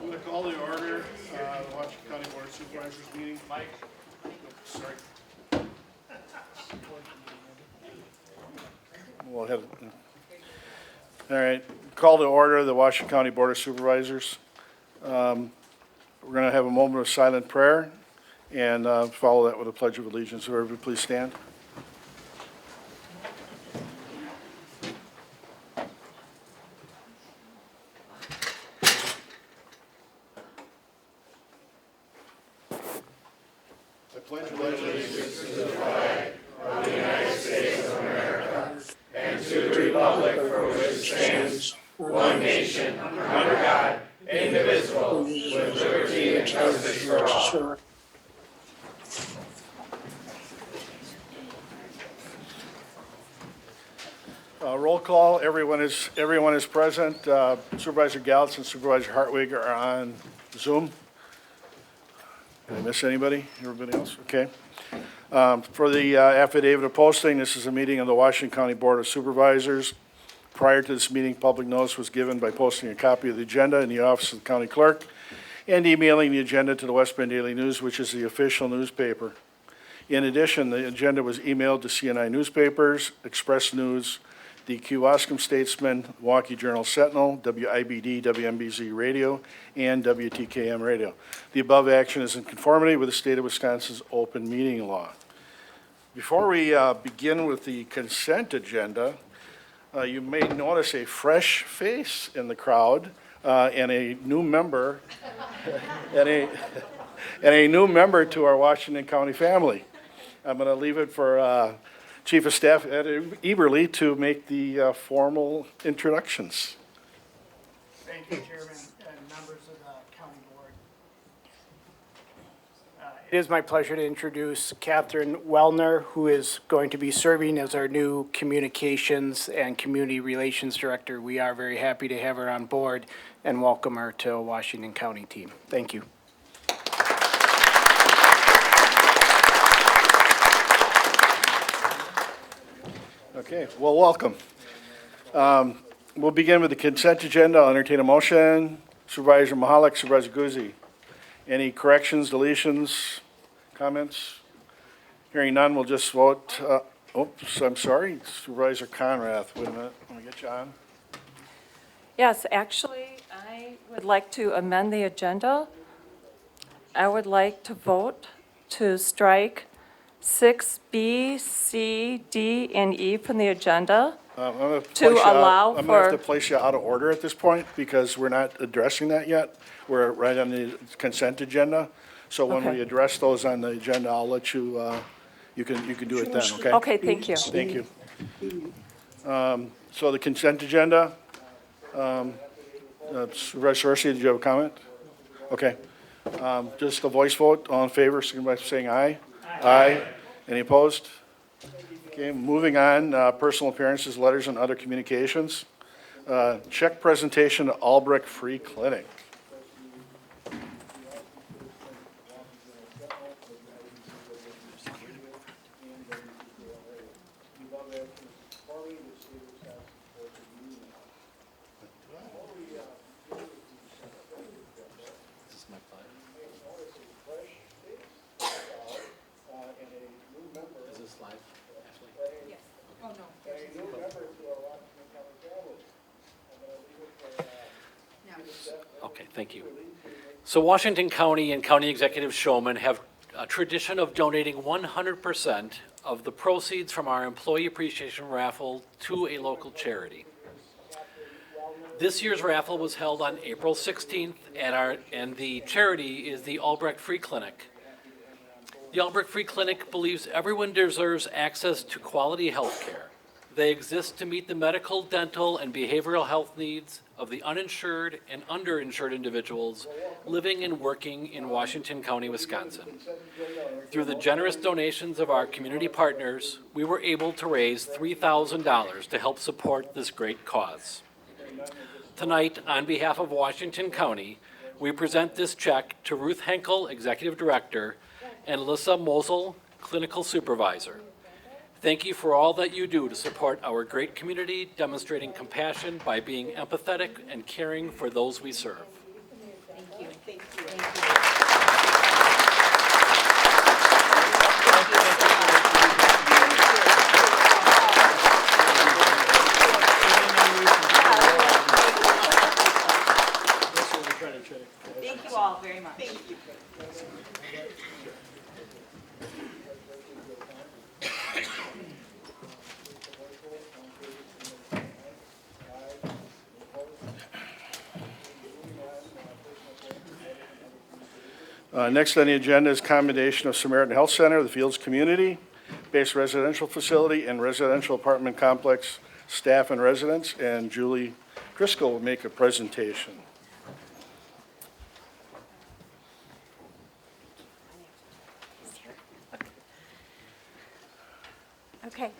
I'm going to call the order, the Washington County Board of Supervisors meeting. Mike. Sorry. We'll have, all right, call to order the Washington County Board of Supervisors. We're going to have a moment of silent prayer and follow that with a pledge of allegiance. So everybody please stand. I pledge allegiance to the flag of the United States of America and to the republic for which it stands, one nation, under God, indivisible, with liberty and justice for all. Roll call. Everyone is present. Supervisor Gallitz and Supervisor Hartwig are on Zoom. Did I miss anybody? Everybody else? Okay. For the affidavit of posting, this is a meeting of the Washington County Board of Supervisors. Prior to this meeting, public notice was given by posting a copy of the agenda in the office of the county clerk and emailing the agenda to the West Bend Daily News, which is the official newspaper. In addition, the agenda was emailed to CNI newspapers, Express News, the Kewaskum Statesman, Milwaukee Journal Sentinel, WIBD, WMBZ Radio, and WTKM Radio. The above action is in conformity with the state of Wisconsin's open meeting law. Before we begin with the consent agenda, you may notice a fresh face in the crowd and a new member and a new member to our Washington County family. I'm going to leave it for Chief of Staff Ed Eberly to make the formal introductions. Thank you, Chairman and members of the County Board. It is my pleasure to introduce Catherine Wellner, who is going to be serving as our new Communications and Community Relations Director. We are very happy to have her on board and welcome her to the Washington County team. Thank you. Okay, well, welcome. We'll begin with the consent agenda. I'll entertain a motion. Supervisor Mahalik, Supervisor Guzzi. Any corrections, deletions, comments? Hearing none, we'll just vote. Oops, I'm sorry. Supervisor Conrath, wait a minute. Let me get you on. Yes, actually, I would like to amend the agenda. I would like to vote to strike 6B, C, D, and E from the agenda I'm gonna to place you out- allow I'm going to have for, to place you out of order at this point because we're not addressing that yet. We're right on the consent agenda. So when Okay. we address those on the agenda, I'll let you, you can do it then, okay? okay, thank you. Thank you. So the consent agenda, Supervisor Sorcy, did you have a comment? Okay. Just a voice vote, all in favor, signify by saying aye. Aye. Any opposed? Okay, moving on, personal appearances, letters, and other communications. Check presentation to Albrecht Free Clinic. Okay, thank you. So Washington County and County Executive Showman have a tradition of donating 100% of the proceeds from our Employee Appreciation Raffle to a local charity. This year's raffle was held on April 16th and the charity is the Albrecht Free Clinic. The Albrecht Free Clinic believes everyone deserves access to quality health care. They exist to meet the medical, dental, and behavioral health needs of the uninsured and underinsured individuals living and working in Washington County, Wisconsin. Through the generous donations of our community partners, we were able to raise $3,000 to help support this great cause. Tonight, on behalf of Washington County, we present this check to Ruth Henkel, Executive Director, and Alyssa Mosel, Clinical Supervisor. Thank you for all that you do to support our great community, demonstrating compassion by being empathetic and caring for those we serve. Thank Thank you all very much. Thank you. Next on the agenda is commendation of Samaritan Health Center, the Fields Community-based residential facility and residential apartment complex staff and residents, and Julie Driscoll will make a presentation. Okay.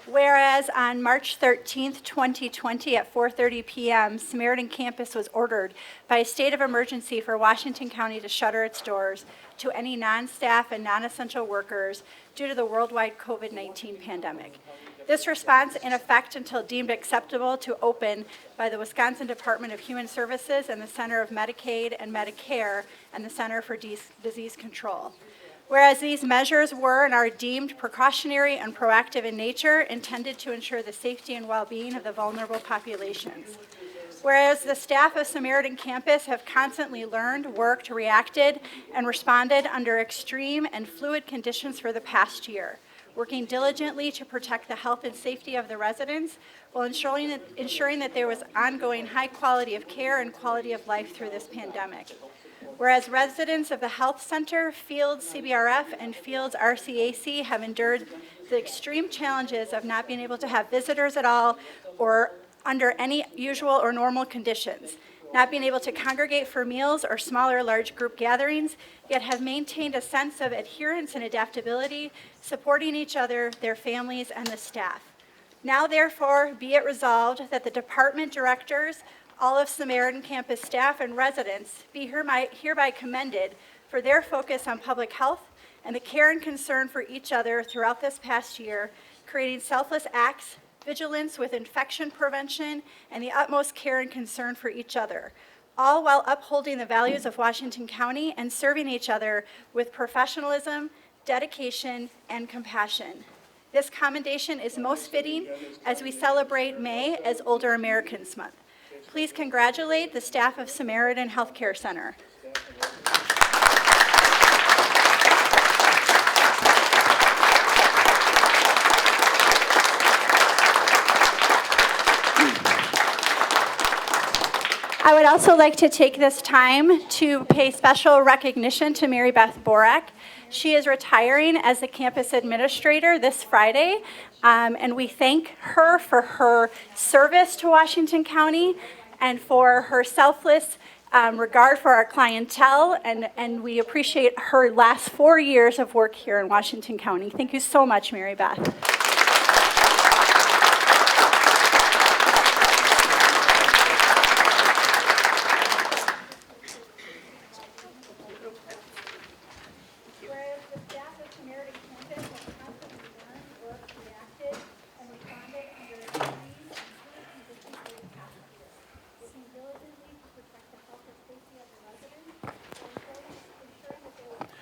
Whereas on March 13th, 2020 at 4:30 p.m., Samaritan Campus was ordered by a state of emergency for Washington County to shutter its doors to any non-staff and non-essential workers due to the worldwide COVID-19 pandemic. This response, in effect until deemed acceptable to open by the Wisconsin Department of Human Services and the Center of Medicaid and Medicare and the Center for Disease Control. Whereas these measures were and are deemed precautionary and proactive in nature, intended to ensure the safety and well-being of the vulnerable populations. Whereas the staff of Samaritan Campus have constantly learned, worked, reacted, and responded under extreme and fluid conditions for the past year, working diligently to protect the health and safety of the residents while ensuring that there was ongoing high quality of care and quality of life through this pandemic. Whereas residents of the Health Center, Fields CBRF, and Fields RCAC have endured the extreme challenges of not being able to have visitors at all or under any usual or normal conditions, not being able to congregate for meals or small or large group gatherings, yet have maintained a sense of adherence and adaptability, supporting each other, their families, and the staff. Now, therefore, be it resolved that the department directors, all of Samaritan Campus staff and residents be hereby commended for their focus on public health and the care and concern for each other throughout this past year, creating selfless acts, vigilance with infection prevention, and the utmost care and concern for each other, all while upholding the values of Washington County and serving each other with professionalism, dedication, and compassion. This commendation is most fitting as we celebrate May as Older Americans Month. Please congratulate the staff of Samaritan Healthcare Center. I would also like to take this time to pay special recognition to Mary Beth Borak. She is retiring as the campus administrator this Friday, and we thank her for her service to Washington County and for her selfless regard for our clientele, and we appreciate her last 4 years of work here in Washington County. Thank you so much, Mary Beth. Whereas the staff of Samaritan Campus has constantly learned, worked, reacted, and responded under extreme and fluid conditions for the past year, working diligently to protect the health and safety of the residents, and ensuring that there was ongoing high quality.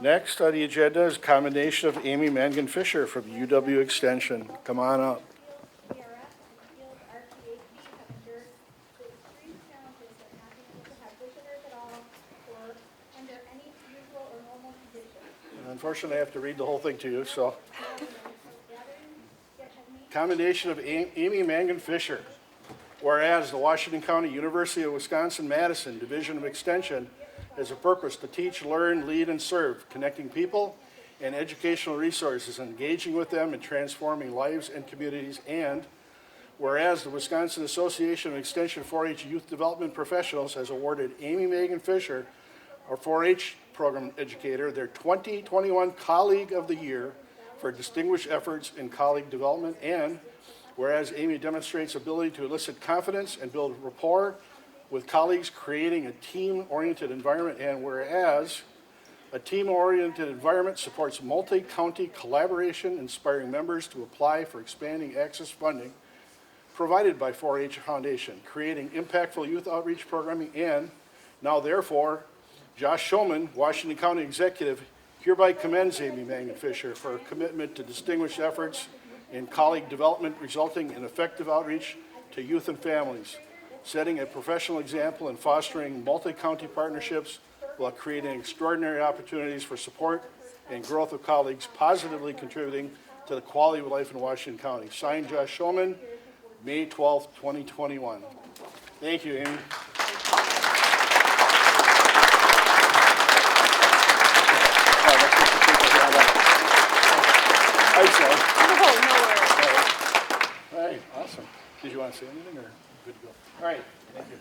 Next on the agenda is commendation of Amy Mangan Fisher from UW Extension. Come on up. Fields CRF and Fields RTAC have endured the extreme challenges of not being able to have visitors at all or under any usual or normal conditions. Unfortunately, I have to read the whole thing to you, so. Commendation of Amy Mangan Fisher. Whereas the Washington County University of Wisconsin-Madison Division of Extension has a purpose to teach, learn, lead, and serve, connecting people and educational resources, engaging with them and transforming lives and communities. And whereas the Wisconsin Association of Extension 4-H Youth Development Professionals has awarded Amy Mangan Fisher, our 4-H program educator, their 2021 Colleague of the Year for distinguished efforts in colleague development. And whereas Amy demonstrates ability to elicit confidence and build rapport with colleagues, creating a team-oriented environment. And whereas a team-oriented environment supports multi-county collaboration, inspiring members to apply for expanding access funding provided by 4-H Foundation, creating impactful youth outreach programming. And now therefore, Josh Shulman, Washington County Executive, hereby commends Amy Mangan Fisher for her commitment to distinguished efforts in colleague development, resulting in effective outreach to youth and families. setting a professional example in fostering multi-county partnerships while creating extraordinary opportunities for support and growth of colleagues, positively contributing to the quality of life in Washington County. Signed, Josh Shulman, May 12th, 2021. Thank you, Amy. All right, awesome. Did you want to say anything or good to go? All right, thank you.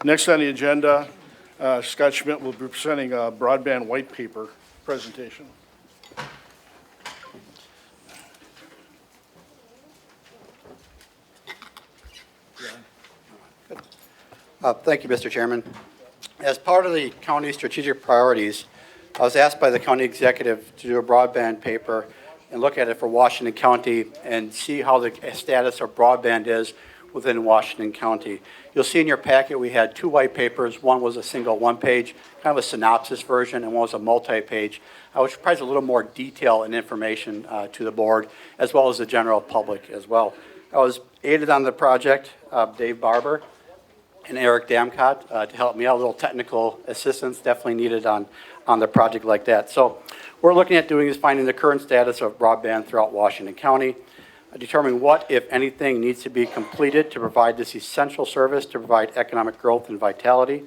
Next on the agenda, Scott Schmidt will be presenting a broadband white paper presentation. Thank you, Mr. Chairman. As part of the county's strategic priorities, I was asked by the county executive to do a broadband paper and look at it for Washington County and see how the status of broadband is within Washington County. You'll see in your packet we had two white papers. One was a single one-page, kind of a synopsis version, and one was a multi-page, which provides a little more detail and information to the board, as well as the general public as well. I was aided on the project, Dave Barber and Eric Damcott, to help me out. A little technical assistance definitely needed on the project like that. So what we're looking at doing is finding the current status of broadband throughout Washington County, determining what, if anything, needs to be completed to provide this essential service to provide economic growth and vitality,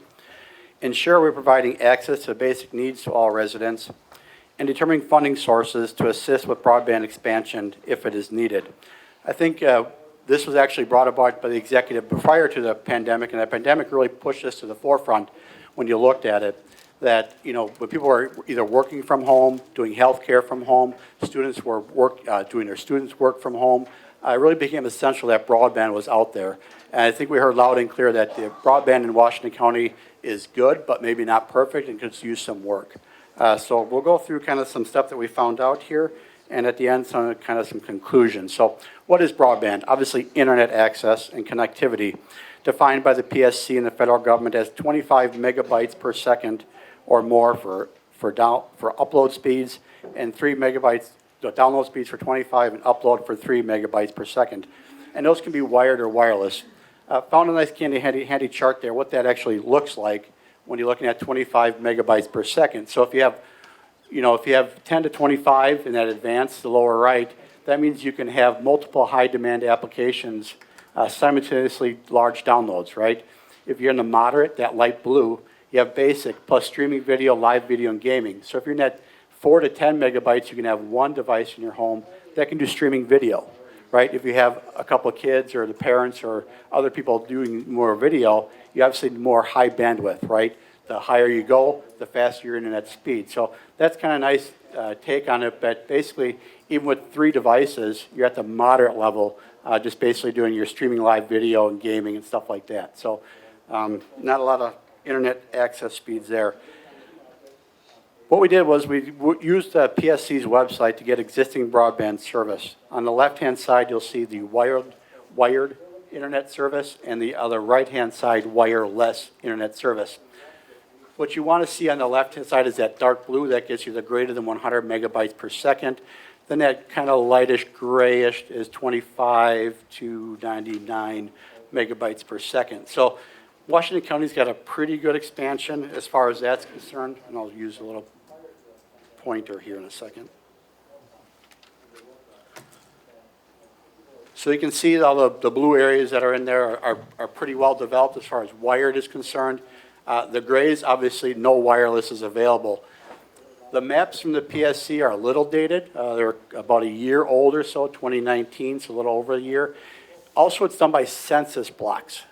ensure we're providing access to basic needs to all residents, and determining funding sources to assist with broadband expansion if it is needed. I think this was actually brought about by the executive prior to the pandemic, and the pandemic really pushed this to the forefront when you looked at it, that, you know, when people were either working from home, doing healthcare from home, students were doing their students' work from home, it really became essential that broadband was out there. And I think we heard loud and clear that the broadband in Washington County is good, but maybe not perfect and could use some work. So we'll go through kind of some stuff that we found out here, and at the end, some conclusions. So what is broadband? Obviously, internet access and connectivity, defined by the PSC and the federal government as 25 megabytes per second or more for upload speeds, and 3 megabytes, download speeds for 25 and upload for 3 megabytes per second. And those can be wired or wireless. Found a nice handy chart there, what that actually looks like when you're looking at 25 megabytes per second. So if you have 10 to 25 in that advanced, the lower right, that means you can have multiple high demand applications simultaneously large downloads, right? If you're in the moderate, that light blue, you have basic plus streaming video, live video, and gaming. So if you're in that 4 to 10 megabytes, you can have one device in your home that can do streaming video, right? If you have a couple of kids or the parents or other people doing more video, you obviously need more high bandwidth, right? The higher you go, the faster your internet speed. So that's kind of nice take on it, but basically, even with 3 devices, you're at the moderate level, just basically doing your streaming live video and gaming and stuff like that. So not a lot of internet access speeds there. What we did was we used the PSC's website to get existing broadband service. On the left-hand side, you'll see the wired internet service, and the other right-hand side, wireless internet service. What you want to see on the left-hand side is that dark blue. That gets you the greater than 100 megabytes per second. Then that kind of lightish grayish is 25 to 99 megabytes per second. So Washington County's got a pretty good expansion as far as that's concerned, and I'll use a little pointer here in a second. So you can see all the blue areas that are in there are pretty well developed as far as wired is concerned. The grays, obviously, no wireless is available. The maps from the PSC are a little dated. They're about a year old or so, 2019, so a little over a year. Also, it's done by census blocks.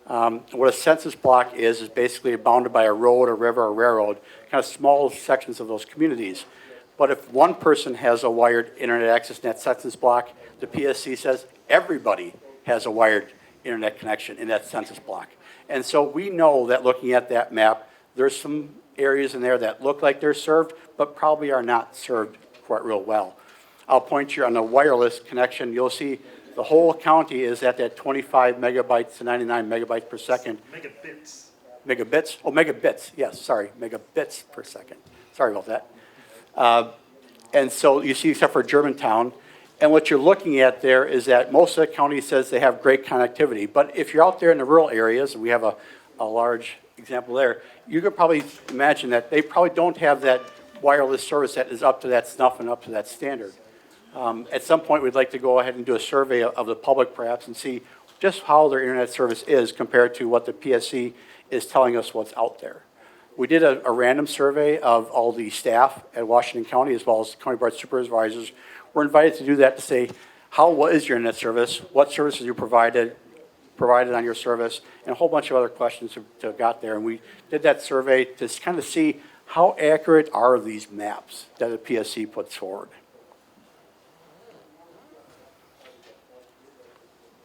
What a census block is basically bounded by a road, a river, a railroad, kind of small sections of those communities. But if one person has a wired internet access in that census block, the PSC says everybody has a wired internet connection in that census block. And so we know that looking at that map, there's some areas in there that look like they're served, but probably are not served quite real well. I'll point you on the wireless connection. You'll see the whole county is at that 25 megabytes to 99 megabytes per second. megabits, megabits, yes, sorry, megabits per second. Sorry about that. And so you see, except for Germantown, and what you're looking at there is that most of the county says they have great connectivity. But if you're out there in the rural areas, and we have a large example there, you could probably imagine that they probably don't have that wireless service that is up to that snuff and up to that standard. At some point, we'd like to go ahead and do a survey of the public perhaps and see just how their internet service is compared to what the PSC is telling us what's out there. We did a random survey of all the staff at Washington County as well as the County Board of Supervisors. We're invited to do that to say, what is your internet service? What services you provided on your service? And a whole bunch of other questions that got there. And we did that survey to kind of see how accurate are these maps that the PSC puts forward.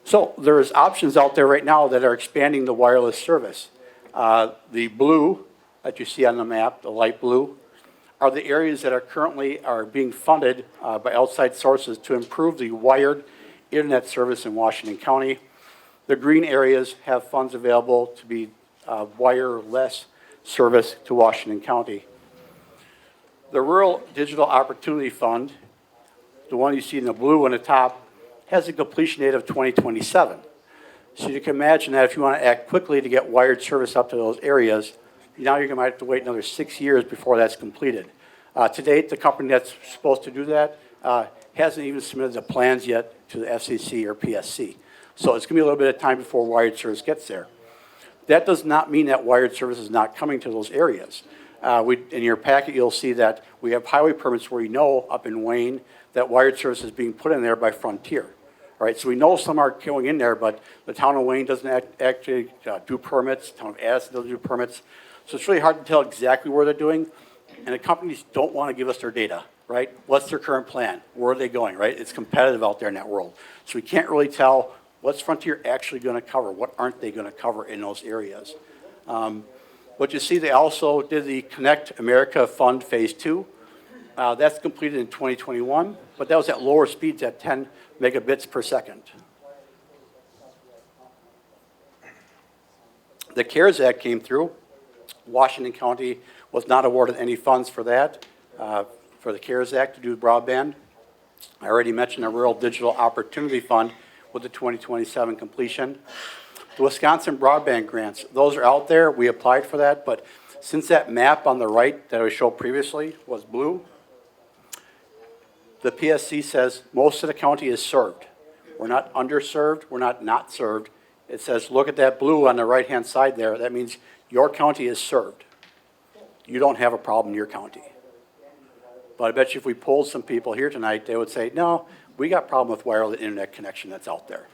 So there's options out there right now that are expanding the wireless service. The blue that you see on the map, the light blue, are the areas that are currently being funded by outside sources to improve the wired internet service in Washington County. The green areas have funds available to be wireless service to Washington County. The Rural Digital Opportunity Fund, the one you see in the blue on the top, has a completion date of 2027. So you can imagine that if you want to act quickly to get wired service up to those areas, now you're going to have to wait another 6 years before that's completed. To date, the company that's supposed to do that hasn't even submitted the plans yet to the FCC or PSC. So it's going to be a little bit of time before wired service gets there. That does not mean that wired service is not coming to those areas. In your packet, you'll see that we have highway permits where we know up in Wayne that wired service is being put in there by Frontier. All right, so we know some are going in there, but the town of Wayne doesn't actually do permits. The town of Addison doesn't do permits. So it's really hard to tell exactly where they're doing. And the companies don't want to give us their data, right? What's their current plan? Where are they going, right? It's competitive out there in that world. So we can't really tell what's Frontier actually going to cover. What aren't they going to cover in those areas? What you see, they also did the Connect America Fund Phase 2. That's completed in 2021, but that was at lower speeds at 10 megabits per second. The CARES Act came through. Washington County was not awarded any funds for that, for the CARES Act to do broadband. I already mentioned the Rural Digital Opportunity Fund with the 2027 completion. The Wisconsin broadband grants, those are out there. We applied for that, but since that map on the right that I showed previously was blue, the PSC says most of the county is served. We're not underserved, we're not served. It says, look at that blue on the right-hand side there. That means your county is served. You don't have a problem in your county. But I bet you if we polled some people here tonight, they would say, no, we got a problem with wireless internet connection that's out there.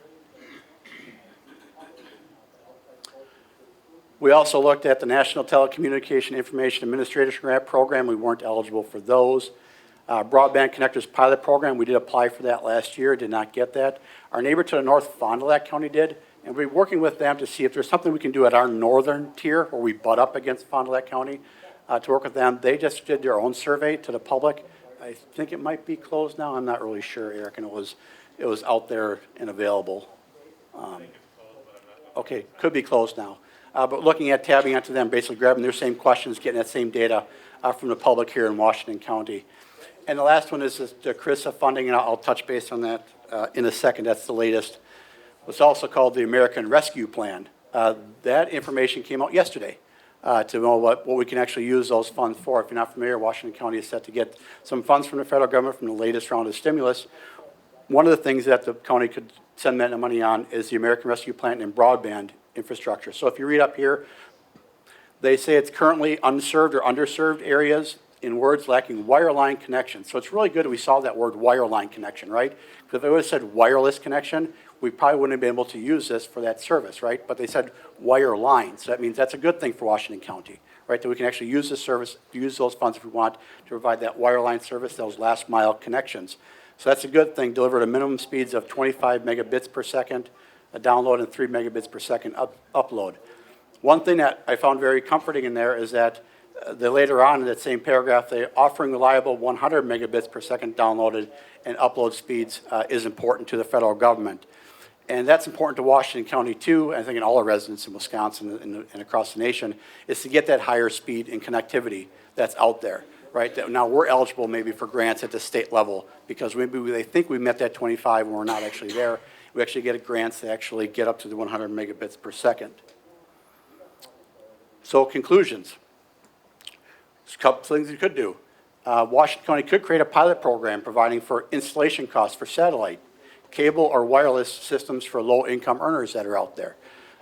We also looked at the National Telecommunication Information Administration Grant Program. We weren't eligible for those. Broadband Connectors Pilot Program, we did apply for that last year, did not get that. Our neighbor to the north, Fond du Lac County, did, and we're working with them to see if there's something we can do at our northern tier where we butt up against Fond du Lac County to work with them. They just did their own survey to the public. I think it might be closed now. I'm not really sure, Eric, and it was out there and available. Okay, could be closed now. But looking at tabbing onto them, basically grabbing their same questions, getting that same data from the public here in Washington County. And the last one is the CRISA funding, and I'll touch base on that in a second. That's the latest. It's also called the American Rescue Plan. That information came out yesterday to know what we can actually use those funds for. If you're not familiar, Washington County is set to get some funds from the federal government from the latest round of stimulus. One of the things that the county could send that money on is the American Rescue Plan and broadband infrastructure. So if you read up here, they say it's currently unserved or underserved areas in words lacking wireline connection. So it's really good that we saw that word wireline connection, right? Because if they would have said wireless connection, we probably wouldn't have been able to use this for that service, right? But they said wireline, so that means that's a good thing for Washington County, right? That we can actually use this service, use those funds if we want to provide that wireline service, those last mile connections. So that's a good thing, delivered at minimum speeds of 25 megabits per second, a download, and 3 megabits per second upload. One thing that I found very comforting in there is that later on in that same paragraph, they're offering reliable 100 megabits per second downloaded and upload speeds is important to the federal government. And that's important to Washington County too, I think in all our residents in Wisconsin and across the nation, is to get that higher speed and connectivity that's out there, right? That now we're eligible maybe for grants at the state level because maybe they think we met that 25 and we're not actually there. We actually get grants to actually get up to the 100 megabits per second. So conclusions. There's a couple things you could do. Washington County could create a pilot program providing for installation costs for satellite, cable or wireless systems for low-income earners that are out there.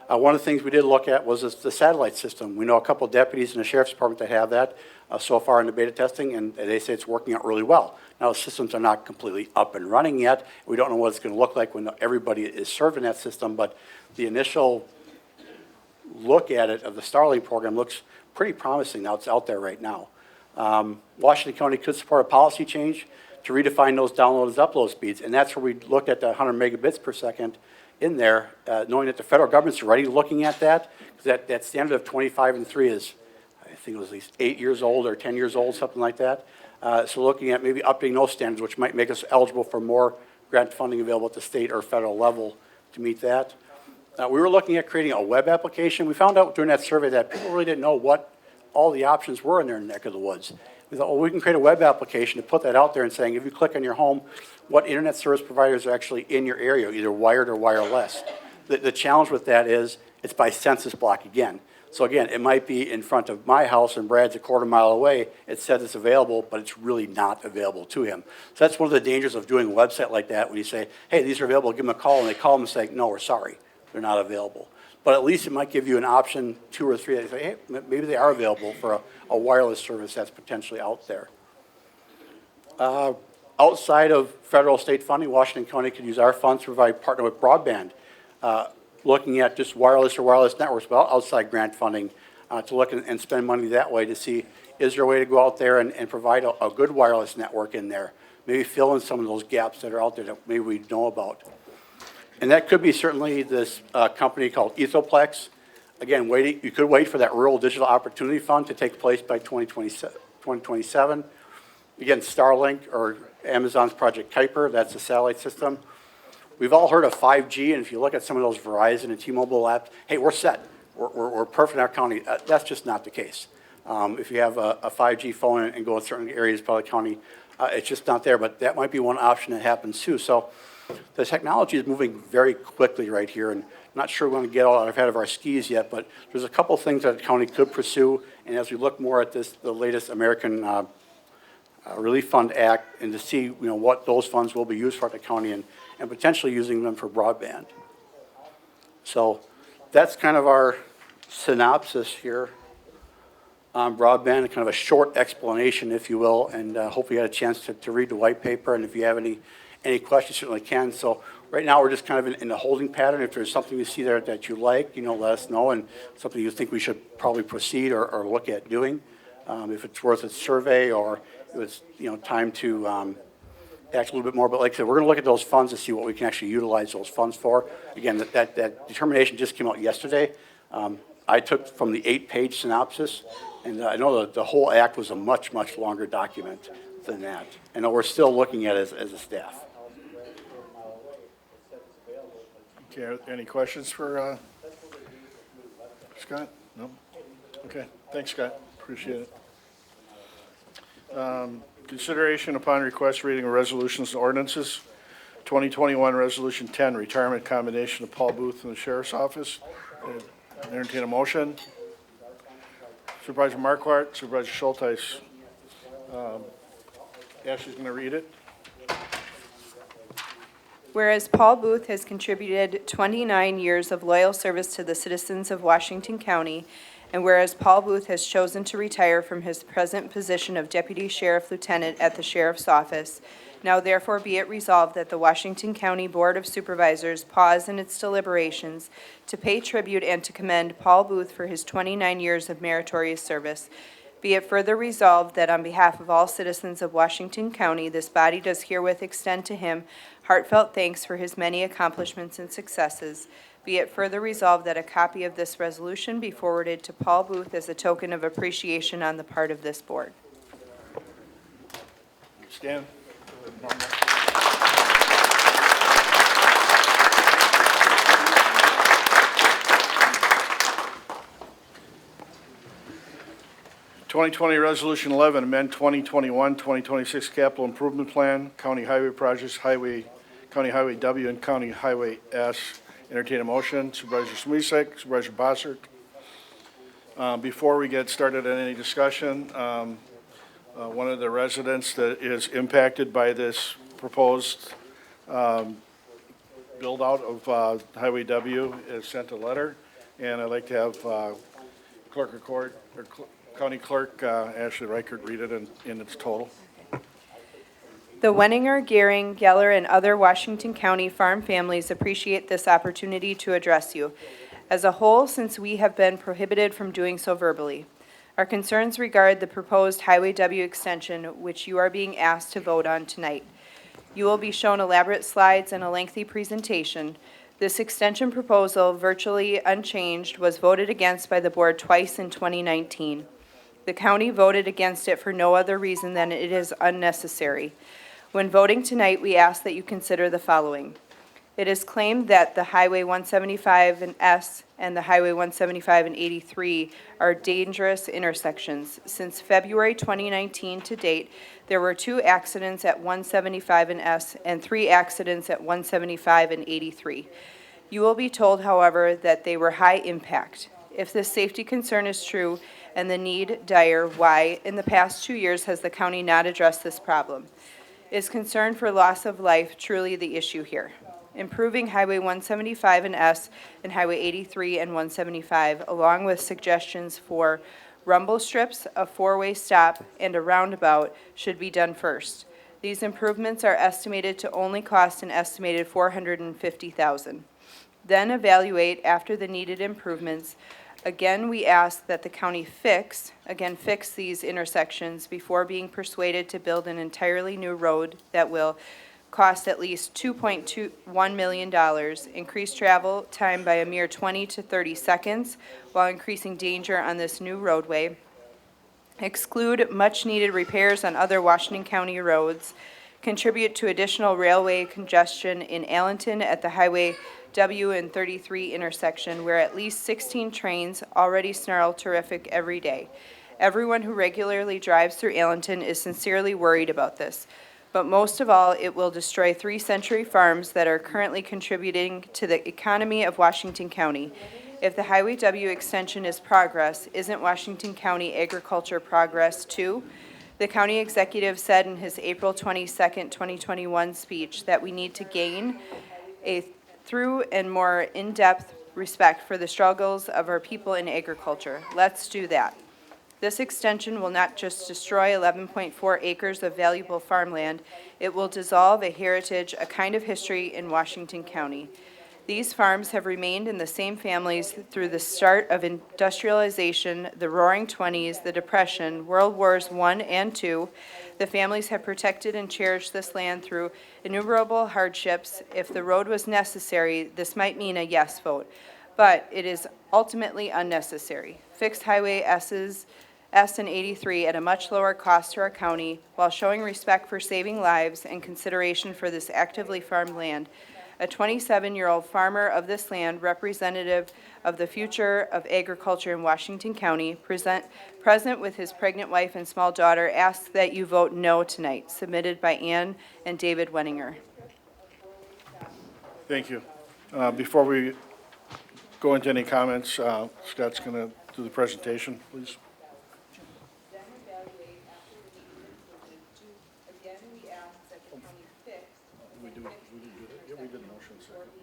One of the things we did look at was the satellite system. We know a couple deputies in the Sheriff's Department that have that so far in the beta testing, and they say it's working out really well. Now, the systems are not completely up and running yet. We don't know what it's going to look like when everybody is served in that system, but the initial look at it of the Starlink program looks pretty promising now. It's out there right now. Washington County could support a policy change to redefine those download and upload speeds, and that's where we looked at the 100 megabits per second in there, knowing that the federal government's already looking at that, because that standard of 25 and 3 is, I think it was at least 8 years old or 10 years old, something like that. So looking at maybe upping those standards, which might make us eligible for more grant funding available at the state or federal level to meet that. We were looking at creating a web application. We found out during that survey that people really didn't know what all the options were in their neck of the woods. We thought, well, we can create a web application to put that out there and saying, if you click on your home, what internet service providers are actually in your area, either wired or wireless. The challenge with that is it's by census block again. So again, it might be in front of my house and Brad's a quarter mile away. It says it's available, but it's really not available to him. So that's one of the dangers of doing a website like that when you say, hey, these are available, give them a call, and they call them and say, no, we're sorry, they're not available. But at least it might give you an option, 2 or 3, that you say, hey, maybe they are available for a wireless service that's potentially out there. Outside of federal state funding, Washington County could use our funds to partner with Broadband, looking at just wireless or wireless networks, but outside grant funding to look and spend money that way to see, is there a way to go out there and provide a good wireless network in there, maybe fill in some of those gaps that are out there that maybe we know about. And that could be certainly this company called Ethoplex. Again, you could wait for that Rural Digital Opportunity Fund to take place by 2027. Again, Starlink or Amazon's Project Kuiper, that's a satellite system. We've all heard of 5G, and if you look at some of those Verizon and T-Mobile apps, hey, we're set. We're perfect in our county. That's just not the case. If you have a 5G phone and go in certain areas of the county, it's just not there, but that might be one option that happens too. So the technology is moving very quickly right here, and I'm not sure we're going to get all ahead of our skis yet, but there's a couple things that the county could pursue, and as we look more at the latest American Relief Fund Act, and to see what those funds will be used for at the county, and potentially using them for broadband. So that's kind of our synopsis here on broadband, and kind of a short explanation, if you will, and hope you had a chance to read the white paper, and if you have any questions, certainly can. So right now we're just kind of in the holding pattern. If there's something you see there that you like, let us know, and something you think we should probably proceed or look at doing. If it's worth a survey, or if it's time to act a little bit more. But like I said, we're going to look at those funds to see what we can actually utilize those funds for. Again, that determination just came out yesterday. I took from the 8-page synopsis, and I know that the whole act was a much, much longer document than that. And we're still looking at it as a staff. Okay, any questions for Scott? No? Okay, thanks, Scott. Appreciate it. Consideration upon request reading of resolutions and ordinances. 2021 Resolution 10, retirement combination of Paul Booth in the Sheriff's Office. Entertain a motion. Supervisor Marquardt, Supervisor Schultheis. Ashley's going to read it. Whereas Paul Booth has contributed 29 years of loyal service to the citizens of Washington County, and whereas Paul Booth has chosen to retire from his present position of Deputy Sheriff Lieutenant at the Sheriff's Office, now therefore be it resolved that the Washington County Board of Supervisors pause in its deliberations to pay tribute and to commend Paul Booth for his 29 years of meritorious service. Be it further resolved that on behalf of all citizens of Washington County, this body does herewith extend to him heartfelt thanks for his many accomplishments and successes. Be it further resolved that a copy of this resolution be forwarded to Paul Booth as a token of appreciation on the part of this board. Stan. 2020 Resolution 11, amend 2021-2026 capital improvement plan, county highway projects, County Highway W and County Highway S. Entertain a motion. Supervisor Smisek, Supervisor Bossert. Before we get started on any discussion, one of the residents that is impacted by this proposed build-out of Highway W has sent a letter, and I'd like to have Clerk of Court, or County Clerk Ashley Reichert read it in its total. The Wenninger, Gehring, Geller, and other Washington County farm families appreciate this opportunity to address you. As a whole, since we have been prohibited from doing so verbally. Our concerns regard the proposed Highway W extension, which you are being asked to vote on tonight. You will be shown elaborate slides and a lengthy presentation. This extension proposal, virtually unchanged, was voted against by the board twice in 2019. The county voted against it for no other reason than it is unnecessary. When voting tonight, we ask that you consider the following. It is claimed that the Highway 175 and S and the Highway 175 and 83 are dangerous intersections. Since February 2019 to date, there were 2 accidents at 175 and S and 3 accidents at 175 and 83. You will be told, however, that they were high impact. If this safety concern is true and the need dire, why, in the past 2 years, has the county not addressed this problem? Is concern for loss of life truly the issue here? Improving Highway 175 and S and Highway 83 and 175, along with suggestions for rumble strips, a 4-way stop, and a roundabout should be done first. These improvements are estimated to only cost an estimated $450,000. Then evaluate after the needed improvements. Again, we ask that the county fix these intersections before being persuaded to build an entirely new road that will cost at least $2.1 million, increase travel time by a mere 20 to 30 seconds while increasing danger on this new roadway, exclude much-needed repairs on other Washington County roads, contribute to additional railway congestion in Allenton at the Highway W and 33 intersection, where at least 16 trains already snarl terrific every day. Everyone who regularly drives through Allenton is sincerely worried about this. But most of all, it will destroy 3 century farms that are currently contributing to the economy of Washington County. If the Highway W extension is progress, isn't Washington County agriculture progress too? The county executive said in his April 22, 2021 speech that we need to gain a through and more in-depth respect for the struggles of our people in agriculture. Let's do that. This extension will not just destroy 11.4 acres of valuable farmland, it will dissolve a heritage, a kind of history in Washington County. These farms have remained in the same families through the start of industrialization, the Roaring '20s, the Depression, World Wars I and II. The families have protected and cherished this land through innumerable hardships. If the road was necessary, this might mean a yes vote, but it is ultimately unnecessary. Fix Highway S and 83 at a much lower cost to our county while showing respect for saving lives and consideration for this actively farmed land. A 27-year-old farmer of this land, representative of the future of agriculture in Washington County, present with his pregnant wife and small daughter, asks that you vote no tonight. Submitted by Ann and David Wenninger. Thank you. Before we go into any comments, Scott's going to do the presentation, please. We did the motion second.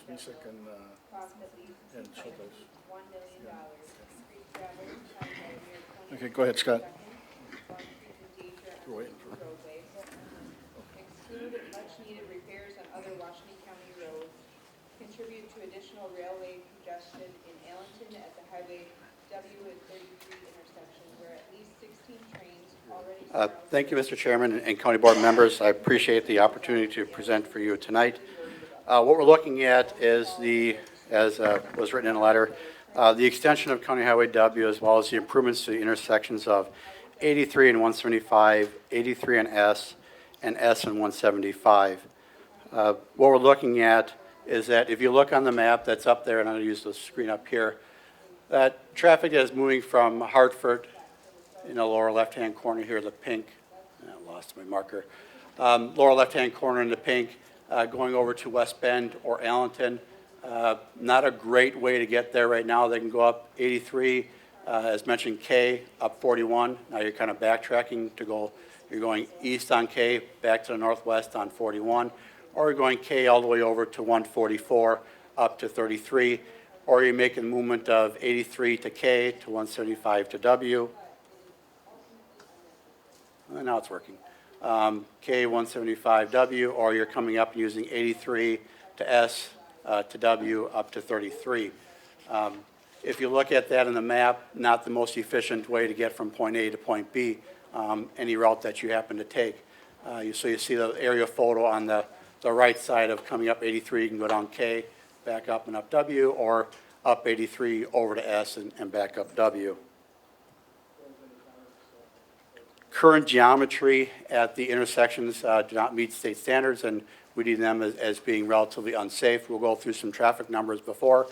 Smisek and Schultes. Okay, go ahead, Scott. We're waiting for. Exclude much-needed repairs on other Washington County roads. Contribute to additional railway congestion in Allenton at the Highway W and 33 intersection, where at least 16 trains already. Thank you, Mr. Chairman and County Board members. I appreciate the opportunity to present for you tonight. What we're looking at is as was written in a letter, the extension of County Highway W as well as the improvements to the intersections of 83 and 175, 83 and S and 175. What we're looking at is that if you look on the map that's up there, and I'm going to use the screen up here, That traffic is moving from Hartford in the lower left-hand corner here, the pink, I lost my marker, lower left-hand corner in the pink, going over to West Bend or Allenton. Not a great way to get there right now. They can go up 83, as mentioned, K, up 41. Now you're kind of backtracking to go, you're going east on K, back to the northwest on 41, or you're going K all the way over to 144, up to 33, or you're making a movement of 83 to K to 175 to W. And now it's working. K 175W, or you're coming up and using 83 to S to W up to 33. If you look at that in the map, not the most efficient way to get from point A to point B, any route that you happen to take. So you see the area photo on the right side of coming up 83, you can go down K, back up and up W, or up 83 over to S and back up W. Current geometry at the intersections do not meet state standards, and we deem them as being relatively unsafe. We'll go through some traffic numbers before.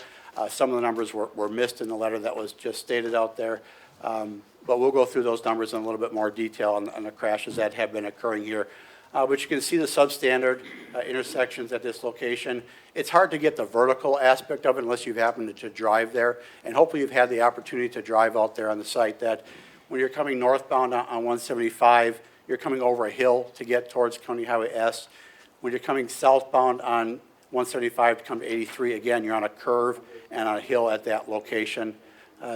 Some of the numbers were missed in the letter that was just stated out there, but we'll go through those numbers in a little bit more detail on the crashes that have been occurring here. But you can see the substandard intersections at this location. It's hard to get the vertical aspect of it unless you've happened to drive there, and hopefully you've had the opportunity to drive out there on the site. That when you're coming northbound on 175, you're coming over a hill to get towards County Highway S. When you're coming southbound on 175 to come to 83, again, you're on a curve and on a hill at that location.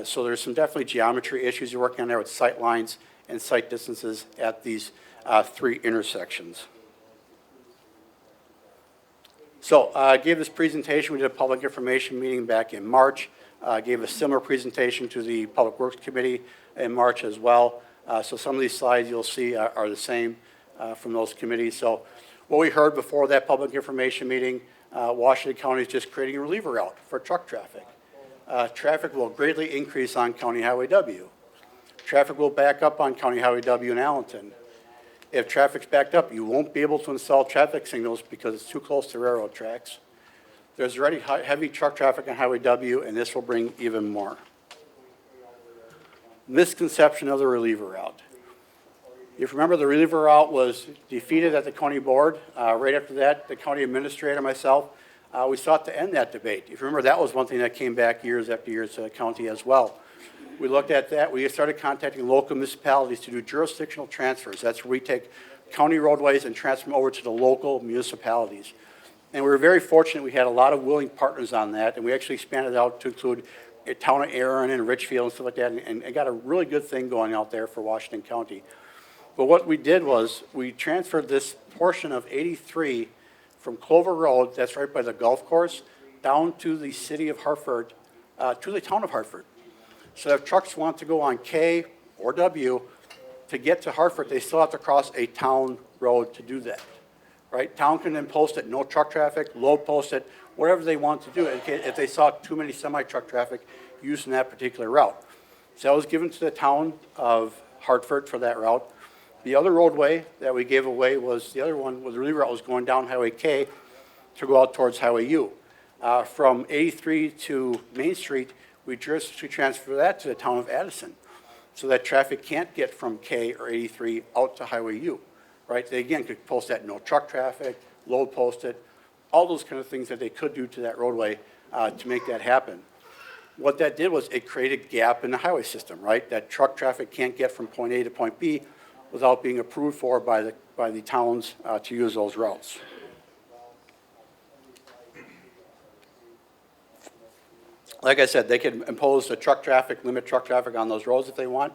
So there's some definitely geometry issues you're working on there with sight lines and sight distances at these three intersections. So I gave this presentation. We did a public information meeting back in March. Gave a similar presentation to the Public Works Committee in March as well. So some of these slides you'll see are the same from those committees. So what we heard before that public information meeting, Washington County is just creating a reliever route for truck traffic. Traffic will greatly increase on County Highway W. Traffic will back up on County Highway W in Allenton. If traffic's backed up, you won't be able to install traffic signals because it's too close to railroad tracks. There's already heavy truck traffic on Highway W, and this will bring even more. Misconception of the reliever route. If you remember, the reliever route was defeated at the county board. Right after that, the county administrator and myself, we sought to end that debate. If you remember, that was one thing that came back years after years to the county as well. We looked at that. We started contacting local municipalities to do jurisdictional transfers. That's where we take county roadways and transfer them over to the local municipalities. And we were very fortunate. We had a lot of willing partners on that, and we actually expanded out to include a town of Aaron and Richfield and stuff like that, and got a really good thing going out there for Washington County. But what we did was we transferred this portion of 83 from Clover Road, that's right by the golf course, down to the city of Hartford, to the town of Hartford. So if trucks want to go on K or W to get to Hartford, they still have to cross a town road to do that. Right? Town can then post it, no truck traffic, load post it, whatever they want to do if they saw too many semi-truck traffic using that particular route. So that was given to the town of Hartford for that route. The other roadway that we gave away was, the other one was the reliever route was going down Highway K to go out towards Highway U. From 83 to Main Street, we just transfer that to the town of Addison so that traffic can't get from K or 83 out to Highway U. Right? They, again, could post that no truck traffic, load post it, all those kind of things that they could do to that roadway to make that happen. What that did was it created a gap in the highway system, right? That truck traffic can't get from point A to point B without being approved for by the towns to use those routes. Like I said, they can impose a truck traffic, limit truck traffic on those roads if they want.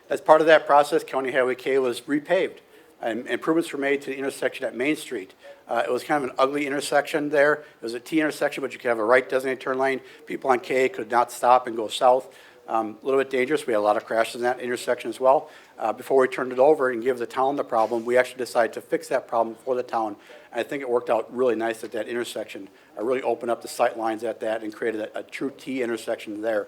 As part of that process, County Highway K was repaved, and improvements were made to the intersection at Main Street. It was kind of an ugly intersection there. It was a T intersection, but you could have a right designated turn lane. People on K could not stop and go south. A little bit dangerous. We had a lot of crashes in that intersection as well. Before we turned it over and gave the town the problem, we actually decided to fix that problem for the town. And I think it worked out really nice at that intersection. I really opened up the sight lines at that and created a true T intersection there.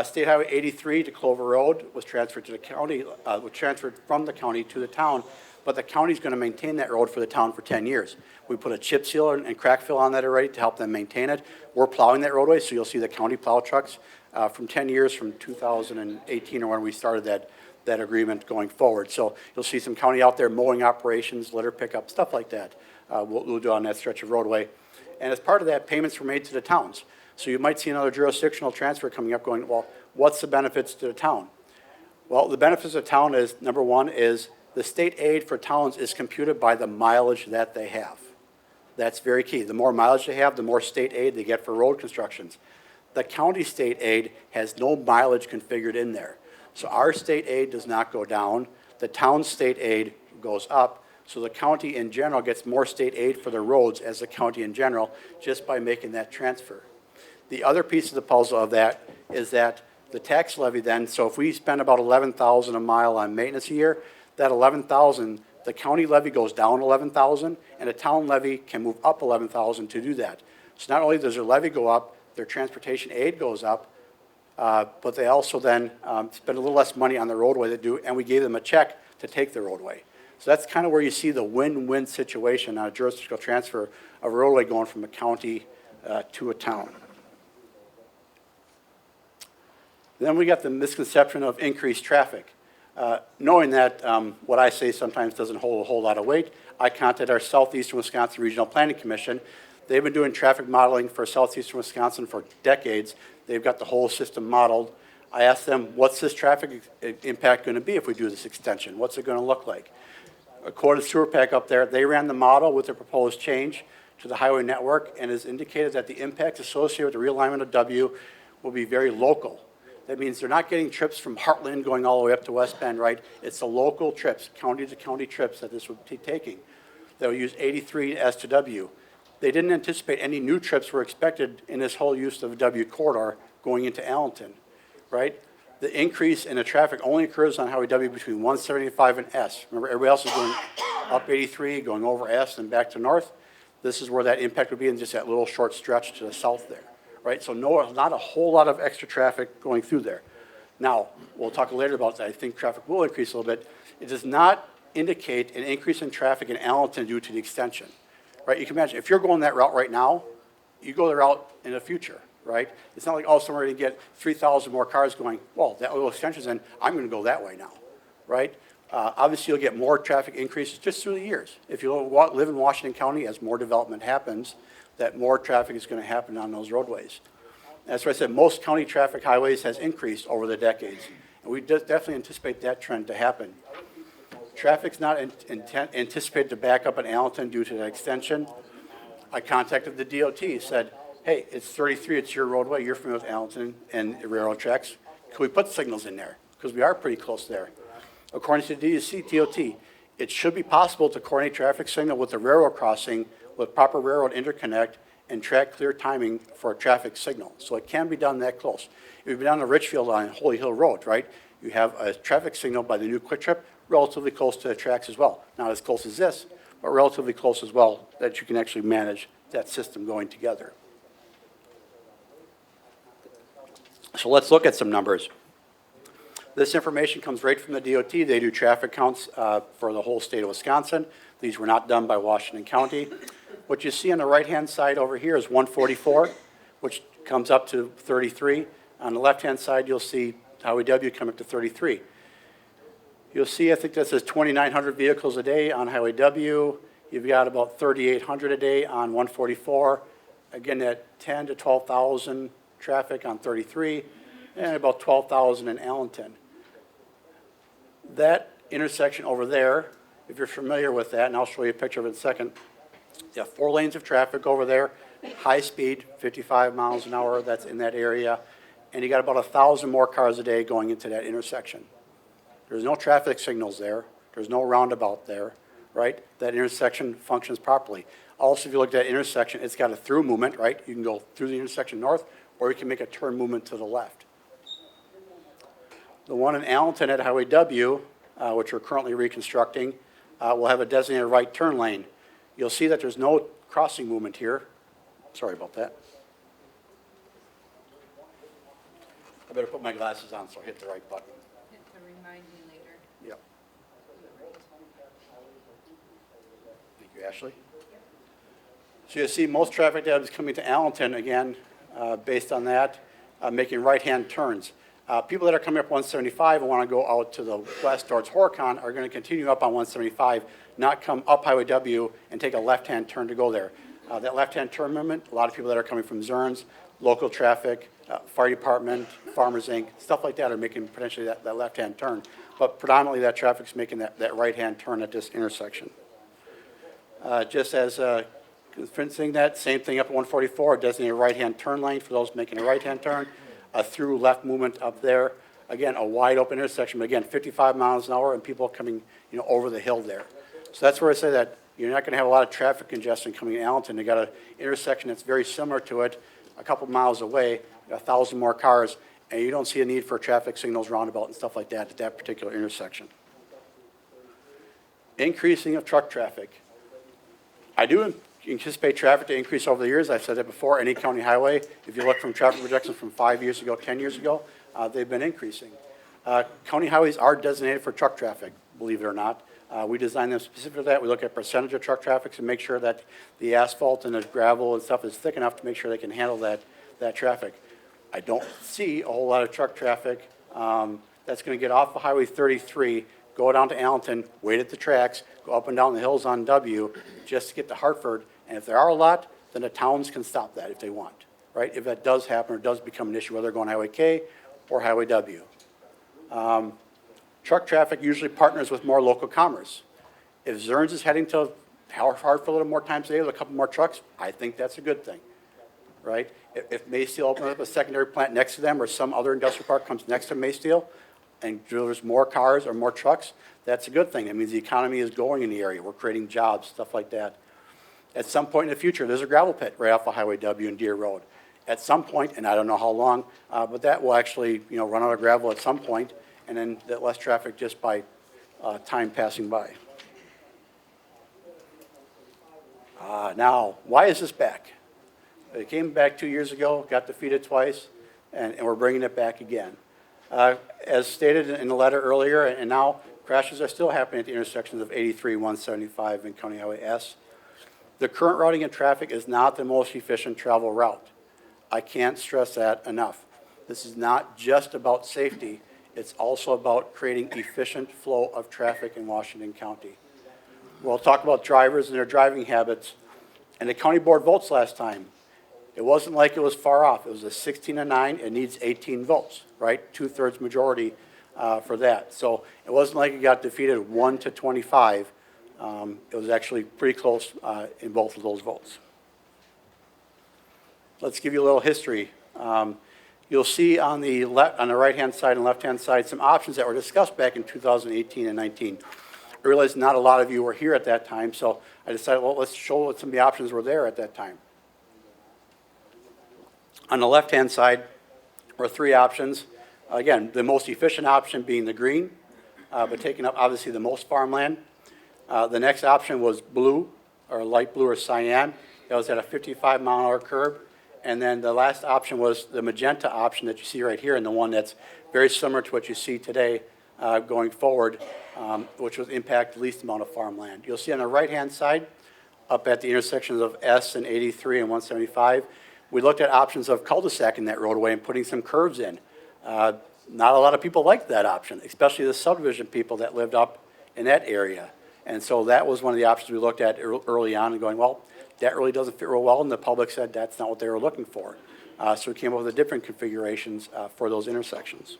State Highway 83 to Clover Road was transferred to the county, was transferred from the county to the town but the county's going to maintain that road for the town for 10 years. We put a chip seal and crack fill on that already to help them maintain it. We're plowing that roadway, so you'll see the county plow trucks from 10 years from 2018 or when we started that agreement going forward. So you'll see some county out there mowing operations, litter pickup, stuff like that. We'll do on that stretch of roadway. And as part of that, payments were made to the towns. So you might see another jurisdictional transfer coming up going, well, what's the benefits to the town? Well, the benefits of town is, number one, is the state aid for towns is computed by the mileage that they have. That's very key. The more mileage they have, the more state aid they get for road constructions. The county state aid has no mileage configured in there. So our state aid does not go down. The town state aid goes up. So the county in general gets more state aid for their roads as the county in general just by making that transfer. The other piece of the puzzle of that is that the tax levy then, so if we spend about $11,000 a mile on maintenance a year, that $11,000, the county levy goes down $11,000, and a town levy can move up $11,000 to do that. So not only does their levy go up, their transportation aid goes up, but they also then spend a little less money on the roadway they do, and we gave them a check to take the roadway. So that's kind of where you see the win-win situation on a jurisdictional transfer of a roadway going from a county to a town. Then we got the misconception of increased traffic. Knowing that what I say sometimes doesn't hold a whole lot of weight, I contacted our Southeastern Wisconsin Regional Planning Commission. They've been doing traffic modeling for Southeastern Wisconsin for decades. They've got the whole system modeled. I asked them, what's this traffic impact going to be if we do this extension? What's it going to look like? According to SewerPack up there, they ran the model with the proposed change to the highway network and has indicated that the impacts associated with the realignment of W will be very local. That means they're not getting trips from Heartland going all the way up to West Bend, right? It's the local trips, county-to-county trips that this would be taking. They'll use 83 S to W. They didn't anticipate any new trips were expected in this whole use of the W corridor going into Allenton, right? The increase in the traffic only occurs on Highway W between 175 and S. Remember, everybody else is going up 83, going over S and back to north. This is where that impact would be in just that little short stretch to the south there. Right, so not a whole lot of extra traffic going through there. Now, we'll talk later about that. I think traffic will increase a little bit. It does not indicate an increase in traffic in Allenton due to the extension. Right, you can imagine, if you're going that route right now, you go the route in the future, right? It's not like, oh, somewhere to get 3,000 more cars going, well, that little extension's in, I'm gonna go that way now, right? Obviously, you'll get more traffic increases just through the years. If you live in Washington County, as more development happens, that more traffic is going to happen on those roadways. That's why I said most county traffic highways has increased over the decades. And we definitely anticipate that trend to happen. Traffic's not anticipated to back up in Allenton due to the extension. I contacted the DOT, said, hey, it's 33, it's your roadway, you're familiar with Allenton and railroad tracks. Can we put signals in there? Because we are pretty close there. According to the DOT, it should be possible to coordinate traffic signal with the railroad crossing with proper railroad interconnect and track clear timing for a traffic signal. So it can be done that close. If you've been down to Richfield on Holy Hill Road, right, you have a traffic signal by the new Quick Trip relatively close to the tracks as well. Not as close as this, but relatively close as well that you can actually manage that system going together. So let's look at some numbers. This information comes right from the DOT. They do traffic counts for the whole state of Wisconsin. These were not done by Washington County. What you see on the right-hand side over here is 144, which comes up to 33. On the left-hand side, you'll see Highway W come up to 33. You'll see, I think that says 2,900 vehicles a day on Highway W. You've got about 3,800 a day on 144. Again, at 10 to 12,000 traffic on 33, and about 12,000 in Allenton. That intersection over there, if you're familiar with that, and I'll show you a picture of it in a second, you have 4 lanes of traffic over there, high speed, 55 miles an hour, that's in that area, and you got about 1,000 more cars a day going into that intersection. There's no traffic signals there, there's no roundabout there, right? That intersection functions properly. Also, if you look at that intersection, it's got a through movement, right? You can go through the intersection north, or you can make a turn movement to the left. The one in Allenton at Highway W, which we're currently reconstructing, will have a designated right turn lane. You'll see that there's no crossing movement here. Sorry about that. I better put my glasses on so I hit the right button. To remind me later. Yep. you, Ashley. So you see most traffic data is coming to Allenton, again, based on that, making right-hand turns. People that are coming up 175 and want to go out to the west towards Horicon are going to continue up on 175, not come up Highway W and take a left-hand turn to go there. That left-hand turn movement, a lot of people that are coming from Zerns, local traffic, fire department, Farmers Inc., stuff like that are making potentially that left-hand turn. But predominantly that traffic's making that right-hand turn at this intersection. Just as fencing that, same thing up at 144, designated right-hand turn lane for those making a right-hand turn, a through left movement up there. Again, a wide open intersection, but again, 55 miles an hour and people coming, over the hill there. So that's where I say that you're not going to have a lot of traffic congestion coming in Allenton. You got an intersection that's very similar to it, a couple miles away, 1,000 more cars, and you don't see a need for traffic signals, roundabout, and stuff like that at that particular intersection. Increasing of truck traffic. I do anticipate traffic to increase over the years. I've said that before, any county highway, if you look from traffic projections from 5 years ago, 10 years ago, they've been increasing. County highways are designated for truck traffic, believe it or not. We design them specifically for that. We look at percentage of truck traffic to make sure that the asphalt and the gravel and stuff is thick enough to make sure they can handle that traffic. I don't see a whole lot of truck traffic that's going to get off of Highway 33, go down to Allenton, wait at the tracks, go up and down the hills on W just to get to Hartford. And if there are a lot, then the towns can stop that if they want, right? If that does happen or does become an issue, whether they're going Highway K or Highway W. Truck traffic usually partners with more local commerce. If Zerns is heading to Hartford a little more times a day with a couple more trucks, I think that's a good thing, right? If Maysteel opens up a secondary plant next to them or some other industrial park comes next to Maysteel and delivers more cars or more trucks, that's a good thing. That means the economy is going in the area. We're creating jobs, stuff like that. At some point in the future, there's a gravel pit right off of Highway W and Deer Road. At some point, and I don't know how long, but that will actually, run out of gravel at some point, and then that less traffic just by time passing by. Now, why is this back? It came back 2 years ago, got defeated twice, and we're bringing it back again. As stated in the letter earlier, and now crashes are still happening at the intersections of 83, 175, and County Highway S. The current routing of traffic is not the most efficient travel route. I can't stress that enough. This is not just about safety. It's also about creating efficient flow of traffic in Washington County. We'll talk about drivers and their driving habits. And the county board votes last time. It wasn't like it was far off. It was a 16-9. It needs 18 votes, right? 2/3 majority for that. So it wasn't like it got defeated 1-25. It was actually pretty close in both of those votes. Let's give you a little history. You'll see on the right-hand side and left-hand side some options that were discussed back in 2018 and 19. I realize not a lot of you were here at that time, so I decided, well, let's show what some of the options were there at that time. On the left-hand side were three options. Again, the most efficient option being the green, but taking up obviously the most farmland. The next option was blue, or light blue or cyan. That was at a 55-mile-an-hour curb. And then the last option was the magenta option that you see right here, and the one that's very similar to what you see today going forward, which would impact the least amount of farmland. You'll see on the right-hand side, up at the intersections of S and 83 and 175, we looked at options of cul-de-sac in that roadway and putting some curves in. Not a lot of people liked that option, especially the subdivision people that lived up in that area. And so that was one of the options we looked at early on and going, well, that really doesn't fit real well, and the public said that's not what they were looking for. So we came up with different configurations for those intersections.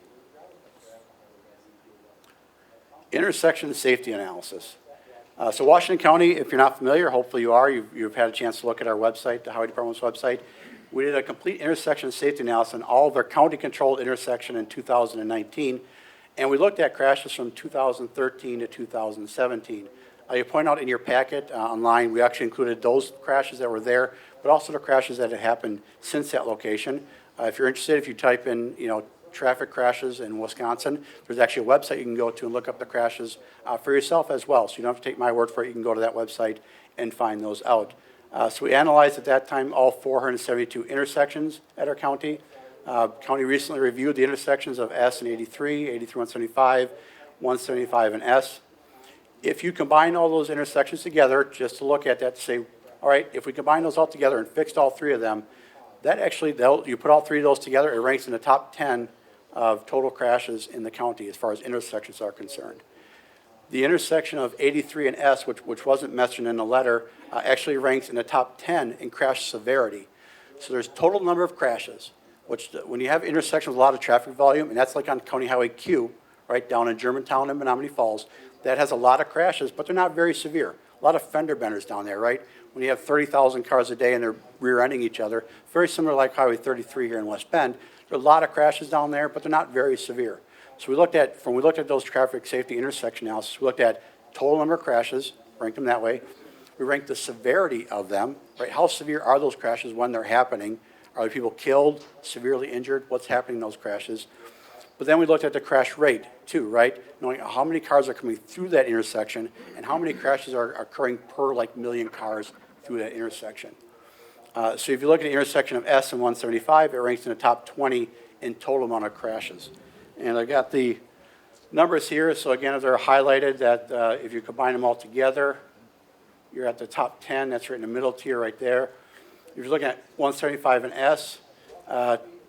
Intersection safety analysis. So Washington County, if you're not familiar, hopefully you are, you've had a chance to look at our website, the Highway Department's website. We did a complete intersection safety analysis on all of our county-controlled intersection in 2019, and we looked at crashes from 2013 to 2017. You point out in your packet online, we actually included those crashes that were there, but also the crashes that had happened since that location. If you're interested, if you type in, traffic crashes in Wisconsin, there's actually a website you can go to and look up the crashes for yourself as well. So you don't have to take my word for it. You can go to that website and find those out. So we analyzed at that time all 472 intersections at our county. County recently reviewed the intersections of S and 83, 175, 175 and S. If you combine all those intersections together, just to look at that, to say, all right, if we combine those all together and fixed all three of them, that actually, you put all three of those together, it ranks in the top 10 of total crashes in the county as far as intersections are concerned. The intersection of 83 and S, which wasn't mentioned in the letter, actually ranks in the top 10 in crash severity. So there's total number of crashes, which when you have intersections with a lot of traffic volume, and that's like on County Highway Q, right down in Germantown and Menominee Falls, that has a lot of crashes, but they're not very severe. A lot of fender benders down there, right? When you have 30,000 cars a day and they're rear-ending each other, very similar like Highway 33 here in West Bend. There are a lot of crashes down there, but they're not very severe. So when we looked at those traffic safety intersection analysis, we looked at total number of crashes, ranked them that way. We ranked the severity of them, right? How severe are those crashes when they're happening? Are the people killed, severely injured? What's happening in those crashes? But then we looked at the crash rate too, right? Knowing how many cars are coming through that intersection and how many crashes are occurring per like million cars through that intersection. So if you look at the intersection of S and 175, it ranks in the top 20 in total amount of crashes. And I got the numbers here. So again, they're highlighted that if you combine them all together, you're at the top 10. That's right in the middle tier right there. If you're looking at 175 and S,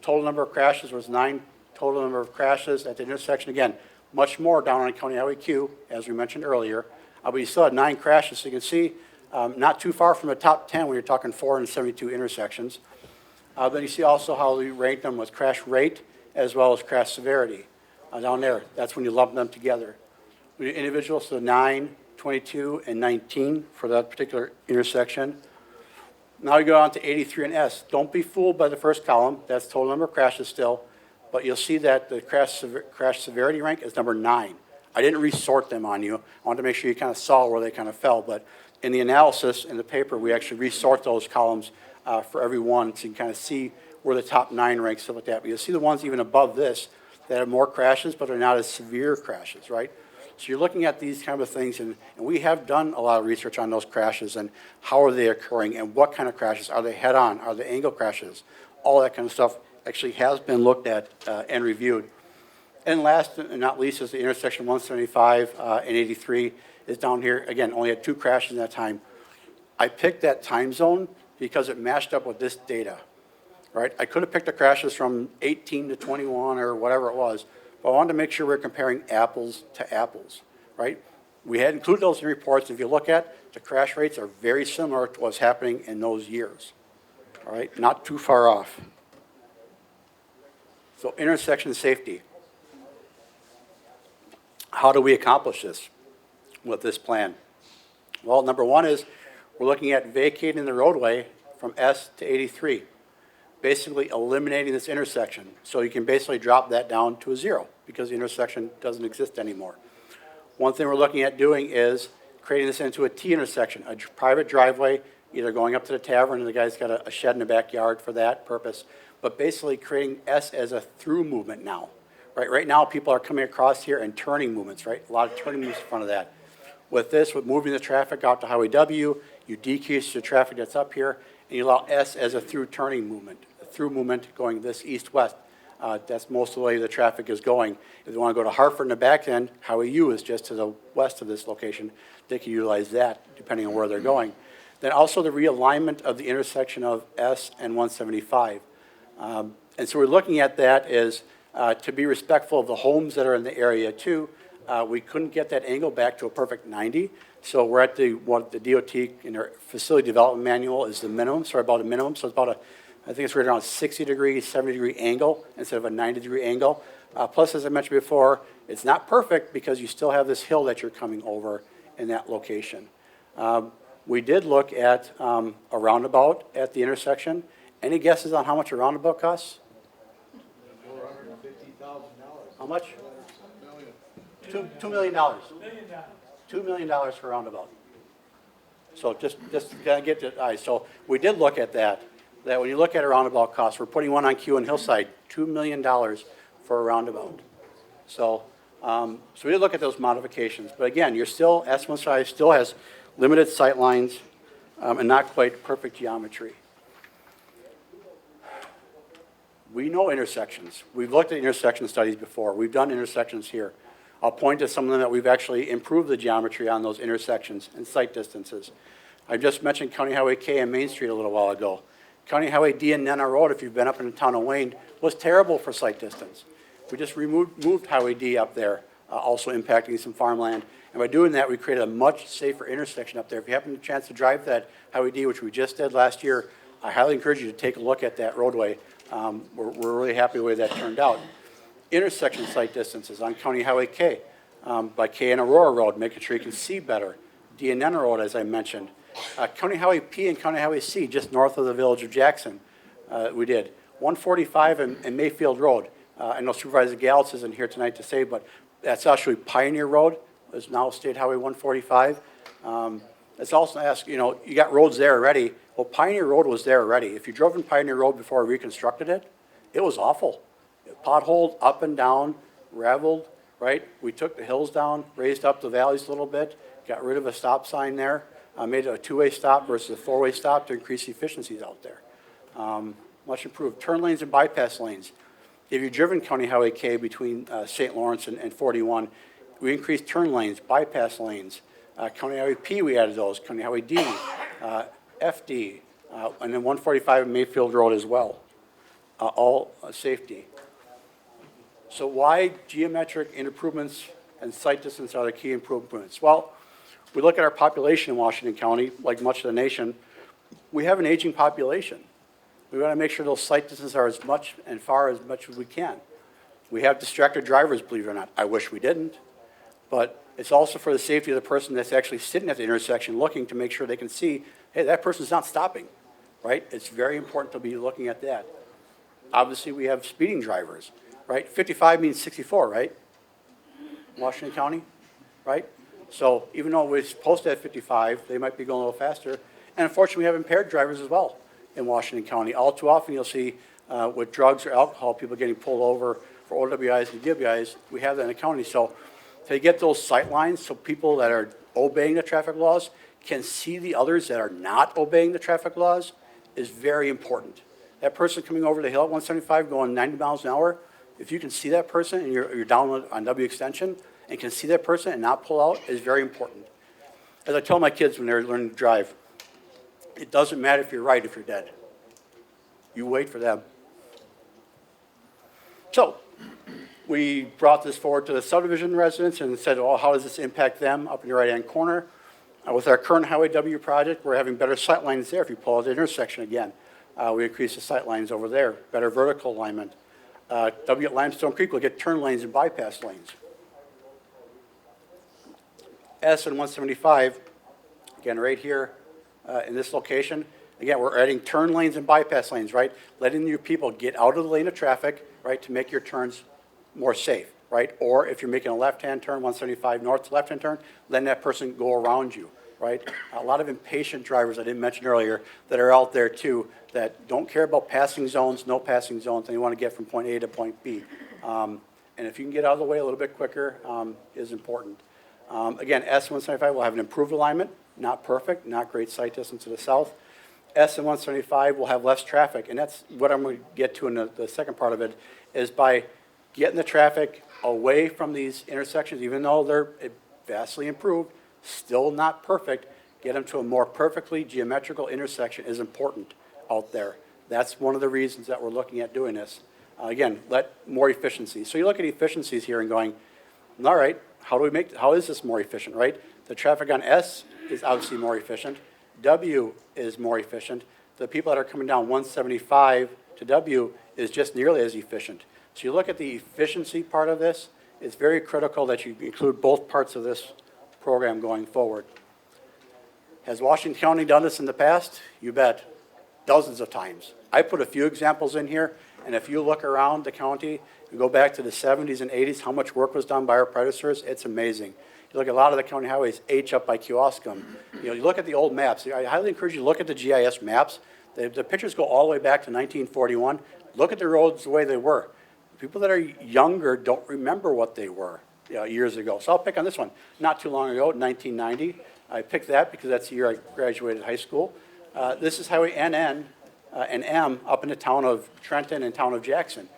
total number of crashes was 9 total number of crashes at the intersection. Again, much more down on County Highway Q, as we mentioned earlier. But you still had 9 crashes. So you can see not too far from the top 10 when you're talking 472 intersections. Then you see also how we rank them with crash rate as well as crash severity. Down there, that's when you lump them together. We do individuals, so 9, 22, and 19 for that particular intersection. Now you go on to 83 and S. Don't be fooled by the first column. That's total number of crashes still. But you'll see that the crash severity rank is number 9. I didn't resort them on you. I wanted to make sure you kind of saw where they kind of fell. But in the analysis in the paper, we actually resort those columns for every one so you can kind of see where the top 9 ranks, stuff like that. But you'll see the ones even above this that have more crashes, but are not as severe crashes, right? So you're looking at these kind of things, and we have done a lot of research on those crashes and how are they occurring and what kind of crashes. Are they head-on? Are they angle crashes? All that kind of stuff actually has been looked at and reviewed. And last and not least is the intersection 175 and 83 is down here. Again, only had 2 crashes in that time. I picked that time zone because it matched up with this data, right? I could have picked the crashes from 18 to 21 or whatever it was, but I wanted to make sure we're comparing apples to apples, right? We had included those in reports. If you look at, the crash rates are very similar to what's happening in those years, all right? Not too far off. So intersection safety. How do we accomplish this with this plan? Well, number one is we're looking at vacating the roadway from S to 83, basically eliminating this intersection. So you can basically drop that down to a 0 because the intersection doesn't exist anymore. One thing we're looking at doing is creating this into a T intersection, a private driveway, either going up to the tavern and the guy's got a shed in the backyard for that purpose, but basically creating S as a through movement now. Right now, people are coming across here and turning movements, right? A lot of turning movements in front of that. With this, with moving the traffic out to Highway W, you decrease the traffic that's up here, and you allow S as a through turning movement, a through movement going this east-west. That's most of the way the traffic is going. If they want to go to Hartford in the back end, Highway U is just to the west of this location. They can utilize that depending on where they're going. Then also the realignment of the intersection of S and 175. And so we're looking at that as to be respectful of the homes that are in the area too. We couldn't get that angle back to a perfect 90. So we're at what the DOT in their facility development manual is the minimum, so about a minimum. So it's about I think it's right around 60-degree, 70-degree angle instead of a 90-degree angle. Plus, as I mentioned before, it's not perfect because you still have this hill that you're coming over in that location. We did look at a roundabout at the intersection. Any guesses on how much a roundabout costs? $450,000. How much? $2 million. $2 million for a roundabout. So just to get the eyes. So we did look at that when you look at a roundabout cost, we're putting one on Q and Hillside, $2 million for a roundabout. So we did look at those modifications. But again, S1 still has limited sight lines and not quite perfect geometry. We know intersections. We've looked at intersection studies before. We've done intersections here. I'll point to some of them that we've actually improved the geometry on those intersections and sight distances. I just mentioned County Highway K and Main Street a little while ago. County Highway D and Nana Road, if you've been up in the town of Wayne, was terrible for sight distance. We just moved Highway D up there, also impacting some farmland. And by doing that, we created a much safer intersection up there. If you happen to chance to drive that Highway D, which we just did last year, I highly encourage you to take a look at that roadway. We're really happy with the way that turned out. Intersection sight distances on County Highway K, by K and Aurora Road, making sure you can see better. D and Nana Road, as I mentioned. County Highway P and County Highway C, just north of the village of Jackson, we did. 145 and Mayfield Road. I know Supervisor Gallus isn't here tonight to say, but that's actually Pioneer Road. It's now State Highway 145. It's also asked, you got roads there already. Well, Pioneer Road was there already. If you drove in Pioneer Road before we reconstructed it, it was awful. Potholed up and down, raveled, right? We took the hills down, raised up the valleys a little bit, got rid of a stop sign there, made it a two-way stop versus a four-way stop to increase efficiencies out there. Much improved. Turn lanes and bypass lanes. If you've driven County Highway K between St. Lawrence and 41, we increased turn lanes, bypass lanes. County Highway P, we added those. County Highway D, FD, and then 145 and Mayfield Road as well. All safety. So why geometric improvements and sight distance are the key improvements? Well, we look at our population in Washington County, like much of the nation, we have an aging population. We want to make sure those sight distances are as much and far as much as we can. We have distracted drivers, believe it or not. I wish we didn't, but it's also for the safety of the person that's actually sitting at the intersection looking to make sure they can see, hey, that person's not stopping, right? It's very important to be looking at that. Obviously, we have speeding drivers, right? 55 means 64, right? Washington County, right? So even though we're supposed to have 55, they might be going a little faster. And unfortunately, we have impaired drivers as well in Washington County. All too often, you'll see with drugs or alcohol, people getting pulled over for OWIs and DWIs. We have that in the county. So to get those sight lines so people that are obeying the traffic laws can see the others that are not obeying the traffic laws is very important. That person coming over the hill at 175 going 90 miles an hour, if you can see that person and you're down on W extension and can see that person and not pull out is very important. As I tell my kids when they're learning to drive, it doesn't matter if you're right, if you're dead. You wait for them. So we brought this forward to the subdivision residents and said, oh, how does this impact them up in the right-hand corner? With our current Highway W project, we're having better sight lines there. If you pull out the intersection again, we increase the sight lines over there, better vertical alignment. W at Limestone Creek will get turn lanes and bypass lanes. S and 175, again, right here in this location. Again, we're adding turn lanes and bypass lanes, right? Letting your people get out of the lane of traffic, right, to make your turns more safe, right? Or if you're making a left-hand turn, 175 north left-hand turn, letting that person go around you, right? A lot of impatient drivers I didn't mention earlier that are out there too that don't care about passing zones, no passing zones, and they want to get from point A to point B. And if you can get out of the way a little bit quicker is important. Again, S175 will have an improved alignment, not perfect, not great sight distance to the south. S and 175 will have less traffic, and that's what I'm going to get to in the second part of it, is by getting the traffic away from these intersections, even though they're vastly improved, still not perfect, get them to a more perfectly geometrical intersection is important out there. That's one of the reasons that we're looking at doing this. Again, let more efficiency. So you look at efficiencies here and going, all right, how is this more efficient, right? The traffic on S is obviously more efficient. W is more efficient. The people that are coming down 175 to W is just nearly as efficient. So you look at the efficiency part of this, it's very critical that you include both parts of this program going forward. Has Washington County done this in the past? You bet. Dozens of times. I put a few examples in here, and if you look around the county, you go back to the 70s and 80s, how much work was done by our predecessors, it's amazing. You look at a lot of the county highways, H up by Kewaskum. You look at the old maps. I highly encourage you to look at the GIS maps. The pictures go all the way back to 1941. Look at the roads the way they were. People that are younger don't remember what they were years ago. So I'll pick on this one. Not too long ago, 1990. I picked that because that's the year I graduated high school. This is Highway NN and M up in the town of Trenton and town of Jackson.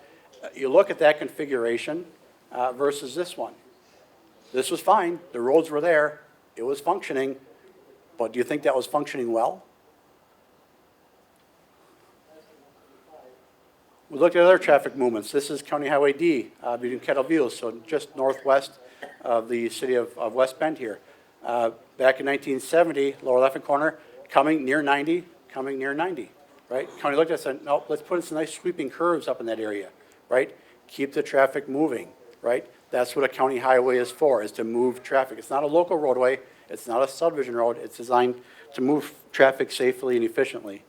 You look at that configuration versus this one. This was fine, the roads were there, it was functioning, but do you think that was functioning well? We looked at other traffic movements. This is County Highway D between Kettle Views, so just northwest of the city of West Bend here. Back in 1970, lower left-hand corner, coming near 90, right? County looked at it and said, no, let's put in some nice sweeping curves up in that area, right? Keep the traffic moving, right? That's what a county highway is for, is to move traffic. It's not a local roadway. It's not a subdivision road. It's designed to move traffic safely and efficiently.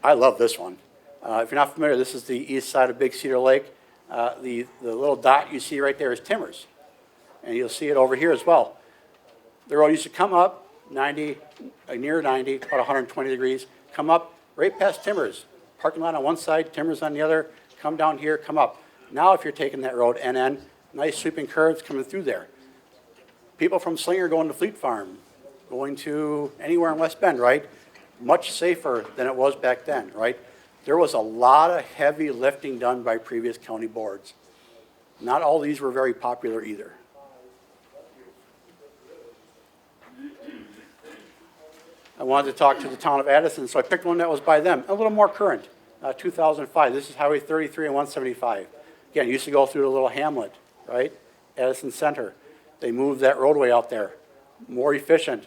I love this one. If you're not familiar, this is the east side of Big Cedar Lake. The little dot you see right there is Timbers. And you'll see it over here as well. The road used to come up 90, near 90, about 120 degrees, come up right past Timbers. Parking lot on one side, Timbers on the other, come down here, come up. Now if you're taking that road, NN, nice sweeping curves coming through there. People from Slinger going to Fleet Farm, going to anywhere in West Bend, right? Much safer than it was back then, right? There was a lot of heavy lifting done by previous county boards. Not all these were very popular either. I wanted to talk to the town of Addison, so I picked one that was by them, a little more current, 2005. This is Highway 33 and 175. Again, it used to go through the little hamlet, right? Addison Center. They moved that roadway out there. More efficient,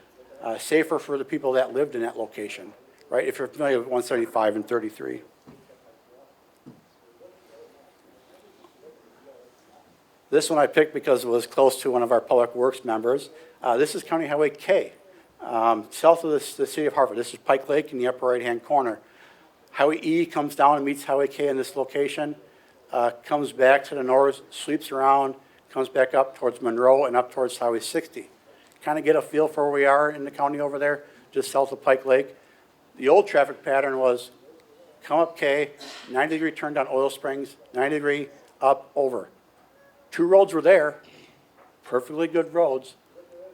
safer for the people that lived in that location, right? If you're familiar with 175 and 33. This one I picked because it was close to one of our Public Works members. This is County Highway K. South of the city of Hartford. This is Pike Lake in the upper right-hand corner. Highway E comes down and meets Highway K in this location, comes back to the north, sweeps around, comes back up towards Monroe and up towards Highway 60. Kind of get a feel for where we are in the county over there, just south of Pike Lake. The old traffic pattern was come up K, 90-degree turn down Oil Springs, 90-degree up over. Two roads were there, perfectly good roads.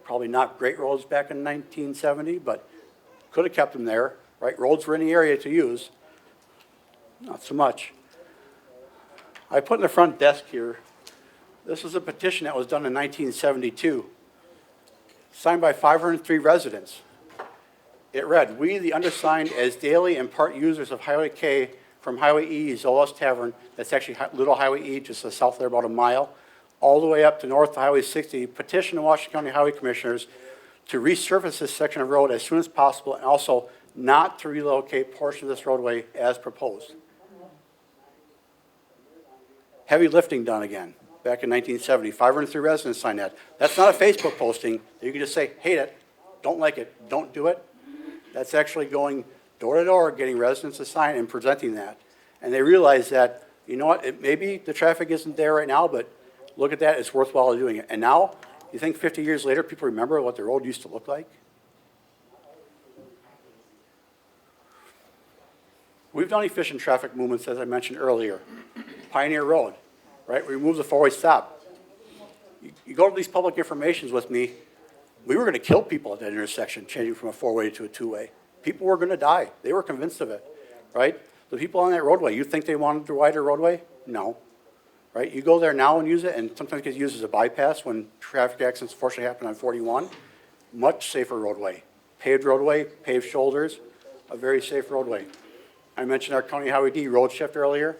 Probably not great roads back in 1970, but could have kept them there, right? Roads were in the area to use, not so much. I put in the front desk here, this was a petition that was done in 1972, signed by 503 residents. It read, we, the undersigned, as daily and part users of Highway K from Highway E, Zola's Tavern, that's actually Little Highway E, just to the south there about a mile, all the way up to north to Highway 60, petition the Washington County Highway Commissioners to resurface this section of road as soon as possible and also not to relocate portion of this roadway as proposed. Heavy lifting done again, back in 1970. 503 residents signed that. That's not a Facebook posting. You can just say, hate it, don't like it, don't do it. That's actually going door to door, getting residents to sign and presenting that. And they realize that, you know what, maybe the traffic isn't there right now, but look at that, it's worthwhile doing it. And now, you think 50 years later, people remember what the road used to look like? We've done efficient traffic movements, as I mentioned earlier. Pioneer Road, right? We removed the four-way stop. You go to these public informations with me, we were going to kill people at that intersection, changing from a four-way to a two-way. People were going to die. They were convinced of it, right? The people on that roadway, you think they wanted a wider roadway? No. Right? You go there now and use it, and sometimes it gets used as a bypass when traffic accidents fortunately happen on 41. Much safer roadway. Paved roadway, paved shoulders, a very safe roadway. I mentioned our County Highway D road shift earlier.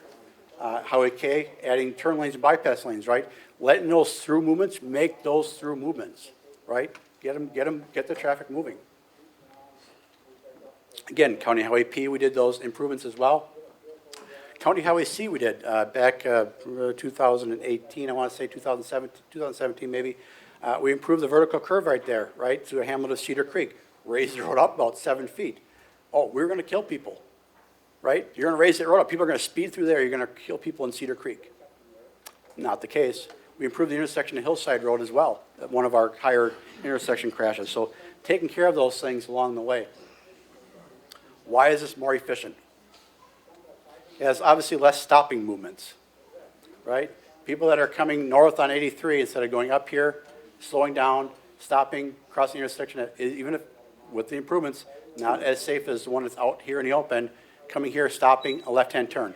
Highway K, adding turn lanes and bypass lanes, right? Letting those through movements, make those through movements, right? Get the traffic moving. Again, County Highway P, we did those improvements as well. County Highway C we did back 2018, I want to say 2017 maybe. We improved the vertical curve right there, right, through the hamlet of Cedar Creek. Raised the road up about 7 feet. Oh, we're going to kill people, right? You're going to raise that road up. People are going to speed through there. You're going to kill people in Cedar Creek. Not the case. We improved the intersection of Hillside Road as well, one of our higher intersection crashes. So taking care of those things along the way. Why is this more efficient? It has obviously less stopping movements, right? People that are coming north on 83, instead of going up here, slowing down, stopping, crossing the intersection, even if with the improvements, not as safe as the one that's out here in the open, coming here, stopping, a left-hand turn.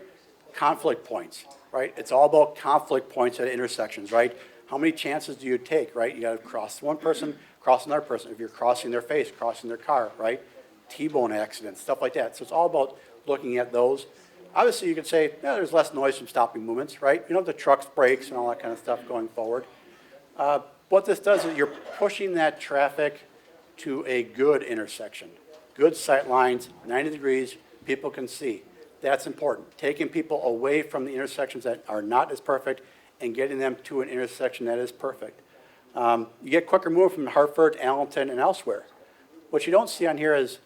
Conflict points, right? It's all about conflict points at intersections, right? How many chances do you take, right? You gotta cross one person, cross another person. If you're crossing their face, crossing their car, right? T-bone accidents, stuff like that. So it's all about looking at those. Obviously, you could say, yeah, there's less noise from stopping movements, right? You know, the trucks, brakes, and all that kind of stuff going forward. What this does is you're pushing that traffic to a good intersection. Good sight lines, 90 degrees, people can see. That's important. Taking people away from the intersections that are not as perfect and getting them to an intersection that is perfect. You get quicker movement from Hartford, Allenton, and elsewhere. What you don't see on here is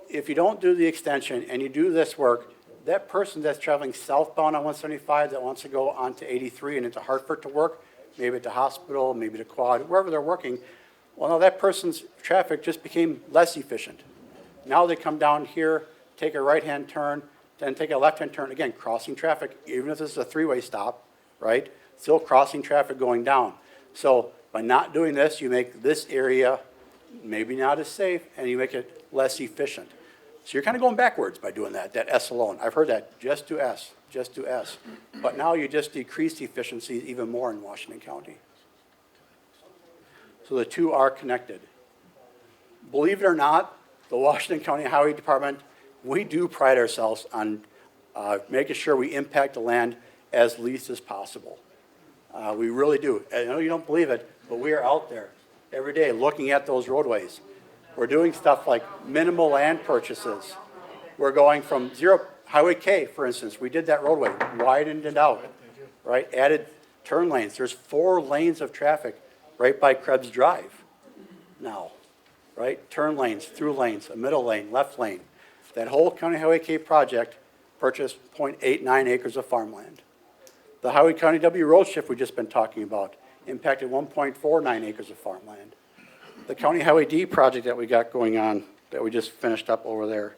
if you don't do the extension and you do this work, that person that's traveling southbound on 175 that wants to go onto 83 and into Hartford to work, maybe at the hospital, maybe the quad, wherever they're working, well, no, that person's traffic just became less efficient. Now they come down here, take a right-hand turn, then take a left-hand turn, again, crossing traffic, even if this is a three-way stop, right? Still crossing traffic going down. So by not doing this, you make this area maybe not as safe, and you make it less efficient. So you're kind of going backwards by doing that S alone. I've heard that, just do S, just do S. But now you just decrease the efficiency even more in Washington County. So the two are connected. Believe it or not, the Washington County Highway Department, we do pride ourselves on making sure we impact the land as least as possible. We really do. I know you don't believe it, but we are out there every day looking at those roadways. We're doing stuff like minimal land purchases. We're going from Highway K, for instance, we did that roadway, widened it out, right? Added turn lanes. There's 4 lanes of traffic right by Krebs Drive now, right? Turn lanes, through lanes, a middle lane, left lane. That whole County Highway K project purchased 0.89 acres of farmland. The Highway County W road shift we've just been talking about impacted 1.49 acres of farmland. The County Highway D project that we got going on, that we just finished up over there,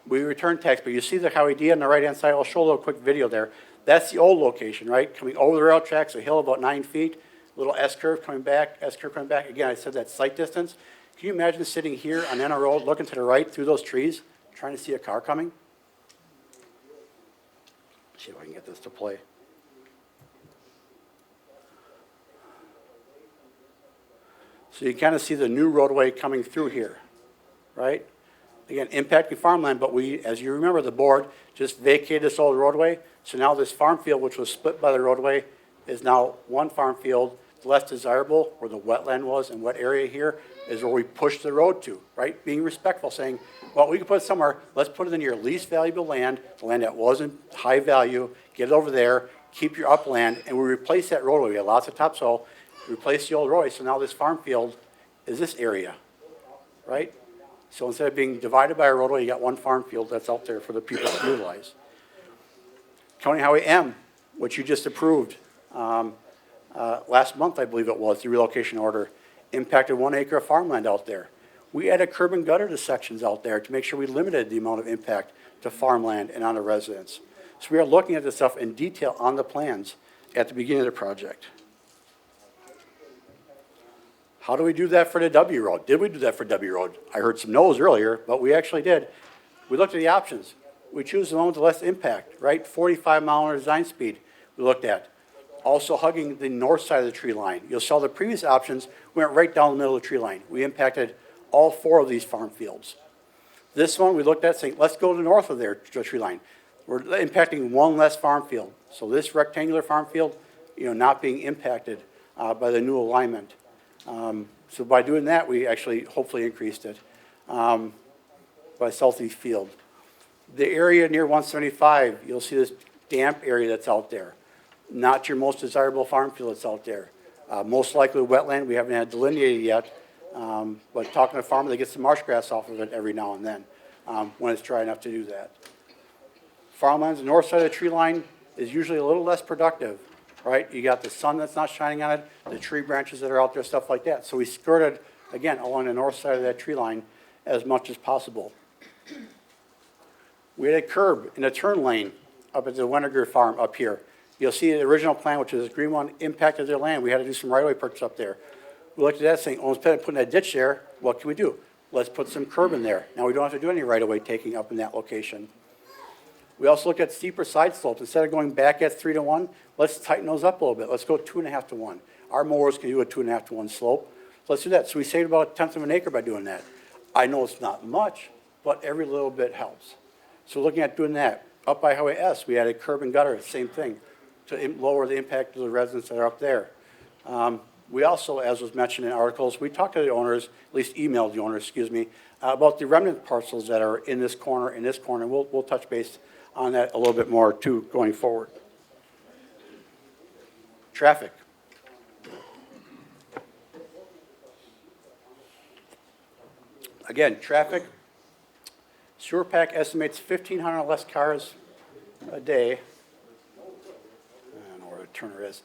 we return tax, but you see the Highway D on the right-hand side. I'll show a little quick video there. That's the old location, right? Coming over the rail tracks, a hill about 9 feet, little S-curve coming back, S-curve coming back. Again, I said that sight distance. Can you imagine sitting here on Anna Road, looking to the right through those trees, trying to see a car coming? Let's see if I can get this to play. So you kind of see the new roadway coming through here, right? Again, impacting farmland, but we, as you remember, the board just vacated this old roadway. So now this farm field, which was split by the roadway, is now one farm field. Less desirable, where the wetland was and wet area here, is where we push the road to, right? Being respectful, saying, well, we can put it somewhere, let's put it in your least valuable land, the land that wasn't high value, get it over there, keep your upland, and we replace that roadway. We have lots of topsoil, replace the old roadway, so now this farm field is this area, right? So instead of being divided by a roadway, you got one farm field that's out there for the people to utilize. County Highway M, which you just approved, last month, I believe it was, the relocation order, impacted 1 acre of farmland out there. We added curb and gutter to sections out there to make sure we limited the amount of impact to farmland and on the residents. So we are looking at this stuff in detail on the plans at the beginning of the project. How do we do that for the W road? Did we do that for W road? I heard some no's earlier, but we actually did. We looked at the options. We choose the one with the less impact, right? 45-mile-an-hour design speed we looked at. Also hugging the north side of the tree line. You'll saw the previous options went right down the middle of the tree line. We impacted all 4 of these farm fields. This one we looked at saying, let's go to the north of their tree line. We're impacting one less farm field. So this rectangular farm field, not being impacted by the new alignment. So by doing that, we actually hopefully increased it by southeast field. The area near 175, you'll see this damp area that's out there. Not your most desirable farm field that's out there. Most likely wetland, we haven't had delineated yet, but talking to a farmer, they get some marsh grass off of it every now and then when it's dry enough to do that. Farmlands, the north side of the tree line is usually a little less productive, right? You got the sun that's not shining on it, the tree branches that are out there, stuff like that. So we skirted, again, along the north side of that tree line as much as possible. We had a curb in a turn lane up at the Wendiger farm up here. You'll see the original plan, which is the green one, impacted their land. We had to do some right-of-way purchase up there. We looked at that saying, oh, instead of putting that ditch there, what can we do? Let's put some curb in there. Now we don't have to do any right-of-way taking up in that location. We also look at steeper side slopes. Instead of going back at 3 to 1, let's tighten those up a little bit. Let's go 2.5 to 1. Our mowers can do a 2.5 to 1 slope. So let's do that. So we saved about 1/10 of an acre by doing that. I know it's not much, but every little bit helps. So looking at doing that. Up by Highway S, we added curb and gutter, same thing, to lower the impact of the residents that are up there. We also, as was mentioned in articles, we talked to the owners, at least emailed the owners, about the remnant parcels that are in this corner, We'll touch base on that a little bit more too going forward. Traffic. Again, traffic. Sewer Pack estimates 1,500 less cars a day. I don't know where the turner is.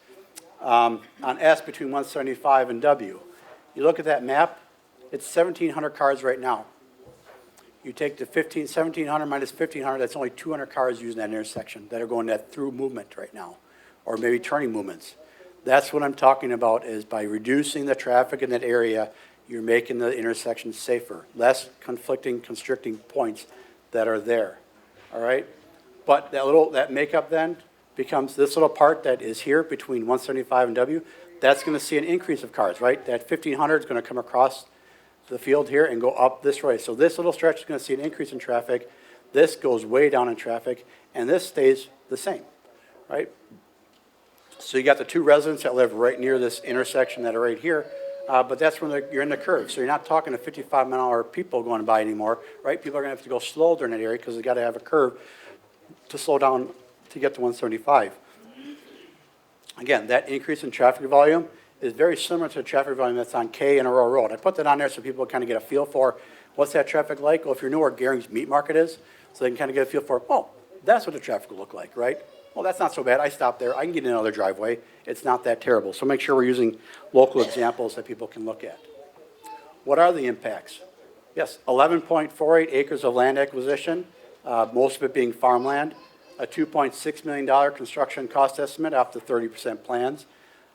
On S between 175 and W. You look at that map, it's 1,700 cars right now. You take the 1,700 minus 1,500, that's only 200 cars using that intersection that are going that through movement right now, or maybe turning movements. That's what I'm talking about, is by reducing the traffic in that area, you're making the intersection safer, less conflicting, constricting points that are there, all right? But that makeup then becomes this little part that is here between 175 and W. That's going to see an increase of cars, right? That 1,500 is going to come across the field here and go up this way. So this little stretch is going to see an increase in traffic. This goes way down in traffic, and this stays the same, right? So you got the two residents that live right near this intersection that are right here, but that's when you're in the curve. So you're not talking to 55-mile-an-hour people going by anymore, right? People are going to have to go slow during that area because they've got to have a curve to slow down to get to 175. Again, that increase in traffic volume is very similar to the traffic volume that's on K and Aurora Road. I put that on there so people kind of get a feel for what's that traffic like. Well, if you know where Garing's Meat Market is, so they can kind of get a feel for, oh, that's what the traffic will look like, right? Well, that's not so bad. I stopped there. I can get in another driveway. It's not that terrible. So make sure we're using local examples that people can look at. What are the impacts? Yes, 11.48 acres of land acquisition, most of it being farmland, a $2.6 million construction cost estimate after 30% plans.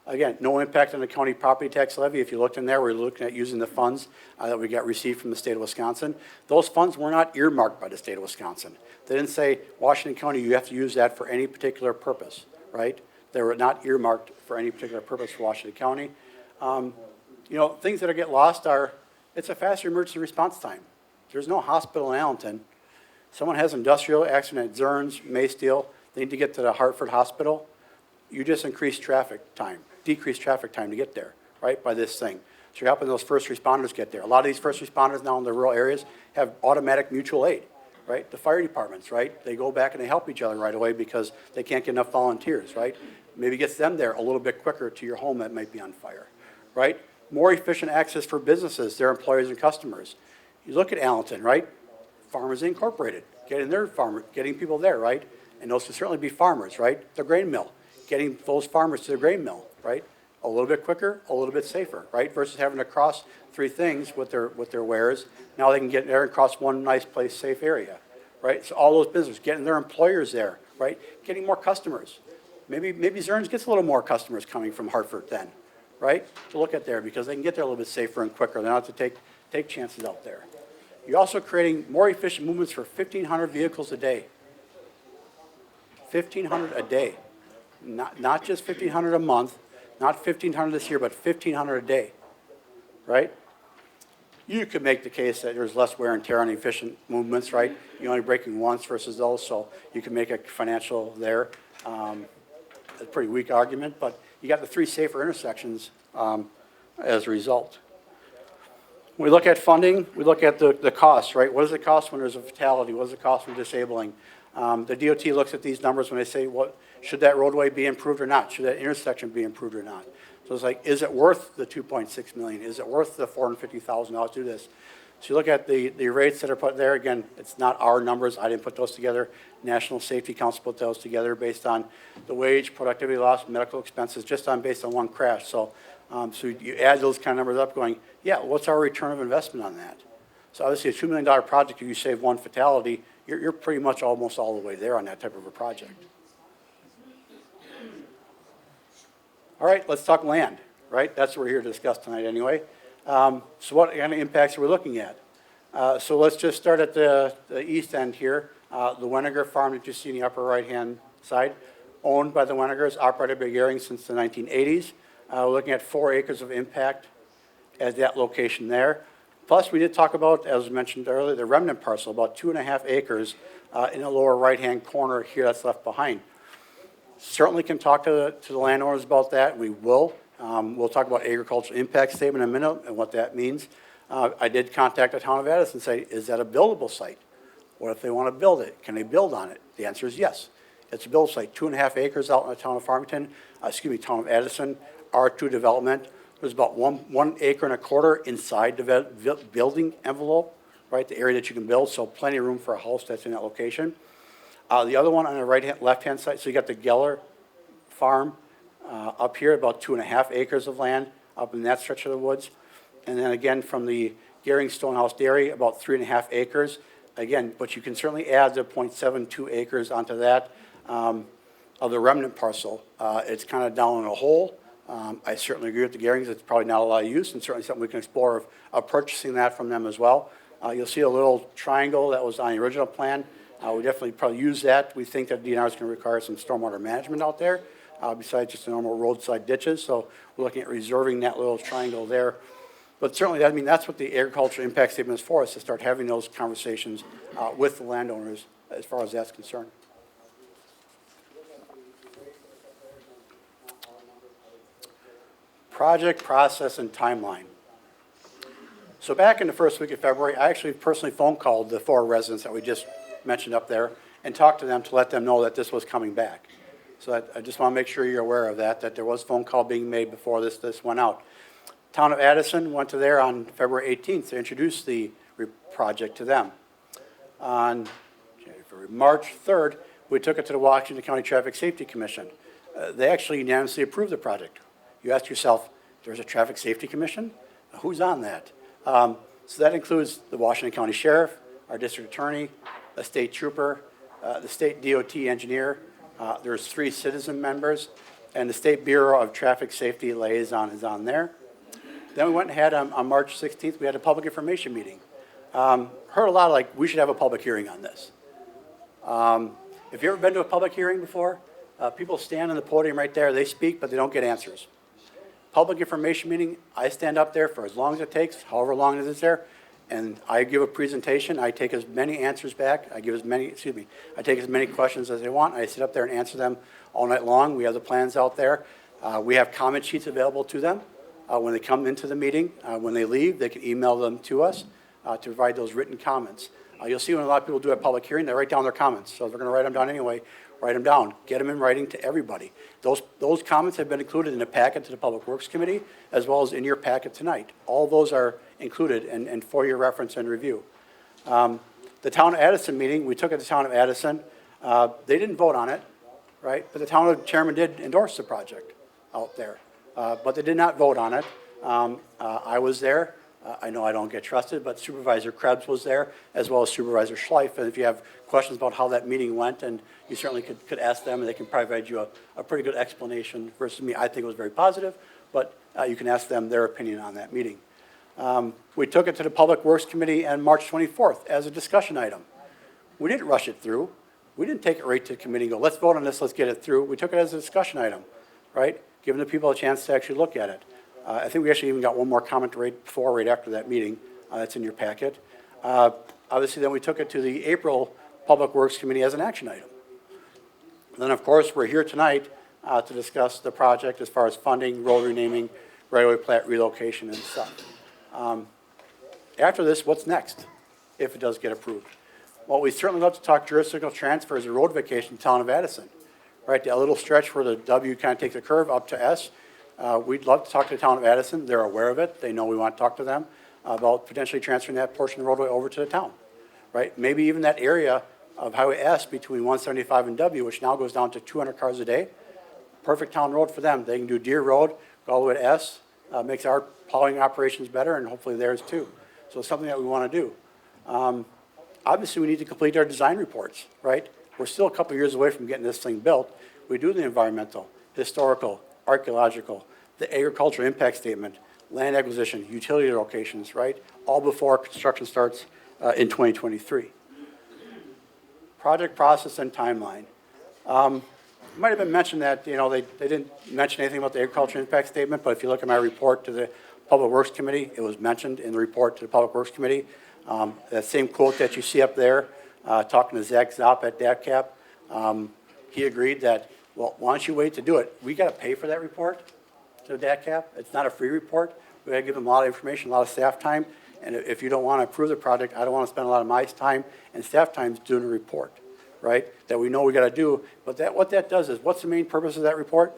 Again, no impact on the county property tax levy. If you looked in there, we're looking at using the funds that we got received from the state of Wisconsin. Those funds were not earmarked by the state of Wisconsin. They didn't say, Washington County, you have to use that for any particular purpose, right? They were not earmarked for any particular purpose for Washington County. Things that get lost are, it's a faster emergency response time. There's no hospital in Allenton. Someone has an industrial accident at Zerns, Maysteel, they need to get to the Hartford Hospital. You just decrease traffic time to get there, right, by this thing. So you're helping those first responders get there. A lot of these first responders now in the rural areas have automatic mutual aid, right? The fire departments, right? They go back and they help each other right away because they can't get enough volunteers, right? Maybe gets them there a little bit quicker to your home that might be on fire, right? More efficient access for businesses, their employers and customers. You look at Allenton, right? Farmers Incorporated, getting people there, right? And those can certainly be farmers, right? The grain mill, getting those farmers to the grain mill, right? A little bit quicker, a little bit safer, right? Versus having to cross three things with their wares. Now they can get there and cross one nice place, safe area, right? So all those businesses, getting their employers there, right? Getting more customers. Maybe Zerns gets a little more customers coming from Hartford then, right? To look at there because they can get there a little bit safer and quicker. They don't have to take chances out there. You're also creating more efficient movements for 1,500 vehicles a day. 1,500 a day. Not just 1,500 a month, not 1,500 this year, but 1,500 a day, right? You could make the case that there's less wear and tear on efficient movements, right? You're only braking once versus those, so you can make a financial there. A pretty weak argument, but you got the three safer intersections as a result. When we look at funding, we look at the cost, right? What does it cost when there's a fatality? What does it cost when disabling? The DOT looks at these numbers when they say, should that roadway be improved or not? Should that intersection be improved or not? So it's like, is it worth the $2.6 million? Is it worth the $450,000 to do this? So you look at the rates that are put there. Again, it's not our numbers. I didn't put those together. National Safety Council put those together based on the wage, productivity loss, medical expenses, based on one crash. So you add those kind of numbers up going, yeah, what's our return of investment on that? So obviously a $2 million project, if you save one fatality, you're pretty much almost all the way there on that type of a project. All right, let's talk land, right? That's what we're here to discuss tonight anyway. So what kind of impacts are we looking at? So let's just start at the east end here. The Weniger farm that you see in the upper right-hand side, owned by the Wenigers, operated by Gehring since the 1980s. We're looking at 4 acres of impact as that location there. Plus, we did talk about, as mentioned earlier, the remnant parcel, about 2.5 acres in the lower right-hand corner here that's left behind. Certainly can talk to the landowners about that. We will. We'll talk about agricultural impact statement in a minute and what that means. I did contact the town of Addison and say, is that a buildable site? What if they want to build it? Can they build on it? The answer is yes. It's a build site, 2.5 acres out in the town of Farmington, town of Addison, R2 development. There's about 1.25 acres inside the building envelope, right, the area that you can build, so plenty of room for a house that's in that location. The other one on the left-hand side, so you got the Geller farm up here, about 2.5 acres of land up in that stretch of the woods. And then again, from the Gehring Stonehouse Dairy, about 3.5 acres. Again, but you can certainly add the 0.72 acres onto that of the remnant parcel. It's kind of down in a hole. I certainly agree with the Gehrings. It's probably not a lot of use, and certainly something we can explore of purchasing that from them as well. You'll see a little triangle that was on the original plan. We definitely probably use that. We think that DNR is going to require some stormwater management out there, besides just the normal roadside ditches. So we're looking at reserving that little triangle there. But certainly, I mean, that's what the agricultural impact statement is for, is to start having those conversations with the landowners as far as that's concerned. Project process and timeline. So back in the first week of February, I actually personally phone called the 4 residents that we just mentioned up there and talked to them to let them know that this was coming back. So I just want to make sure you're aware of that there was a phone call being made before this went out. Town of Addison went to there on February 18th to introduce the project to them. On March 3rd, we took it to the Washington County Traffic Safety Commission. They actually unanimously approved the project. You ask yourself, there's a Traffic Safety Commission? Who's on that? So that includes the Washington County Sheriff, our District Attorney, a State Trooper, the State DOT Engineer. There's 3 citizen members, and the State Bureau of Traffic Safety Liaison is on there. Then we went and had, on March 16th, we had a public information meeting. Heard a lot of like, we should have a public hearing on this. If you've ever been to a public hearing before, people stand on the podium right there, they speak, but they don't get answers. Public information meeting, I stand up there for as long as it takes, however long it is there, and I give a presentation. I take as many answers back. I take as many questions as they want. I sit up there and answer them all night long. We have the plans out there. We have comment sheets available to them. When they come into the meeting, when they leave, they can email them to us to provide those written comments. You'll see when a lot of people do a public hearing, they write down their comments. So if they're going to write them down anyway, write them down. Get them in writing to everybody. Those comments have been included in the packet to the Public Works Committee, as well as in your packet tonight. All those are included and for your reference and review. The Town of Addison meeting, we took it to the Town of Addison. They didn't vote on it, right? But the town chairman did endorse the project out there. But they did not vote on it. I was there. I know I don't get trusted, but Supervisor Krebs was there, as well as Supervisor Schleif. And if you have questions about how that meeting went, and you certainly could ask them, and they can provide you a pretty good explanation versus me. I think it was very positive, but you can ask them their opinion on that meeting. We took it to the Public Works Committee on March 24th as a discussion item. We didn't rush it through. We didn't take it right to the committee and go, let's vote on this, let's get it through. We took it as a discussion item, right? Giving the people a chance to actually look at it. I think we actually even got one more comment right after that meeting. That's in your packet. Obviously, then we took it to the April Public Works Committee as an action item. And then, of course, we're here tonight to discuss the project as far as funding, road renaming, right-of-way plat relocation and stuff. After this, what's next, if it does get approved? Well, we certainly love to talk jurisdictional transfers of road vacation to the Town of Addison. Right, that little stretch where the W kind of takes a curve up to S. We'd love to talk to the Town of Addison. They're aware of it. They know we want to talk to them about potentially transferring that portion of the roadway over to the town. Right, maybe even that area of Highway S between 175 and W, which now goes down to 200 cars a day. Perfect town road for them. They can do Deer Road, go all the way to S. Makes our plowing operations better, and hopefully theirs too. So it's something that we want to do. Obviously, we need to complete our design reports, right? We're still a couple of years away from getting this thing built. We do the environmental, historical, archaeological, the agricultural impact statement, land acquisition, utility locations, right? All before construction starts in 2023. Project process and timeline. It might have been mentioned that, they didn't mention anything about the agriculture impact statement, but if you look at my report to the Public Works Committee, it was mentioned in the report to the Public Works Committee. That same quote that you see up there, talking to Zach Zopp at DATCAP, he agreed that, well, why don't you wait to do it? We got to pay for that report to DATCAP. It's not a free report. We got to give them a lot of information, a lot of staff time. And if you don't want to approve the project, I don't want to spend a lot of my time and staff time doing a report, right? That we know we got to do. But what that does is, what's the main purpose of that report?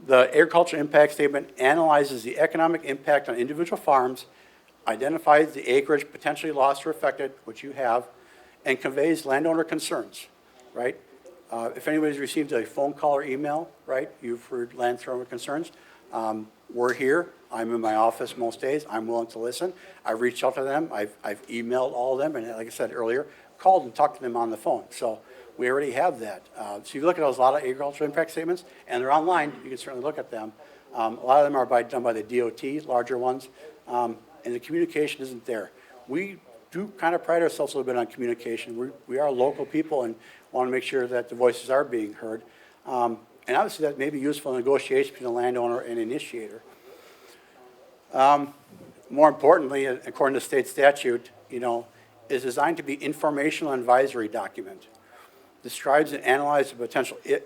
The agriculture impact statement analyzes the economic impact on individual farms, identifies the acreage potentially lost or affected, which you have, and conveys landowner concerns, right? If anybody's received a phone call or email, right, you've heard landowner concerns. We're here. I'm in my office most days. I'm willing to listen. I've reached out to them. I've emailed all of them, and like I said earlier, called and talked to them on the phone. So we already have that. So if you look at those, a lot of agricultural impact statements, and they're online, you can certainly look at them. A lot of them are done by the DOT, larger ones, and the communication isn't there. We do kind of pride ourselves a little bit on communication. We are local people and want to make sure that the voices are being heard. And obviously that may be useful in negotiation between the landowner and initiator. More importantly, according to state statute, is designed to be informational advisory document. Describes and analyzes the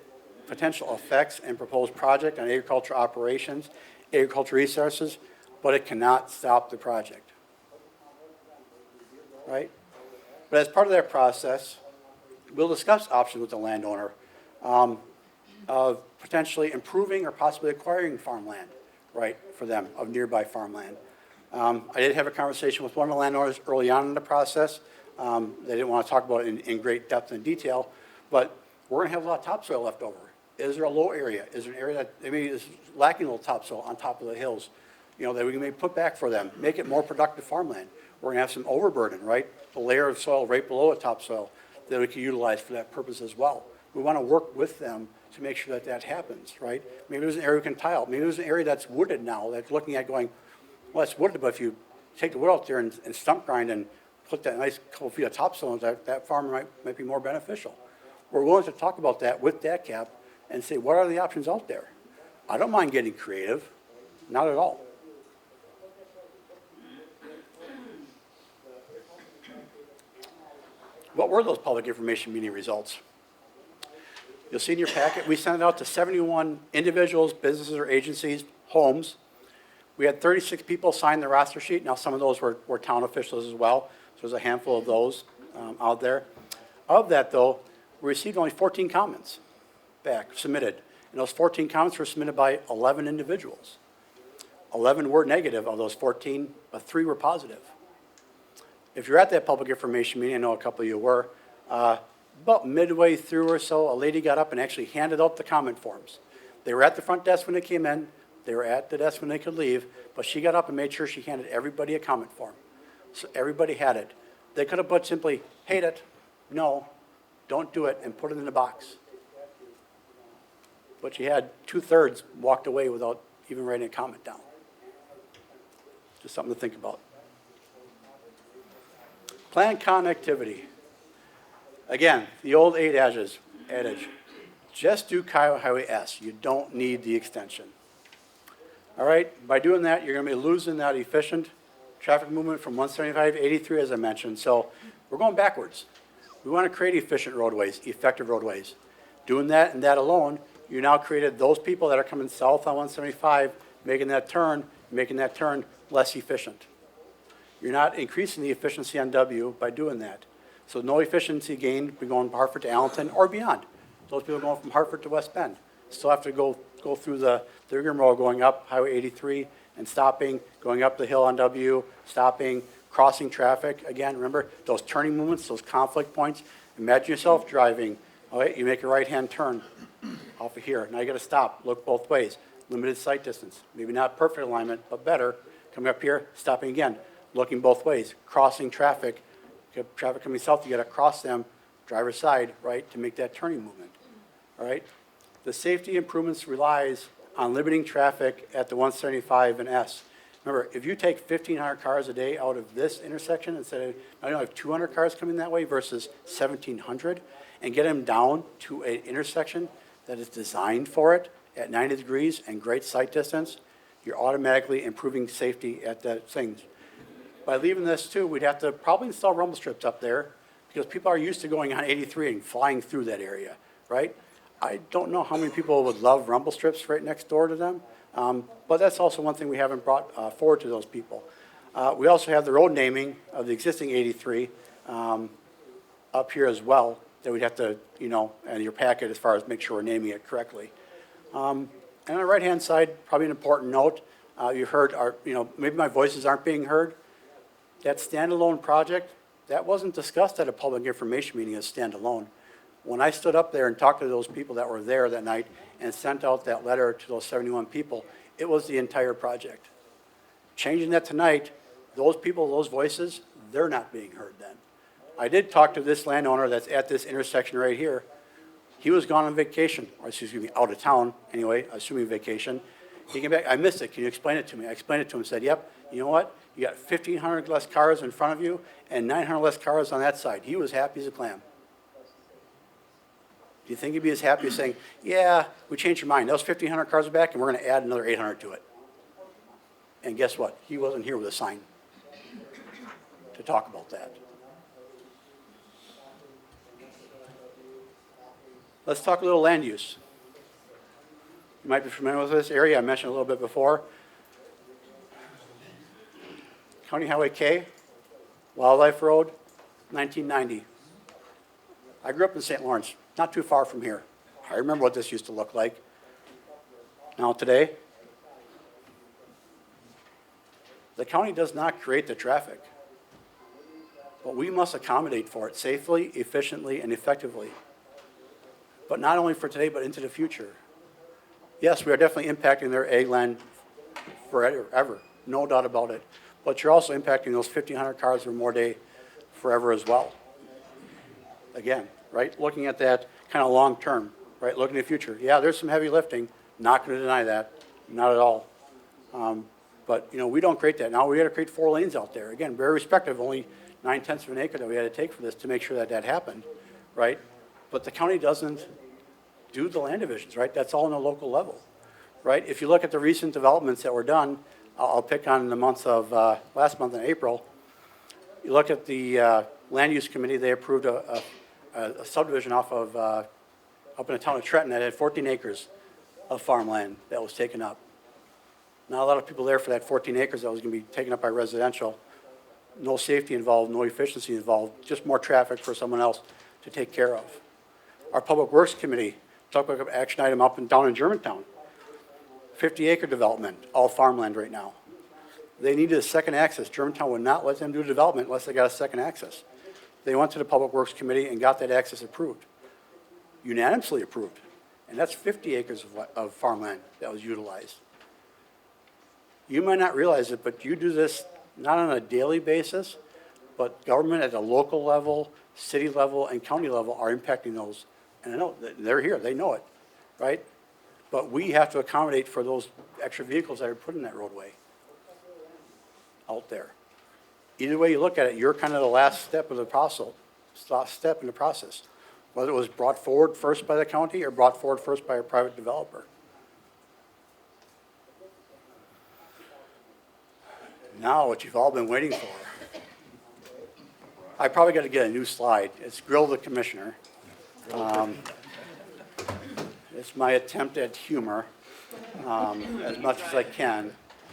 potential effects and proposed project on agricultural operations, agricultural resources, but it cannot stop the project. Right? But as part of that process, we'll discuss options with the landowner of potentially improving or possibly acquiring farmland, right, for them, of nearby farmland. I did have a conversation with one of the landowners early on in the process. They didn't want to talk about it in great depth and detail, but we're going to have a lot of topsoil left over. Is there a low area? Is there an area that maybe is lacking a little topsoil on top of the hills, that we can maybe put back for them, make it more productive farmland? We're going to have some overburden, right? The layer of soil right below the topsoil that we can utilize for that purpose as well. We want to work with them to make sure that that happens, right? Maybe there's an area we can tile. Maybe there's an area that's wooded now that's looking at going, well, it's wooded, but if you take the wood out there and stump grind and put that nice couple feet of topsoil, that farmer might be more beneficial. We're willing to talk about that with DATCAP and say, what are the options out there? I don't mind getting creative, not at all. What were those public information meeting results? You'll see in your packet, we sent it out to 71 individuals, businesses, or agencies, homes. We had 36 people sign the roster sheet. Now, some of those were town officials as well, so there's a handful of those out there. Of that, though, we received only 14 comments back, submitted. And those 14 comments were submitted by 11 individuals. 11 were negative of those 14, but 3 were positive. If you're at that public information meeting, I know a couple of you were, about midway through or so, a lady got up and actually handed out the comment forms. They were at the front desk when they came in. They were at the desk when they could leave, but she got up and made sure she handed everybody a comment form. So everybody had it. They could have put simply, hate it, no, don't do it, and put it in the box. But she had 2/3 walked away without even writing a comment down. Just something to think about. Planned connectivity. Again, the old adage, just do Kiowa Highway S. You don't need the extension. All right, by doing that, you're going to be losing that efficient traffic movement from 175 to 83, as I mentioned. So we're going backwards. We want to create efficient roadways, effective roadways. Doing that and that alone, you now created those people that are coming south on 175, making that turn less efficient. You're not increasing the efficiency on W by doing that. So no efficiency gain by going from Hartford to Allenton or beyond. Those people going from Hartford to West Bend still have to go through the rigmarole going up Highway 83 and stopping, going up the hill on W, stopping, crossing traffic. Again, remember those turning movements, those conflict points. Imagine yourself driving. All right, you make a right-hand turn off of here. Now you got to stop, look both ways. Limited sight distance. Maybe not perfect alignment, but better. Coming up here, stopping again, looking both ways, crossing traffic. You have traffic coming south, you got to cross them, driver's side, right, to make that turning movement. All right? The safety improvements relies on limiting traffic at the 175 and S. Remember, if you take 1,500 cars a day out of this intersection instead of, now you only have 200 cars coming that way versus 1,700, and get them down to an intersection that is designed for it at 90 degrees and great sight distance, you're automatically improving safety at that thing. By leaving this too, we'd have to probably install rumble strips up there because people are used to going on 83 and flying through that area, right? I don't know how many people would love rumble strips right next door to them, but that's also one thing we haven't brought forward to those people. We also have the road naming of the existing 83 up here as well that we'd have to, in your packet as far as make sure we're naming it correctly. And on the right-hand side, probably an important note, you heard, maybe my voices aren't being heard. That standalone project, that wasn't discussed at a public information meeting as standalone. When I stood up there and talked to those people that were there that night and sent out that letter to those 71 people, it was the entire project. Changing that tonight, those people, those voices, they're not being heard then. I did talk to this landowner that's at this intersection right here. He was gone on vacation, or excuse me, out of town anyway, assuming vacation. He came back, I missed it, can you explain it to me? I explained it to him and said, yep, you know what? You got 1,500 less cars in front of you and 900 less cars on that side. He was happy as a clam. Do you think he'd be as happy as saying, yeah, we changed your mind. Those 1,500 cars are back and we're going to add another 800 to it. And guess what? He wasn't here with a sign to talk about that. Let's talk a little land use. You might be familiar with this area. I mentioned a little bit before. County Highway K, Wildlife Road, 1990. I grew up in St. Lawrence, not too far from here. I remember what this used to look like. Now today, the county does not create the traffic, but we must accommodate for it safely, efficiently, and effectively. But not only for today, but into the future. Yes, we are definitely impacting their ag land forever, no doubt about it. But you're also impacting those 1,500 cars or more a day forever as well. Again, right, looking at that kind of long term, right, looking at the future. Yeah, there's some heavy lifting, not going to deny that, not at all. But, we don't create that. Now we got to create 4 lanes out there. Again, very respective, only 9/10 of an acre that we had to take for this to make sure that that happened, right? But the county doesn't do the land divisions, right? That's all on a local level, right? If you look at the recent developments that were done, I'll pick on the months of last month in April. You look at the land use committee, they approved a subdivision off of, up in the town of Trenton that had 14 acres of farmland that was taken up. Not a lot of people there for that 14 acres that was going to be taken up by residential. No safety involved, no efficiency involved, just more traffic for someone else to take care of. Our Public Works Committee, talk about an action item up and down in Germantown. 50-acre development, all farmland right now. They needed a second access. Germantown would not let them do development unless they got a second access. They went to the Public Works Committee and got that access approved, unanimously approved. And that's 50 acres of farmland that was utilized. You might not realize it, but you do this not on a daily basis, but government at the local level, city level, and county level are impacting those. And I know they're here, they know it, right? But we have to accommodate for those extra vehicles that are put in that roadway out there. Either way you look at it, you're kind of the last step of the process, in the process. Whether it was brought forward first by the county or brought forward first by a private developer. Now what you've all been waiting for. I probably got to get a new slide. It's Grill the Commissioner. It's my attempt at humor, as much as I can.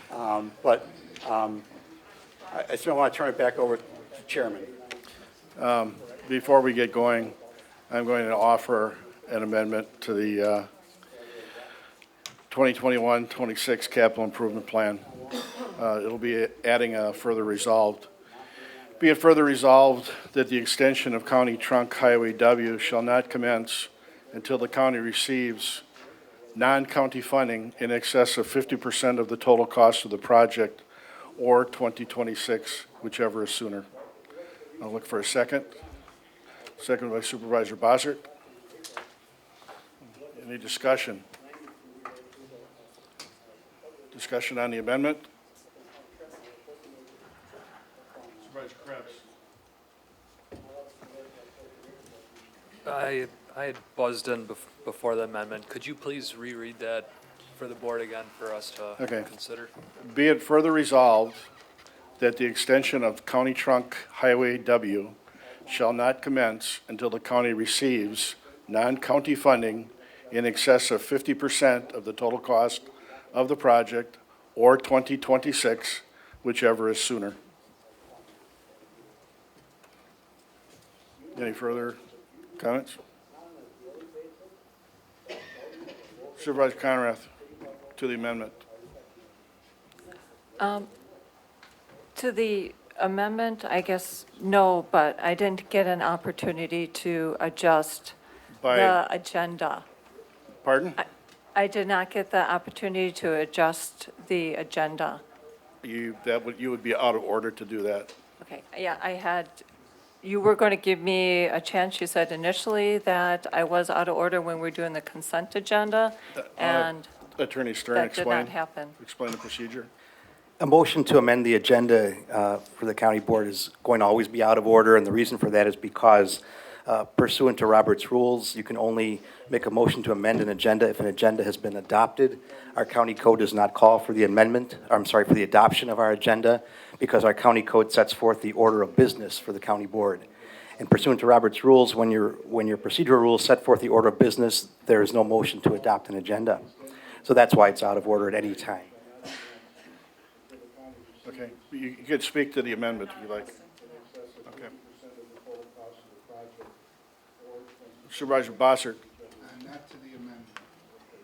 But I still want to turn it back over to the Chairman. Before we get going, I'm going to offer an amendment to the 2021-26 capital improvement plan. It'll be adding a further resolved. Be it further resolved that the extension of County Trunk Highway W shall not commence until the county receives non-county funding in excess of 50% of the total cost of the project, or 2026, whichever is sooner. I'll look for a second. Second by Supervisor Bossert. Any discussion? Discussion on the amendment? Supervisor Krebs. I had buzzed in before the amendment. Could you please reread that for the board again for us to Okay. consider? Be it further resolved that the extension of County Trunk Highway W shall not commence until the county receives non-county funding in excess of 50% of the total cost of the project or 2026, whichever is sooner. Any further comments? Supervisor Conrath to the amendment. To the amendment, I guess, no, but I didn't get an opportunity to adjust By, the agenda. pardon? I did not get the opportunity to adjust the agenda. You would be out of order to do that. Okay, yeah, you were going to give me a chance. You said initially that I was out of order when we were doing the consent agenda, and Attorney Stern, that did explain. not happen. Explain the procedure. A motion to amend the agenda for the county board is going to always be out of order, and the reason for that is because pursuant to Robert's rules, you can only make a motion to amend an agenda if an agenda has been adopted. Our county code does not call for the amendment, for the adoption of our agenda, because our county code sets forth the order of business for the county board. And pursuant to Robert's rules, when your procedural rules set forth the order of business, there is no motion to adopt an agenda. So that's why it's out of order at any time. Okay, you could speak to the amendment if you like. Okay. Supervisor Bossert. Not to the amendment.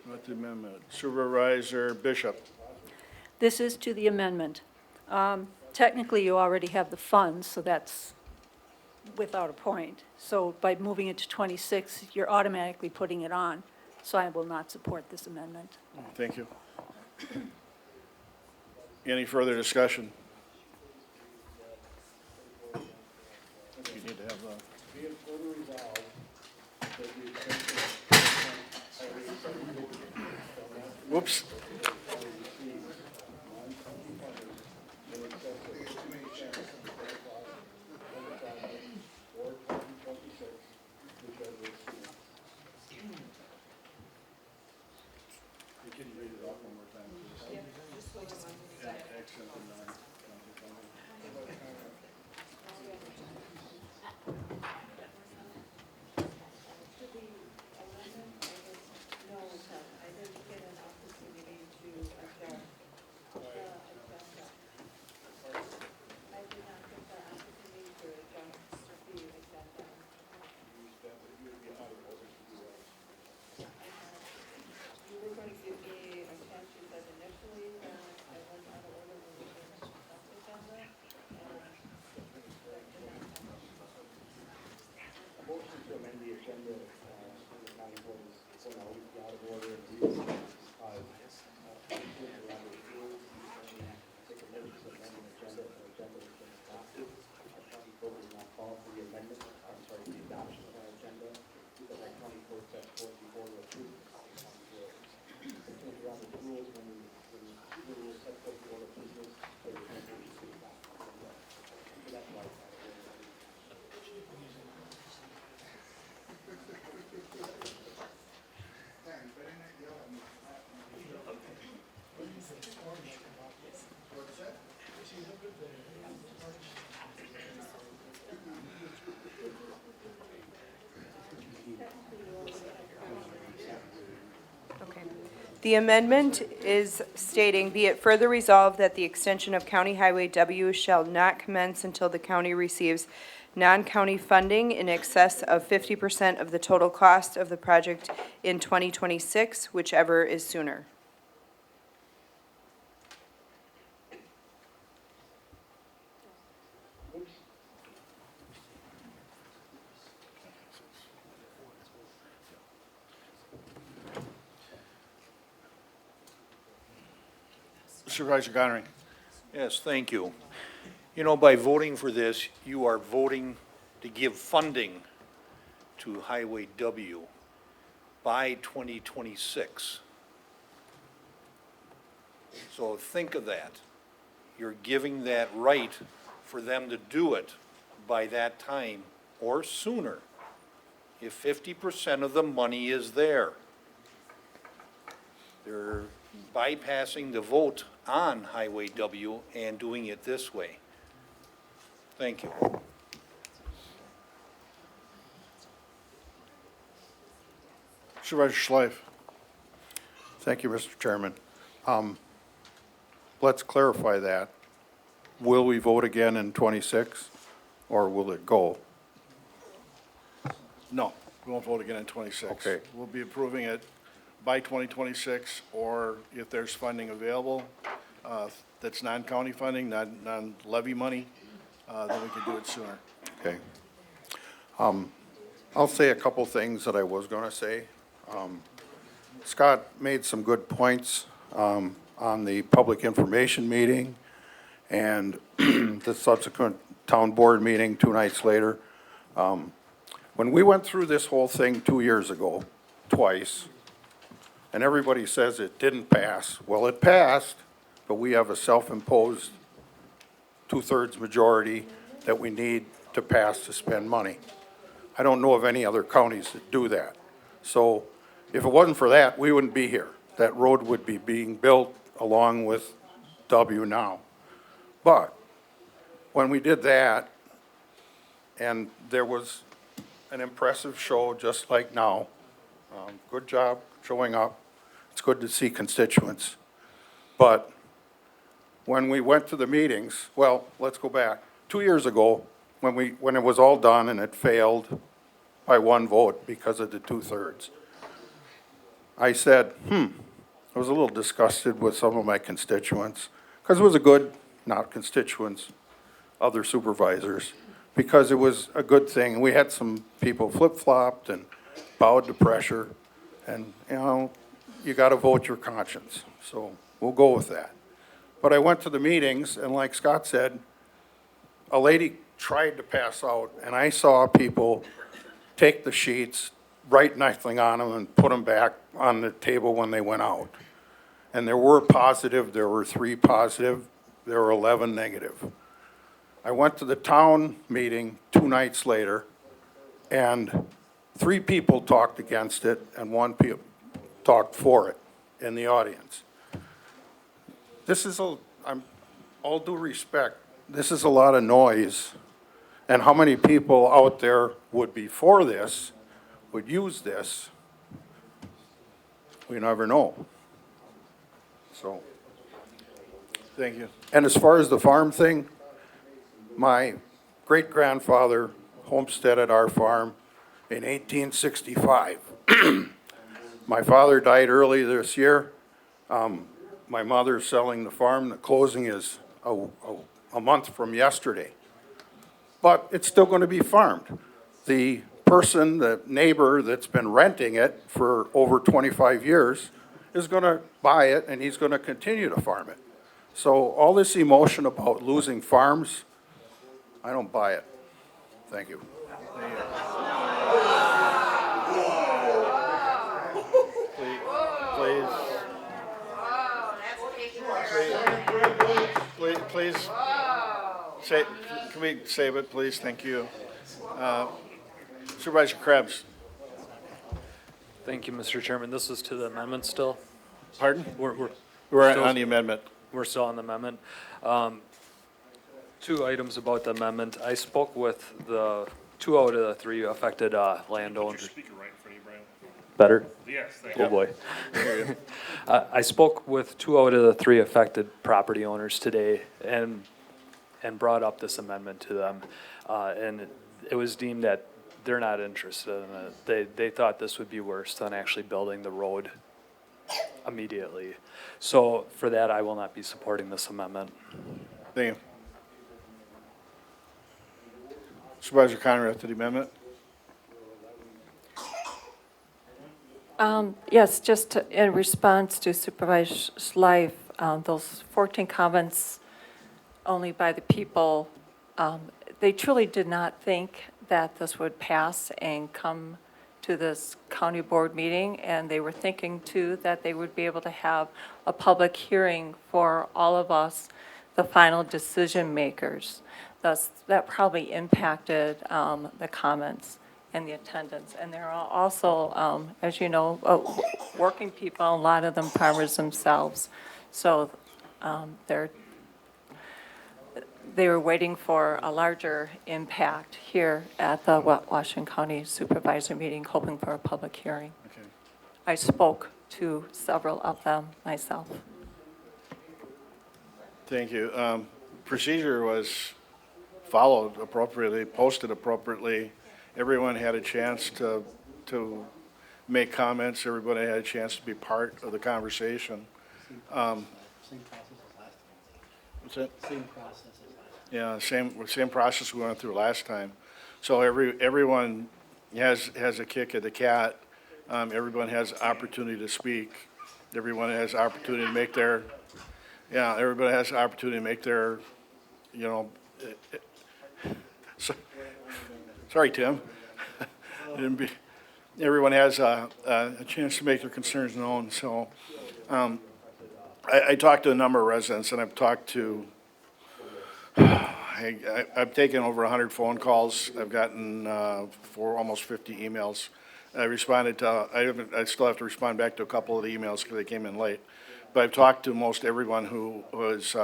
Not the amendment. Supervisor Bishop. This is to the amendment. Technically, you already have the funds, so that's without a point. So by moving it to 26, you're automatically putting it on. So I will not support this amendment. Thank you. Any further discussion? You need to have whoops. The amendment is stating, be it further resolved that the extension of County Highway W shall not commence until the county receives non-county funding in excess of 50% of the total cost of the project in 2026, whichever is sooner. Supervisor Gonerich. Yes, thank you. You know, by voting for this, you are voting to give funding to Highway W by 2026. So think of that. You're giving that right for them to do it by that time or sooner if 50% of the money is there. They're bypassing the vote on Highway W and doing it this way. Thank you. Supervisor Schleif. Thank you, Mr. Chairman. Let's clarify that. Will we vote again in '26, or will it go? No, we won't vote again in '26. Okay. We'll be approving it by 2026, or if there's funding available, that's non-county funding, non-levy money, then we can do it sooner. Okay. I'll say a couple things that I was going to say. Scott made some good points on the public information meeting and the subsequent town board meeting 2 nights later. When we went through this whole thing 2 years ago, twice, and everybody says it didn't pass. Well, it passed, but we have a self-imposed 2/3 majority that we need to pass to spend money. I don't know of any other counties that do that. So if it wasn't for that, we wouldn't be here. That road would be being built along with W now. But when we did that, and there was an impressive show just like now, good job showing up. It's good to see constituents. But when we went to the meetings, well, let's go back. 2 years ago, when it was all done and it failed by 1 vote because of the 2/3, I said, I was a little disgusted with some of my constituents, because it was a good, not constituents, other supervisors, because it was a good thing. We had some people flip-flopped and bowed to pressure, and, you know, you got to vote your conscience. So we'll go with that. But I went to the meetings, and like Scott said, a lady tried to pass out, and I saw people take the sheets, write nothing on them, and put them back on the table when they went out. And there were positive, there were 3 positive, there were 11 negative. I went to the town meeting 2 nights later, and 3 people talked against it, and 1 talked for it in the audience. This is all due respect, this is a lot of noise, and how many people out there would be for this, would use this, we never know. So, Thank you. and as far as the farm thing, my great-grandfather homesteaded our farm in 1865. My father died early this year. My mother's selling the farm. The closing is a month from yesterday. But it's still going to be farmed. The person, the neighbor that's been renting it for over 25 years is going to buy it, and he's going to continue to farm it. So all this emotion about losing farms, I don't buy it. Thank you. Please, say, can we save it, please? Thank you. Supervisor Krebs. Thank you, Mr. Chairman. This is to the amendment still? Pardon? We're We're still- on the amendment. We're still on the amendment. 2 items about the amendment. I spoke with the 2 out of the 3 affected landowners. Speaker right in front of you, Brian. Better? Yes, thank Oh, boy. I spoke with 2 out of the 3 affected property owners today and brought up this amendment to them. And it was deemed that they're not interested in it. They thought this would be worse than actually building the road immediately. So for that, I will not be supporting this amendment. Thank you. Supervisor Conrad to the amendment. Yes, in response to Supervisor Schleif, those 14 comments only by the people, they truly did not think that this would pass and come to this county board meeting, and they were thinking too that they would be able to have a public hearing for all of us, the final decision makers. thus that probably impacted the comments and the attendance. And there are also, as you know, working people, a lot of them farmers themselves. So they were waiting for a larger impact here at the Washington County Supervisor meeting, hoping for a public hearing. Okay. I spoke to several of them myself. Thank you. Procedure was followed appropriately, posted appropriately. Everyone had a chance to make comments. Everybody had a chance to be part of the conversation. Same process as last time. What's that? Same process as last time. Yeah, same process we went through last time. So everyone has a kick at the cat. Everyone has opportunity to speak. Everyone has opportunity to make their, everybody has the opportunity to make their, sorry, Tim. Everyone has a chance to make their concerns known. So I talked to a number of residents, and I've talked to, I've taken over 100 phone calls. I've gotten almost 50 emails. I responded to, I still have to respond back to a couple of the emails because they came in late. But I've talked to most everyone who was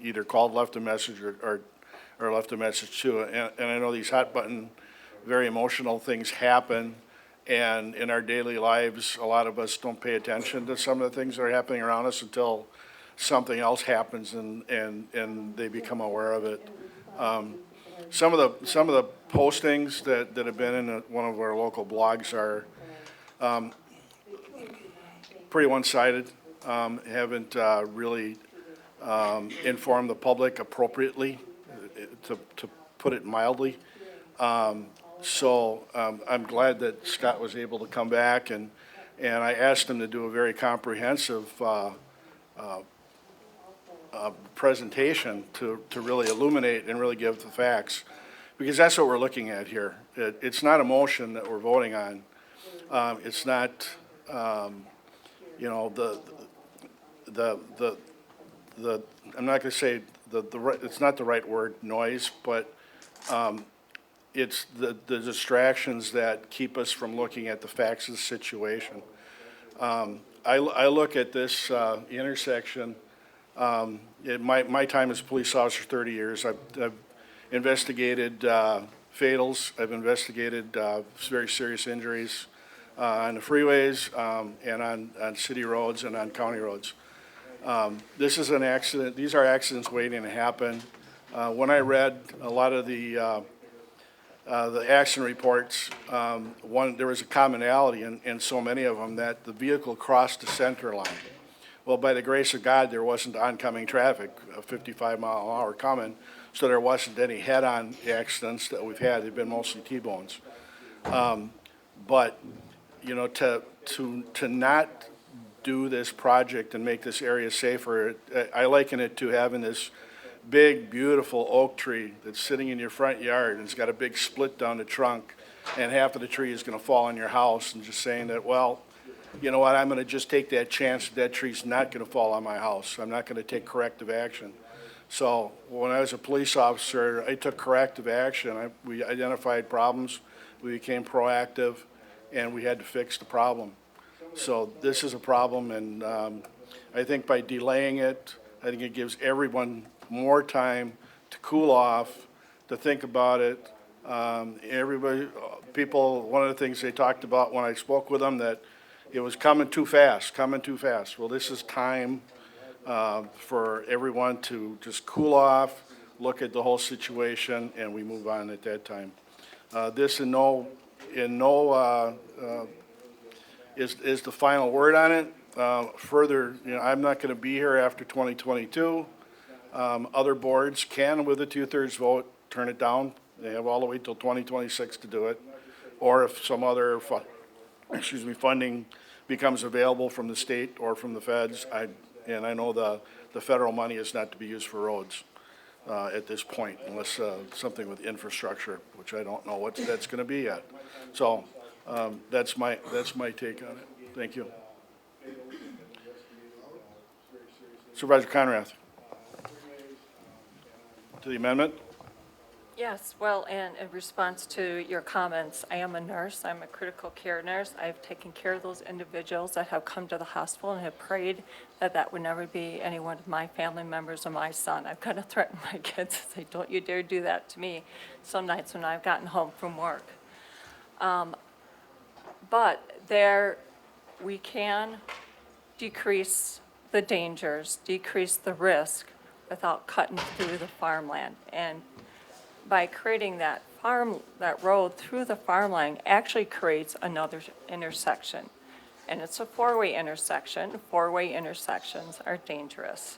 either called, left a message, or left a message too. And I know these hot button, very emotional things happen. And in our daily lives, a lot of us don't pay attention to some of the things that are happening around us until something else happens and they become aware of it. Some of the postings that have been in one of our local blogs are pretty one-sided. Haven't really informed the public appropriately, to put it mildly. So I'm glad that Scott was able to come back, and I asked him to do a very comprehensive presentation to really illuminate and really give the facts, because that's what we're looking at here. It's not a motion that we're voting on. It's not, you know, I'm not going to say it's not the right word, noise, but it's the distractions that keep us from looking at the facts of the situation. I look at this intersection. My time as a police officer, 30 years. I've investigated fatals. I've investigated very serious injuries on the freeways and on city roads and on county roads. This is an accident. These are accidents waiting to happen. When I read a lot of the accident reports, there was a commonality in so many of them that the vehicle crossed the center line. Well, by the grace of God, there wasn't oncoming traffic, 55 mile an hour coming, so there wasn't any head-on accidents that we've had. They've been mostly T-bones. But, you know, to not do this project and make this area safer, I liken it to having this big, beautiful oak tree that's sitting in your front yard, and it's got a big split down the trunk, and half of the tree is going to fall on your house, and just saying that, well, you know what, I'm going to just take that chance that tree's not going to fall on my house. I'm not going to take corrective action. So when I was a police officer, I took corrective action. We identified problems, we became proactive, and we had to fix the problem. So this is a problem, and I think by delaying it, I think it gives everyone more time to cool off, to think about it. People, one of the things they talked about when I spoke with them, that it was coming too fast. Well, this is time for everyone to just cool off, look at the whole situation, and we move on at that time. This is the final word on it. Further, you know, I'm not going to be here after 2022. Other boards can, with a 2/3 vote, turn it down. They have all the way till 2026 to do it. Or if some other funding becomes available from the state or from the feds, and I know the federal money is not to be used for roads at this point, unless something with infrastructure, which I don't know what that's going to be yet. So that's my take on it. Thank you. Supervisor Conrath. To the amendment? Yes, well, and in response to your comments, I am a nurse. I'm a critical care nurse. I've taken care of those individuals that have come to the hospital and have prayed that that would never be any one of my family members or my son. I've kind of threatened my kids to say, don't you dare do that to me some nights when I've gotten home from work. But we can decrease the dangers, decrease the risk without cutting through the farmland. And by creating that road through the farmland actually creates another intersection. And it's a four-way intersection. Four-way intersections are dangerous.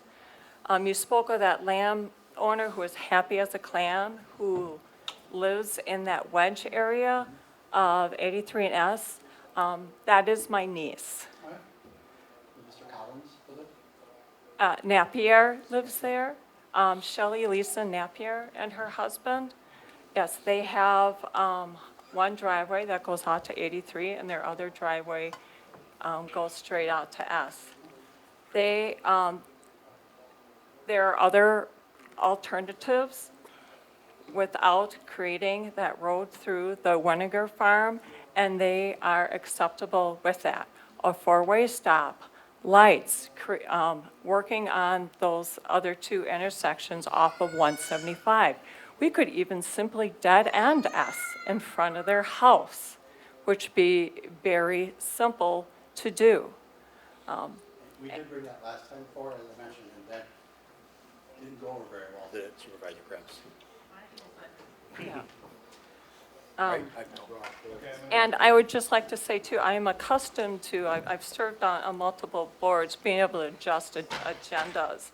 You spoke of that landowner who is happy as a clam, who lives in that wedge area of 83 and S. That is my niece. Mr. Collins, was it? Napier lives there. Shelley Lisa Napier and her husband. Yes, they have one driveway that goes out to 83, and their other driveway goes straight out to S. There are other alternatives without creating that road through the Weniger farm, and they are acceptable with that. A four-way stop, lights, working on those other two intersections off of 175. We could even simply dead end S in front of their house, which would be very simple to do. We did bring that last time forward, as I mentioned, and that didn't go over very well, did it, Supervisor Krebs? Yeah. And I would just like to say too, I am accustomed to, I've served on multiple boards, being able to adjust agendas.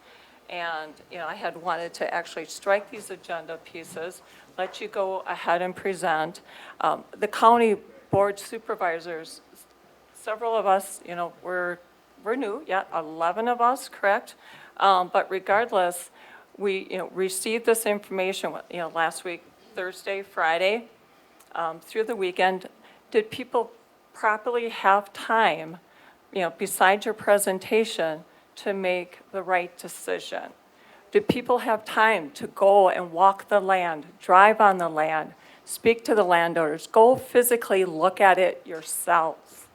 And, I had wanted to actually strike these agenda pieces, let you go ahead and present. The county board supervisors, several of us, we're new, yet 11 of us, correct? But regardless, we, received this information, last week, Thursday, Friday, through the weekend. Did people properly have time, besides your presentation, to make the right decision? Did people have time to go and walk the land, drive on the land, speak to the landowners, go physically look at it yourselves?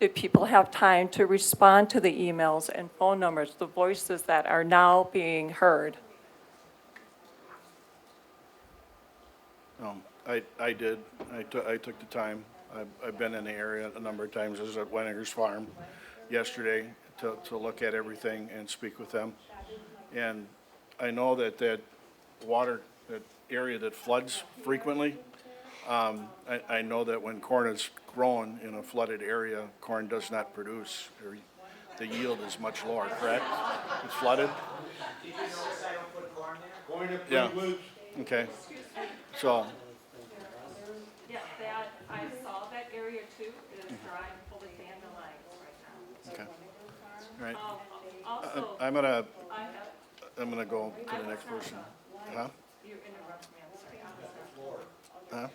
Did people have time to respond to the emails and phone numbers, the voices that are now being heard? I did. I took the time. I've been in the area a number of times. I was at Weniger's farm yesterday to look at everything and speak with them. And I know that water, that area that floods frequently, I know that when corn is grown in a flooded area, corn does not produce, or the yield is much lower, correct? It's flooded? Yeah, okay. So, Yeah, I saw that area too. It is dry and full of dandelions right now. okay, all right. Also, I'm gonna go to the next person. Huh? you interrupted me, I'm sorry. Huh?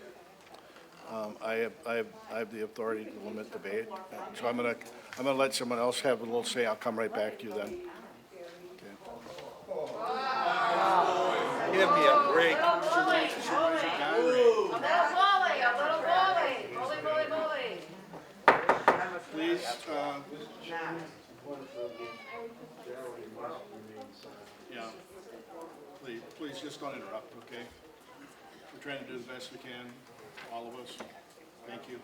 I have the authority to limit debate, so I'm gonna let someone else have a little say. I'll come right back to you then. Give me a break. Please, yeah, please just don't interrupt, okay? We're trying to do the best we can, all of us. Thank you.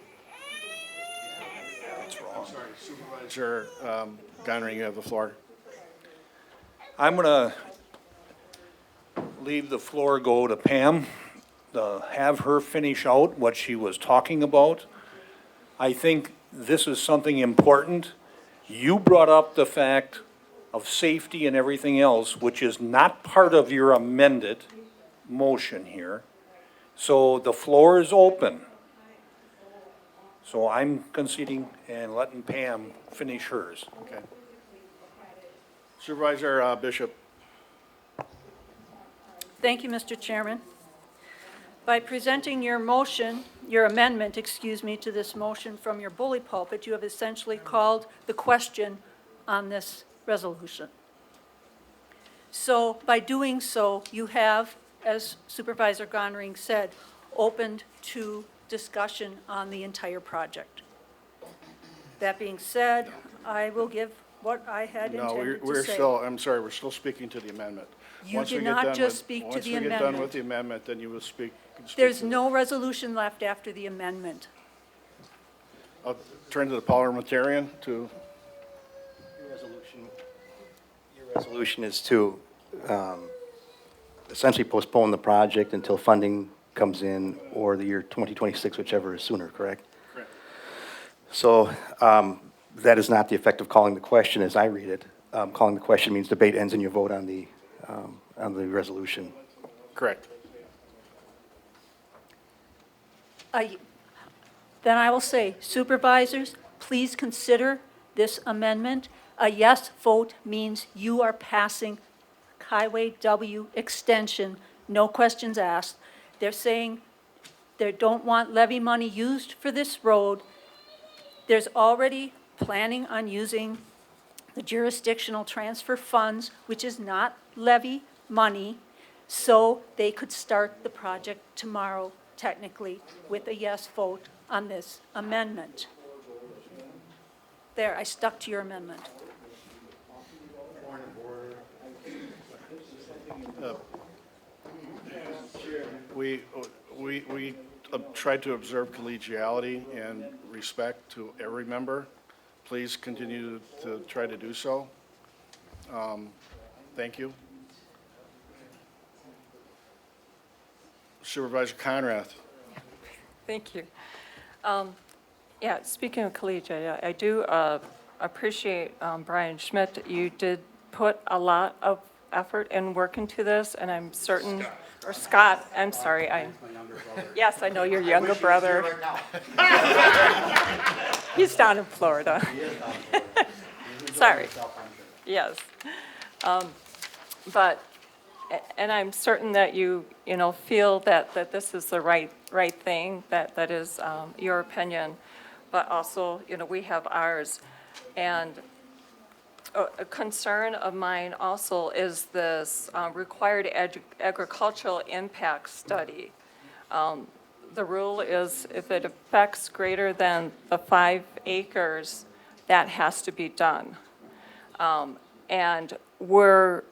What's wrong? I'm sorry, Supervisor Gonring, you have the floor. I'm gonna leave the floor go to Pam, to have her finish out what she was talking about. I think this is something important. You brought up the fact of safety and everything else, which is not part of your amended motion here. So the floor is open. So I'm conceding and letting Pam finish hers. Okay. Supervisor Bishop. Thank you, Mr. Chairman. By presenting your motion, your amendment, to this motion from your bully pulpit, you have essentially called the question on this resolution. So by doing so, you have as Supervisor Gonring said, opened to discussion on the entire project. That being said, I will give what I had No, intended to we're say. still, I'm sorry, we're still speaking to the amendment. You Once we did get not done just with- speak to Once the we get done amendment. with the amendment, then you will speak. can speak There's to it. no resolution left after the amendment. I'll turn to the parliamentarian to, Your resolution is to essentially postpone the project until funding comes in, or the year 2026, whichever is sooner, correct? Correct. So that is not the effect of calling the question as I read it. Calling the question means debate ends and you vote on the resolution. correct. Then I will say, Supervisors, please consider this amendment. A yes vote means you are passing Highway W extension, no questions asked. They're saying they don't want levy money used for this road. There's already planning on using the jurisdictional transfer funds, which is not levy money, so they could start the project tomorrow, technically, with a yes vote on this amendment. There, I stuck to your amendment. We tried to observe collegiality and respect to every member. Please continue to try to do so. Thank you. Supervisor Conrath. Thank you. Yeah, speaking of collegiate, I do appreciate, Brian Schmidt, you did put a lot of effort and work into this, and I'm certain, or Scott, I'm sorry, yes, I know your younger brother. He's down in Florida. Sorry. Yes. But, and I'm certain that you feel that this is the right thing, that is your opinion, but also, we have ours. And a concern of mine also is this required agricultural impact study. The rule is if it affects greater than the 5 acres, that has to be done. And you're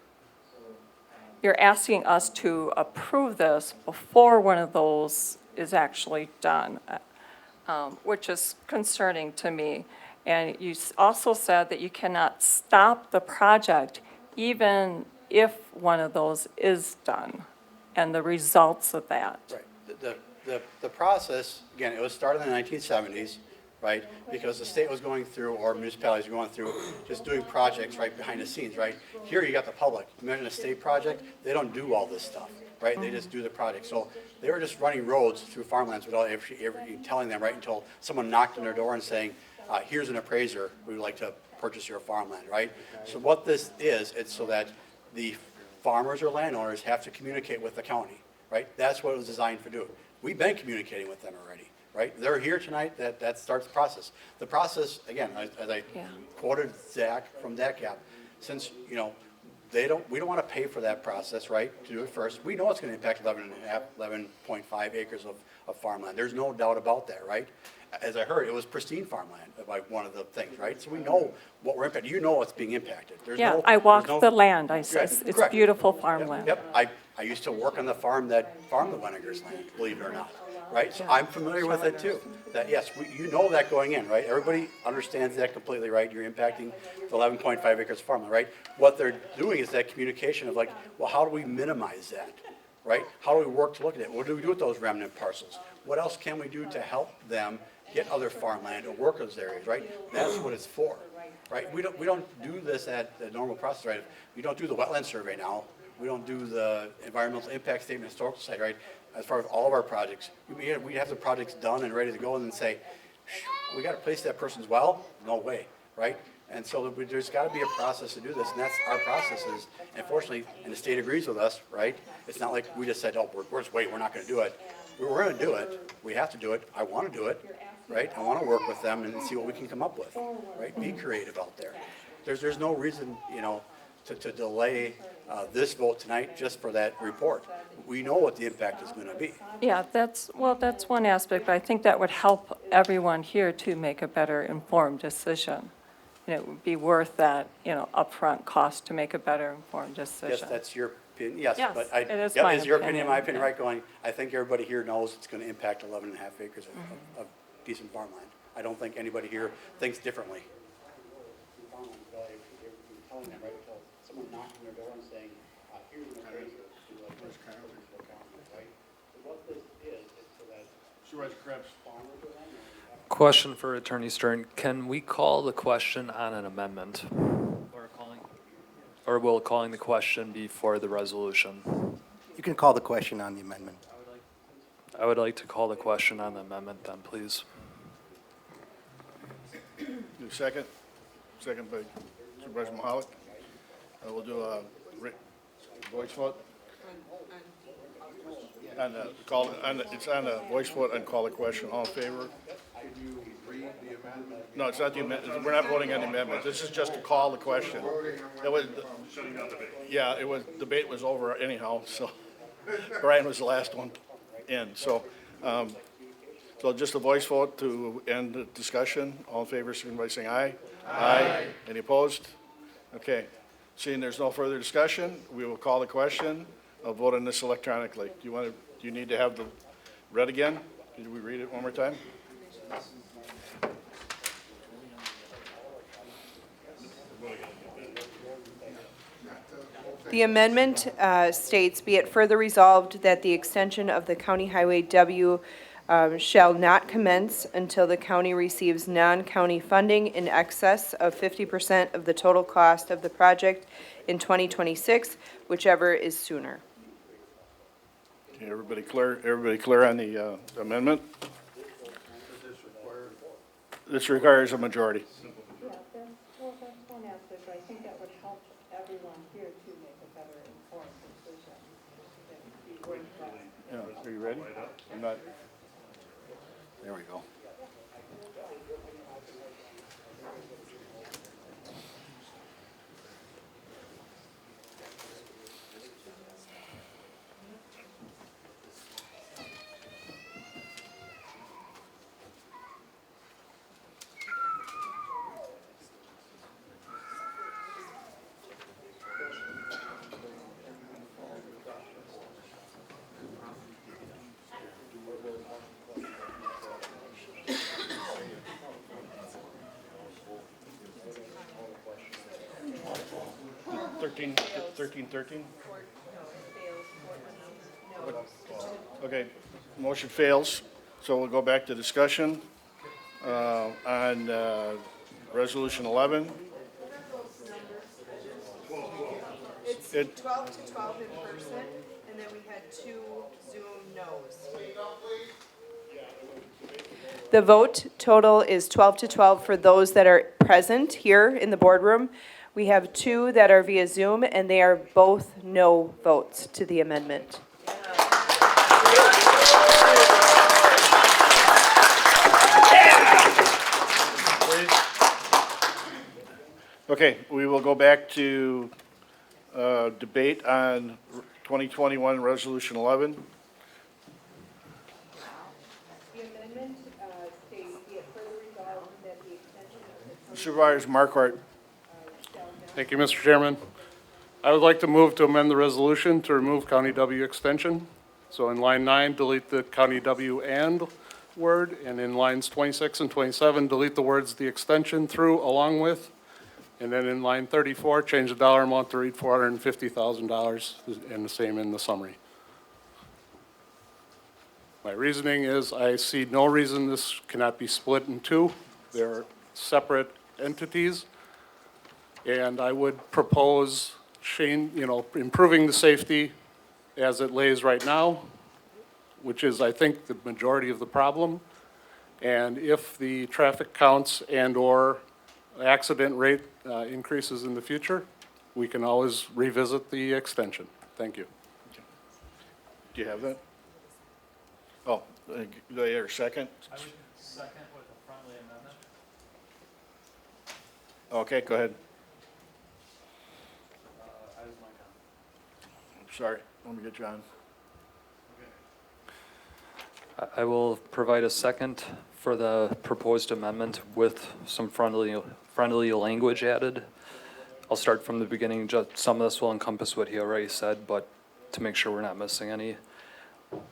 asking us to approve this before one of those is actually done, which is concerning to me. And you also said that you cannot stop the project even if one of those is done, and the results of that. Right. The process, again, it was started in the 1970s, right? Because the state was going through, or municipalities were going through, just doing projects right behind the scenes, right? Here you got the public. Imagine a state project, they don't do all this stuff, right? They just do the project. So they were just running roads through farmlands without ever telling them, right? Until someone knocked on their door and saying, here's an appraiser, we would like to purchase your farmland, right? So what this is, it's so that the farmers or landowners have to communicate with the county, right? That's what it was designed for doing. We've been communicating with them already, right? They're here tonight, that starts the process. The process, again, as I quoted Zach from DACAP, since, we don't want to pay for that process, right, to do it first. We know it's going to impact 11.5 acres of farmland. There's no doubt about that, right? As I heard, it was pristine farmland, like one of the things, right? So we know what we're impacted. You know what's being impacted. Yeah, I walked the land. I said, it's correct. beautiful farmland. Yep. I used to work on the farm that farmed the Wenninger's land, believe it or not, right? So I'm familiar with it too. That, yes, you know that going in, right? Everybody understands that completely, right? You're impacting the 11.5 acres of farmland, right? What they're doing is that communication of like, well, how do we minimize that, right? How do we work to look at it? What do we do with those remnant parcels? What else can we do to help them get other farmland or work those areas, right? That's what it's for, right? We don't do this at the normal process, right? We don't do the wetland survey now. We don't do the environmental impact statement historical society, right? As far as all of our projects, we have the projects done and ready to go and then say, we got to place that person's well? No way, right? And so there's got to be a process to do this, and that's our processes. And fortunately, and the state agrees with us, right? It's not like we just said, oh, we're just waiting, we're not going to do it. We're going to do it. We have to do it. I want to do it, right? I want to work with them and see what we can come up with, right? Be creative out there. There's no reason, to delay this vote tonight just for that report. We know what the impact is going to be. Yeah, that's one aspect, but I think that would help everyone here to make a better informed decision. You know, it would be worth that, upfront cost to make a better informed decision. Yes, that's your opinion, yes. Yes, But it is yeah, my is your opinion, my opinion, opinion, yeah. right, going, I think everybody here knows it's going to impact 11 and a half acres of decent farmland. I don't think anybody here thinks differently. Someone knocking their door and saying, here's an appraisal to what this is so that Supervisor Krebs. Question for Attorney Stern. Can we call the question on an amendment? Or will calling the question be for the resolution? You can call the question on the amendment. I would like to call the question on the amendment then, please. Do a second. Second by Supervisor Mahalik. We'll do a voice vote. And it's on a voice vote and call the question. All in favor? No, it's not the amendment. We're not voting on the amendment. This is just to call the question. Yeah, debate was over anyhow, so Brian was the last one in. So just a voice vote to end the discussion. All in favor, signify by saying aye. Aye. Any opposed? Okay. Seeing there's no further discussion, we will call the question. I'll vote on this electronically. Do you need to have the read again? Did we read it one more time? The amendment states, be it further resolved that the extension of the County Highway W shall not commence until the county receives non-county funding in excess of 50% of the total cost of the project in 2026, whichever is sooner. Okay, everybody clear on the amendment? This requires a majority. Yeah, that's one aspect, but I think that would help everyone here to make a better informed decision. Yeah, are you ready? I'm not. There we go. Thirteen? Okay, motion fails, so we'll go back to discussion on Resolution 11. It's 12 to 12 in person, and then we had 2 Zoom no's. The vote total is 12 to 12 for those that are present here in the boardroom. We have 2 that are via Zoom, and they are both no votes to the amendment. Okay, we will go back to debate on 2021 Resolution 11. The amendment states, be it further resolved that the extension of the Supervisor Marquardt. Thank you, Mr. Chairman. I would like to move to amend the resolution to remove County W extension. So in line 9, delete the County W and word, and in lines 26 and 27, delete the words the extension through along with. And then in line 34, change the dollar amount to read $450,000 and the same in the summary. My reasoning is I see no reason this cannot be split in 2. They're separate entities. And I would propose improving the safety as it lays right now, which is, I think, the majority of the problem. And if the traffic counts and/or accident rate increases in the future, we can always revisit the extension. Thank you. Do you have that? Oh, do I hear a second? I would second with a friendly amendment. Okay, go ahead. Sorry, let me get John. I will provide a second for the proposed amendment with some friendly language added. I'll start from the beginning. Just some of this will encompass what he already said, but to make sure we're not missing any.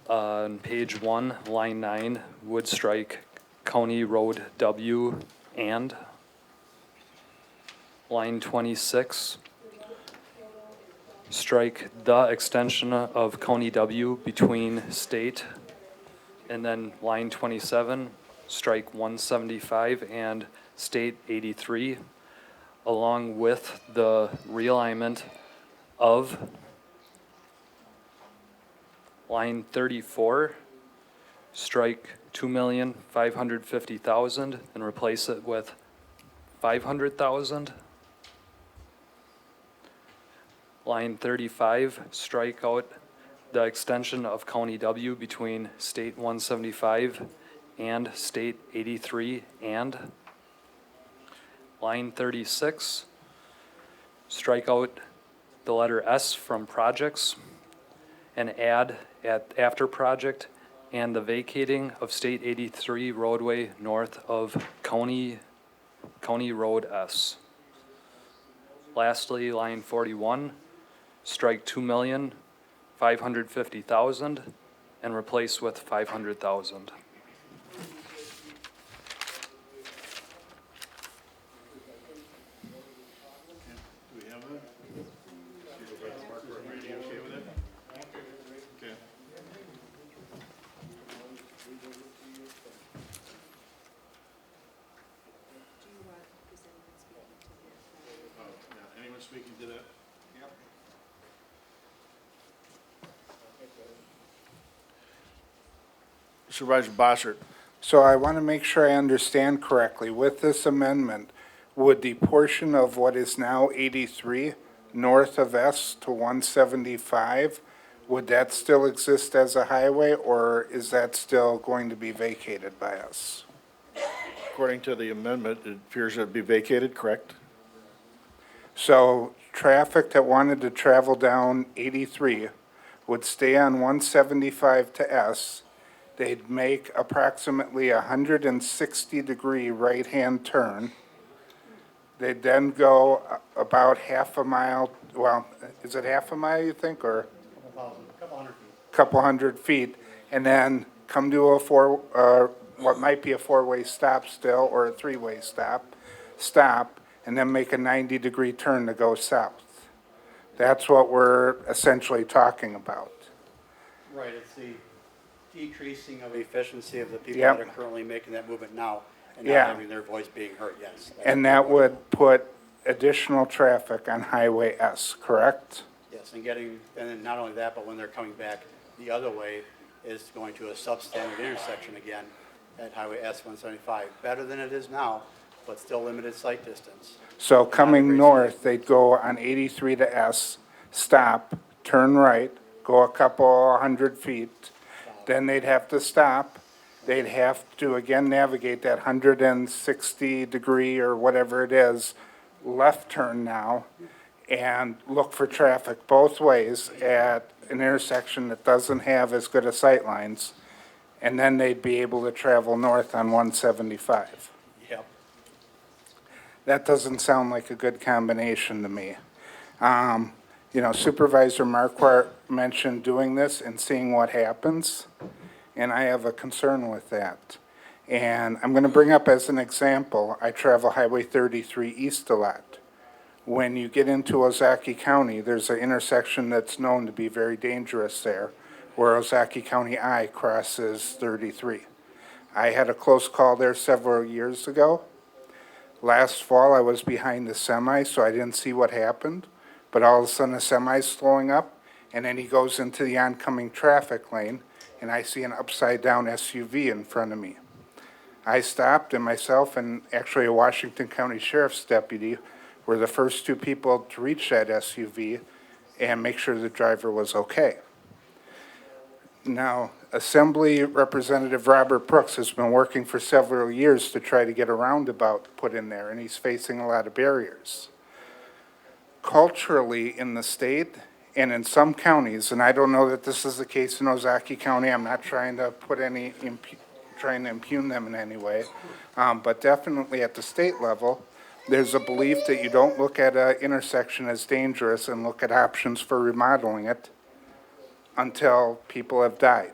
On page 1, line 9, would strike County Road W and. Line 26, strike the extension of County W between state. And then line 27, strike 175 and state 83, along with the realignment of line 34, strike 2,550,000 and replace it with 500,000. Line 35, strike out the extension of County W between State 175 and State 83 and. Line 36, strike out the letter S from projects and add at after project and the vacating of State 83 roadway north of County Road S. Lastly, line 41, strike 2,550,000 and replace with 500,000. Do we have that? Supervisor Markler, are you okay with it? Okay. Yeah, anyone speaking to that? Yep. Supervisor Bossert. So I want to make sure I understand correctly. With this amendment, would the portion of what is now 83 north of S to 175, would that still exist as a highway, or is that still going to be vacated by us? According to the amendment, it appears to be vacated, correct? So traffic that wanted to travel down 83 would stay on 175 to S. They'd make approximately a 160-degree right-hand turn. They'd then go about half a mile, well, is it half a mile, you think, or? Couple hundred feet, and then come to what might be a four-way stop still, or a three-way stop, and then make a 90-degree turn to go south. That's what we're essentially talking about. Right, it's the decreasing of efficiency of the people Yep. that are currently making that movement now and Yeah. not having their voice being heard, yes. And that would put additional traffic on Highway S, correct? Yes, and then not only that, but when they're coming back the other way, is going to a substandard intersection again at Highway S-175. Better than it is now, but still limited sight distance. So coming north, they'd go on 83 to S, stop, turn right, go a couple hundred feet, then they'd have to stop. They'd have to again navigate that 160-degree or whatever it is, left turn now, and look for traffic both ways at an intersection that doesn't have as good a sight lines, and then they'd be able to travel north on 175. Yep. That doesn't sound like a good combination to me. Supervisor Marquardt mentioned doing this and seeing what happens, and I have a concern with that. And I'm going to bring up as an example, I travel Highway 33 east a lot. When you get into Ozaukee County, there's an intersection that's known to be very dangerous there, where Ozaukee County I crosses 33. I had a close call there several years ago. Last fall, I was behind the semi, so I didn't see what happened. But all of a sudden, the semi's slowing up, and then he goes into the oncoming traffic lane, and I see an upside-down SUV in front of me. I stopped, and myself and actually a Washington County Sheriff's deputy were the first two people to reach that SUV and make sure the driver was okay. Now, Assembly Representative Robert Brooks has been working for several years to try to get a roundabout put in there, and he's facing a lot of barriers. Culturally, in the state, And in some counties, and I don't know that this is the case in Ozaki County, I'm not trying to trying to impugn them in any way, but definitely at the state level, there's a belief that you don't look at an intersection as dangerous and look at options for remodeling it until people have died.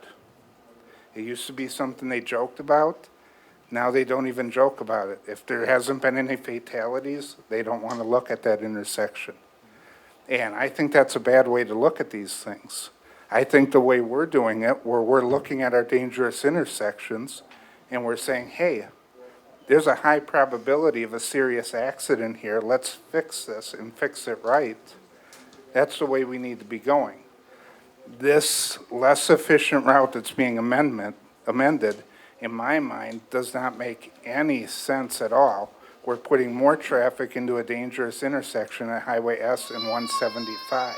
It used to be something they joked about. Now they don't even joke about it. If there hasn't been any fatalities, they don't want to look at that intersection. And I think that's a bad way to look at these things. I think the way we're doing it, where we're looking at our dangerous intersections and we're saying, hey, there's a high probability of a serious accident here. Let's fix this and fix it right. That's the way we need to be going. This less efficient route that's being amended, in my mind, does not make any sense at all. We're putting more traffic into a dangerous intersection at Highway S and 175.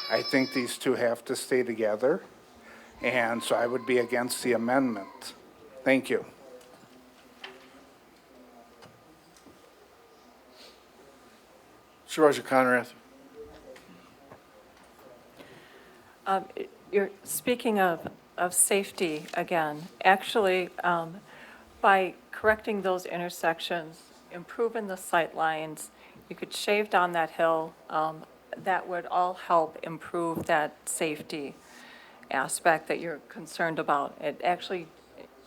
I think these two have to stay together, and so I would be against the amendment. Thank you. Supervisor Conrath. You're speaking of safety again. Actually, by correcting those intersections, improving the sight lines, you could shave down that hill. That would all help improve that safety aspect that you're concerned about. It actually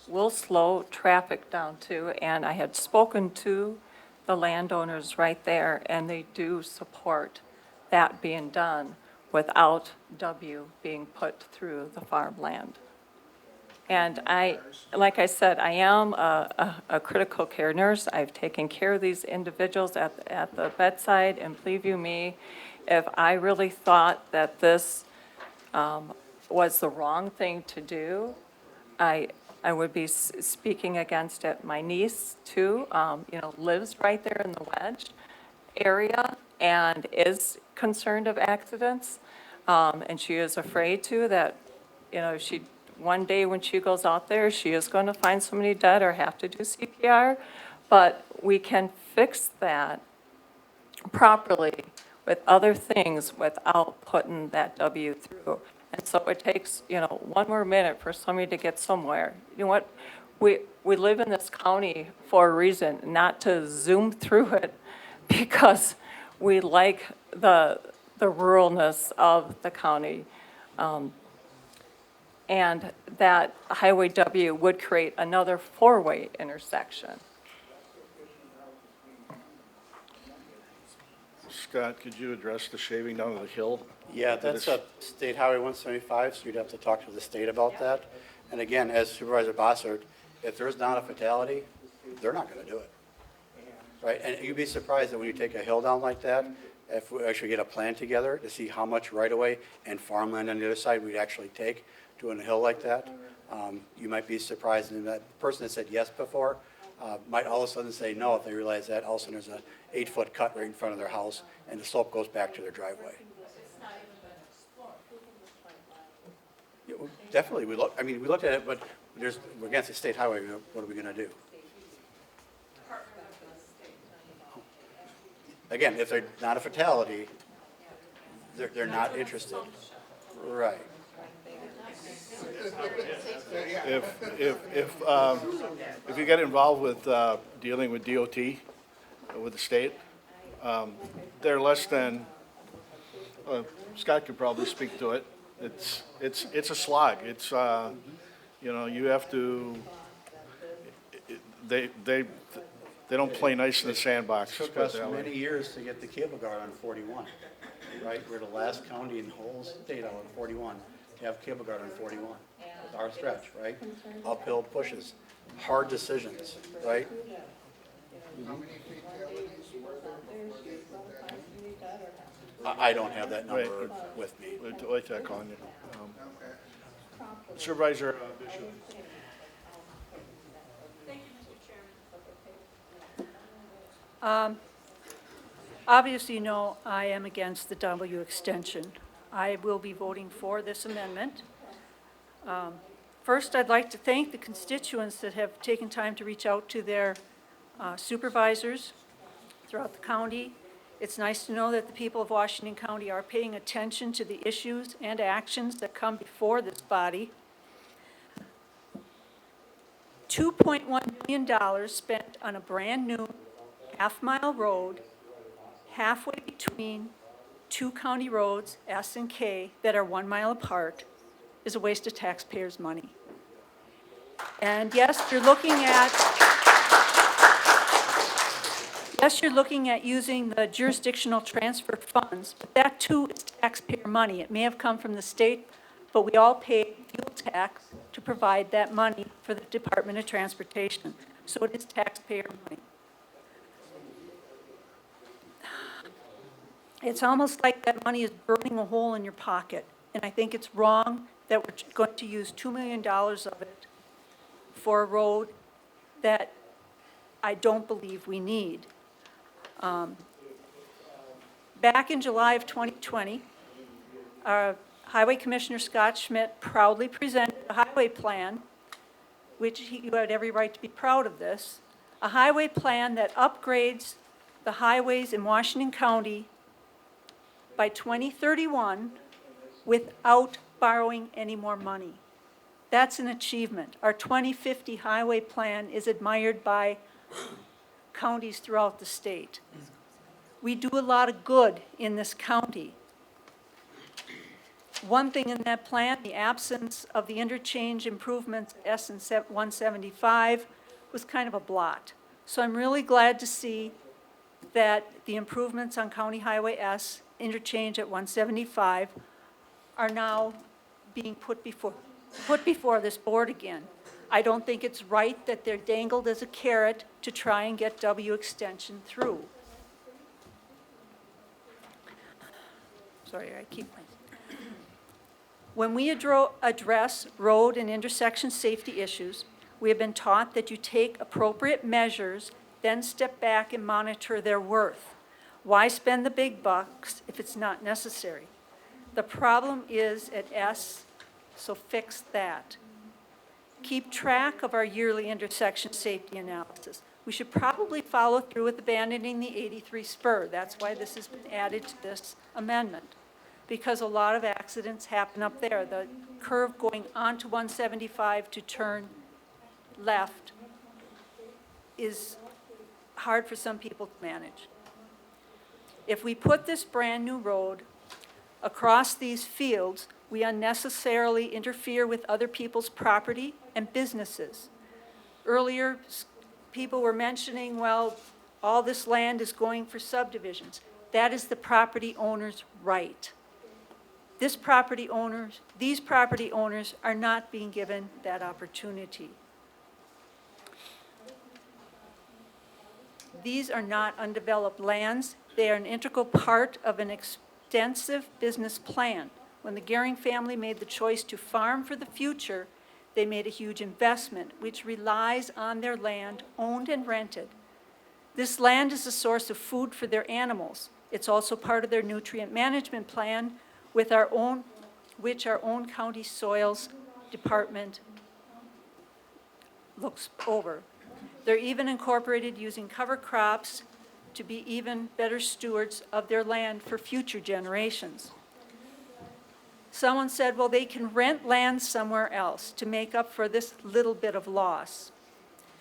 will slow traffic down too, and I had spoken to the landowners right there, and they do support that being done without W being put through the farmland. And like I said, I am a critical care nurse. I've taken care of these individuals at the bedside, and believe you me, if I really thought that this was the wrong thing to do, I would be speaking against it. My niece, too, lives right there in the Wedge area and is concerned of accidents. And she is afraid, too, that, one day when she goes out there, she is going to find somebody dead or have to do CPR. But we can fix that properly with other things without putting that W through. And so it takes, one more minute for somebody to get somewhere. You know what? We live in this county for a reason, not to zoom through it because we like the ruralness of the county. And that Highway W would create another four-way intersection. Scott, could you address the shaving down of the hill? Yeah, that's a State Highway 175, so you'd have to talk to the state about that. And again, as Supervisor Bossert, if there's not a fatality, they're not going to do it. Right? And you'd be surprised that when you take a hill down like that, if we actually get a plan together to see how much right-of-way and farmland on the other side we'd actually take doing a hill like that, you might be surprised. And that person that said yes before might all of a sudden say no if they realize that all of a sudden there's an 8-foot cut right in front of their house and the slope goes back to their driveway. Yeah, well, definitely, we looked at it, but we're against the state highway. What are we going to do? Again, if they're not a fatality, they're not interested. Right. If you get involved with dealing with DOT, with the state, they're less than, Scott could probably speak to it. It's a slog. It's, you have to, they don't play nice in the sandbox. It took us many years to get the cable guard on 41, right? We're the last county in the whole state on 41 to have cable guard on 41. It's our stretch, right? Uphill pushes, hard decisions, right? I don't have that number with me. Wait till I call you. Supervisor Bishop. Obviously, I am against the W extension. I will be voting for this amendment. First, I'd like to thank the constituents that have taken time to reach out to their supervisors throughout the county It's nice to know that the people of Washington County are paying attention to the issues and actions that come before this body. $2.1 million spent on a brand-new half-mile road halfway between two county roads, S and K, that are 1 mile apart, is a waste of taxpayers' money. And yes, you're looking at using the jurisdictional transfer funds, but that too is taxpayer money. It may have come from the state, but we all pay fuel tax to provide that money for the Department of Transportation. So it is taxpayer money. It's almost like that money is burning a hole in your pocket. And I think it's wrong that we're going to use $2 million of it for a road that I don't believe we need. Back in July of 2020, Highway Commissioner Scott Schmidt proudly presented a highway plan, which you had every right to be proud of this, a highway plan that upgrades the highways in Washington County by 2031 without borrowing any more money. That's an achievement. Our 2050 highway plan is admired by counties throughout the state. We do a lot of good in this county. One thing in that plan, the absence of the interchange improvements at S and 175 was kind of a blot. So I'm really glad to see that the improvements on County Highway S, interchange at 175, are now being put before this board again. I don't think it's right that they're dangled as a carrot to try and get W extension through. Sorry, I keep my... When we address road and intersection safety issues, we have been taught that you take appropriate measures, then step back and monitor their worth. Why spend the big bucks if it's not necessary? The problem is at S, so fix that. Keep track of our yearly intersection safety analysis. We should probably follow through with abandoning the 83 spur. That's why this has been added to this amendment, because a lot of accidents happen up there. The curve going onto 175 to turn left is hard for some people to manage. If we put this brand-new road across these fields, we unnecessarily interfere with other people's property and businesses. Earlier, people were mentioning, well, all this land is going for subdivisions. That is the property owner's right. These property owners are not being given that opportunity. These are not undeveloped lands. They are an integral part of an extensive business plan. When the Gehring family made the choice to farm for the future, they made a huge investment, which relies on their land owned and rented. This land is a source of food for their animals. It's also part of their nutrient management plan, which our own county soils department looks over. They're even incorporated using cover crops to be even better stewards of their land for future generations. Someone said, well, they can rent land somewhere else to make up for this little bit of loss.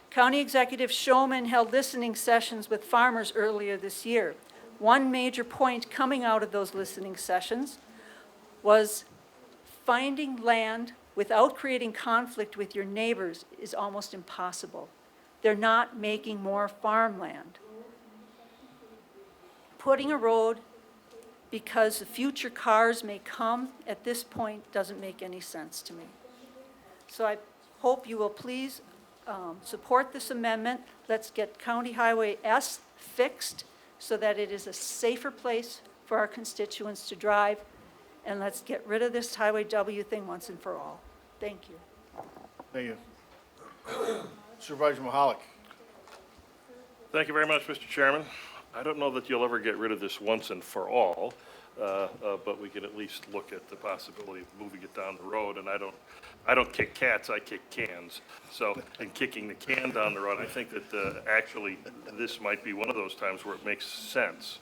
County Executive Showman held listening sessions with farmers earlier this year. One major point coming out of those listening sessions was finding land without creating conflict with your neighbors is almost impossible. They're not making more farmland. Putting a road because the future cars may come at this point doesn't make any sense to me. So I hope you will please support this amendment. Let's get County Highway S fixed so that it is a safer place for our constituents to drive. And let's get rid of this Highway W thing once and for all. Thank you. Thank you. Supervisor Mahalik. Thank you very much, Mr. Chairman. I don't know that you'll ever get rid of this once and for all, but we can at least look at the possibility of moving it down the road. And I don't kick cats, I kick cans. So, in kicking the can down the road, I think that actually this might be one of those times where it makes sense.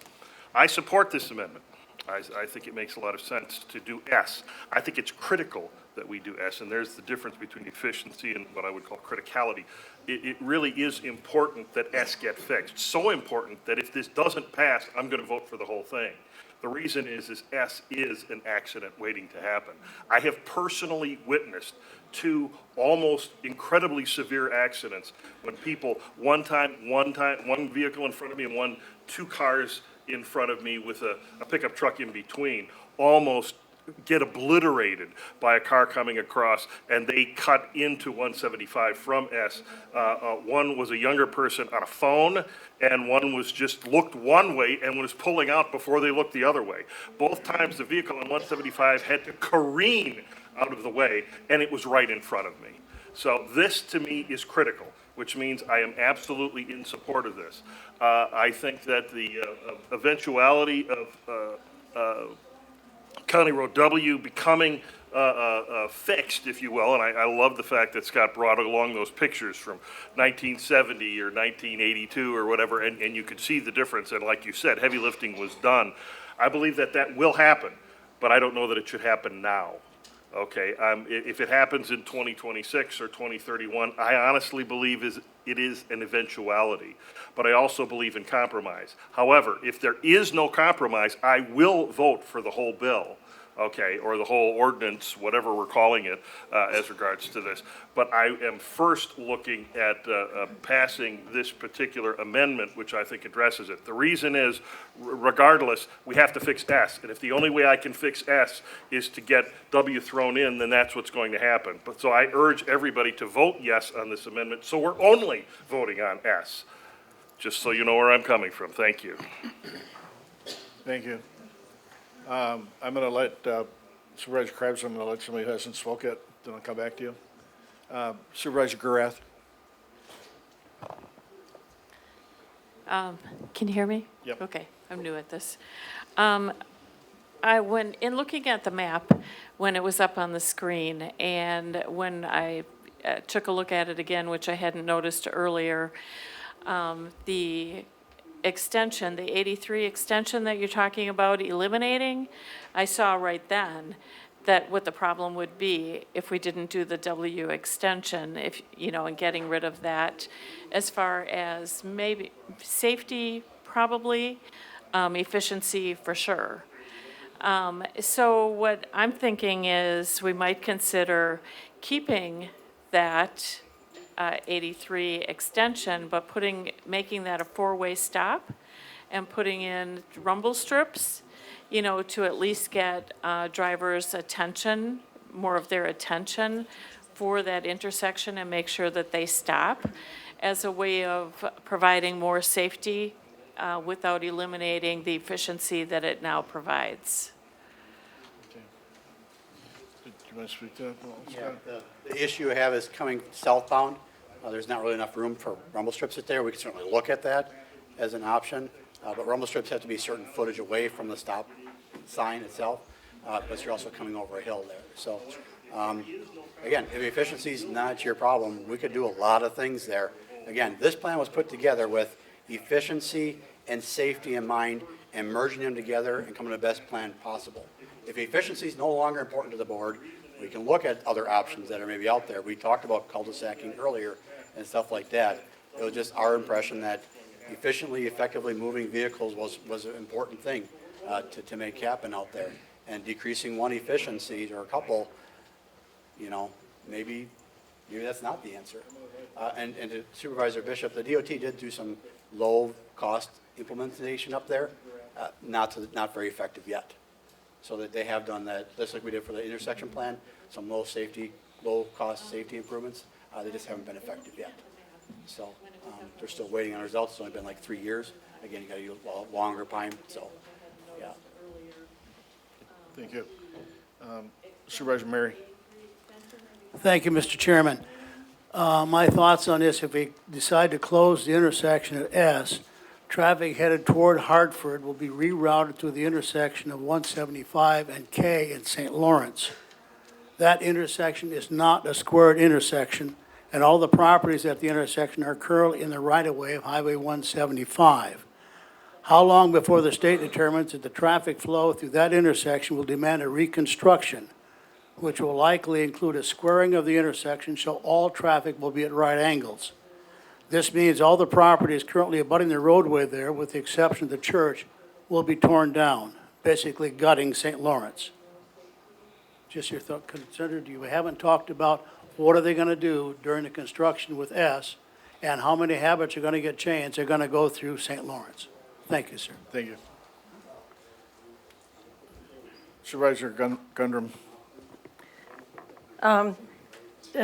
I support this amendment. I think it makes a lot of sense to do S. I think it's critical that we do S, and there's the difference between efficiency and what I would call criticality. It really is important that S get fixed. So important that if this doesn't pass, I'm going to vote for the whole thing. The reason is S is an accident waiting to happen. I have personally witnessed two almost incredibly severe accidents when people, one vehicle in front of me and two cars in front of me with a pickup truck in between, almost get obliterated by a car coming across, and they cut into 175 from S. One was a younger person on a phone, and one was just looked one way and was pulling out before they looked the other way. Both times the vehicle on 175 had to careen out of the way, and it was right in front of me. So this, to me, is critical, which means I am absolutely in support of this. I think that the eventuality of County Road W becoming fixed, if you will, and I love the fact that Scott brought along those pictures from 1970 or 1982 or whatever, and you could see the difference, and like you said, heavy lifting was done. I believe that will happen, but I don't know that it should happen now. Okay, if it happens in 2026 or 2031, I honestly believe it is an eventuality, but I also believe in compromise. However, if there is no compromise, I will vote for the whole bill, okay, or the whole ordinance, whatever we're calling it, as regards to this. But I am first looking at passing this particular amendment, which I think addresses it. The reason is, regardless, we have to fix S, and if the only way I can fix S is to get W thrown in, then that's what's going to happen. But so I urge everybody to vote yes on this amendment, so we're only voting on S, just so you know where I'm coming from. Thank you. Thank you. I'm going to let Supervisor Krebs, I'm going to let somebody who hasn't spoke yet, then I'll come back to you. Supervisor Gurath. Can you hear me? Yep. Okay, I'm new at this. In looking at the map, when it was up on the screen, and when I took a look at it again, which I hadn't noticed earlier, the extension, the 83 extension that you're talking about eliminating, I saw right then that what the problem would be if we didn't do the W extension, and getting rid of that, as far as maybe safety, probably, efficiency for sure. So what I'm thinking is we might consider keeping that 83 extension, but making that a four-way stop and putting in rumble strips, to at least get drivers' attention, more of their attention for that intersection, and make sure that they stop as a way of providing more safety without eliminating the efficiency that it now provides. Okay. Do you want to speak to that? Yeah, the issue I have is coming southbound. There's not really enough room for rumble strips there. We can certainly look at that as an option, but rumble strips have to be a certain footage away from the stop sign itself, but you're also coming over a hill there. So, again, if efficiency is not your problem, we could do a lot of things there. Again, this plan was put together with efficiency and safety in mind, and merging them together and coming to the best plan possible. If efficiency is no longer important to the board, we can look at other options that are maybe out there. We talked about cul-de-sacing earlier and stuff like that. It was just our impression that efficiently, effectively moving vehicles was an important thing to make happen out there. And decreasing one efficiency or a couple, maybe that's not the answer. And to Supervisor Bishop, the DOT did do some low-cost implementation up there, not very effective yet. So that they have done that, just like we did for the intersection plan, some low-cost safety improvements. They just haven't been effective yet. So they're still waiting on results. It's only been like 3 years. Again, you got to use a longer time. So, yeah. Thank you. Supervisor Mary. Thank you, Mr. Chairman. My thoughts on this, if we decide to close the intersection at S, traffic headed toward Hartford will be rerouted to the intersection of 175 and K in St. Lawrence. That intersection is not a squared intersection, and all the properties at the intersection are currently in the right-of-way of Highway 175. How long before the state determines that the traffic flow through that intersection will demand a reconstruction, which will likely include a squaring of the intersection so all traffic will be at right angles? This means all the properties currently abutting the roadway there, with the exception of the church, will be torn down, basically gutting St. Lawrence. Just your thought, considered, you haven't talked about what are they gonna do during the construction with S, and how many habits are gonna get changed, they're gonna go through St. Lawrence. Thank you, sir. Thank you. Supervisor Gundram.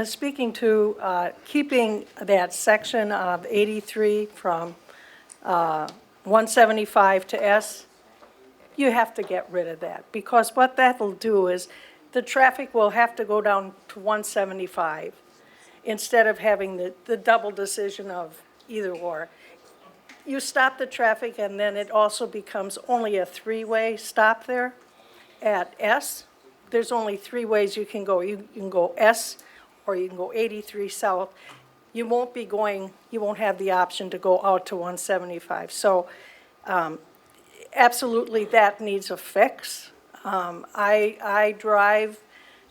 Speaking to keeping that section of 83 from 175 to S, you have to get rid of that, because what that'll do is the traffic will have to go down to 175 instead of having the double decision of either or. You stop the traffic, and then it also becomes only a three-way stop there. At S, there's only three ways you can go. You can go S, or you can go 83 south. You won't have the option to go out to 175. So absolutely, that needs a fix. I drive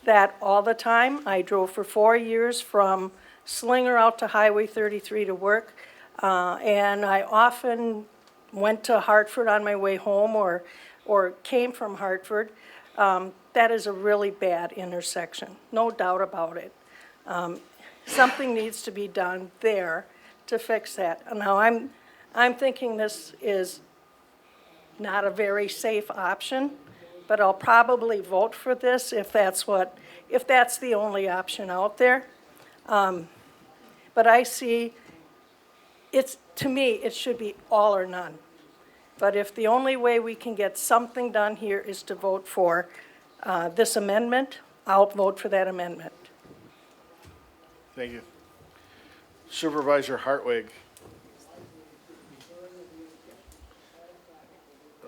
that all the time. I drove for 4 years from Slinger out to Highway 33 to work. And I often went to Hartford on my way home or came from Hartford. That is a really bad intersection, no doubt about it. Something needs to be done there to fix that. Now, I'm thinking this is not a very safe option, but I'll probably vote for this if that's the only option out there. But I see, to me, it should be all or none. But if the only way we can get something done here is to vote for this amendment, I'll vote for that amendment. Thank you. Supervisor Hartwig.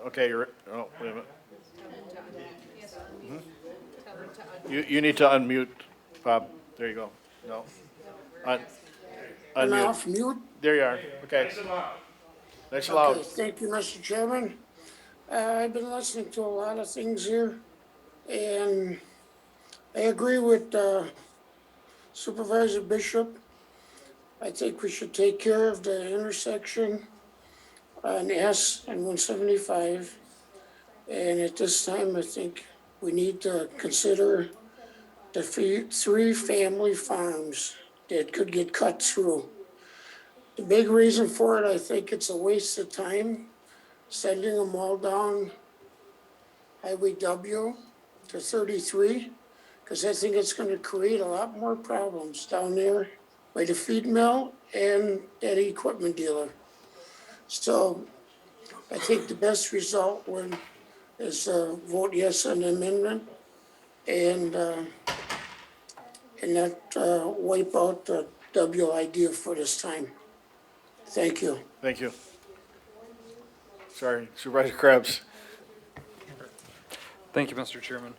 Okay, wait a minute. You need to unmute, Bob. There you go. No. Unmute. Off mute? There you are. Okay. Nice and loud. Okay, thank you, Mr. Chairman. I've been listening to a lot of things here, and I agree with Supervisor Bishop. I think we should take care of the intersection on S and 175. And at this time, I think we need to consider the three family farms that could get cut through. The big reason for it, I think it's a waste of time sending them all down Highway W to 33, because I think it's going to create a lot more problems down there by the feed mill and that equipment dealer. So I think the best result is vote yes on the amendment and not wipe out the W idea for this time. Thank you. Thank you. Sorry, Supervisor Krebs. Thank you, Mr. Chairman.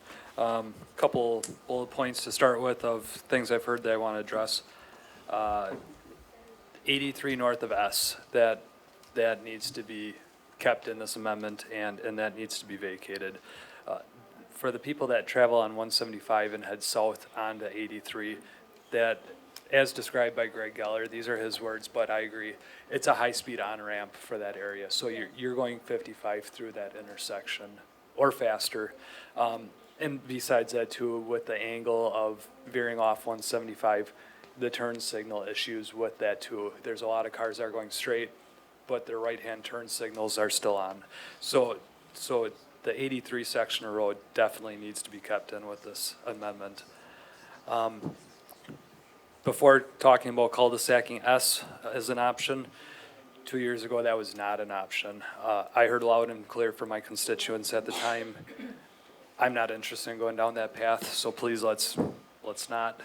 Couple bullet points to start with of things I've heard that I want to address. 83 north of S, that needs to be kept in this amendment, and that needs to be vacated. For the people that travel on 175 and head south onto 83, that, as described by Greg Geller, these are his words, but I agree, it's a high-speed on-ramp for that area. So you're going 55 through that intersection or faster. And besides that too, with the angle of veering off 175, the turn signal issues with that too. There's a lot of cars that are going straight, but their right-hand turn signals are still on. So the 83 section of road definitely needs to be kept in with this amendment. Before talking about cul-de-sacing S as an option, 2 years ago that was not an option. I heard loud and clear from my constituents at the time, I'm not interested in going down that path, so please let's not.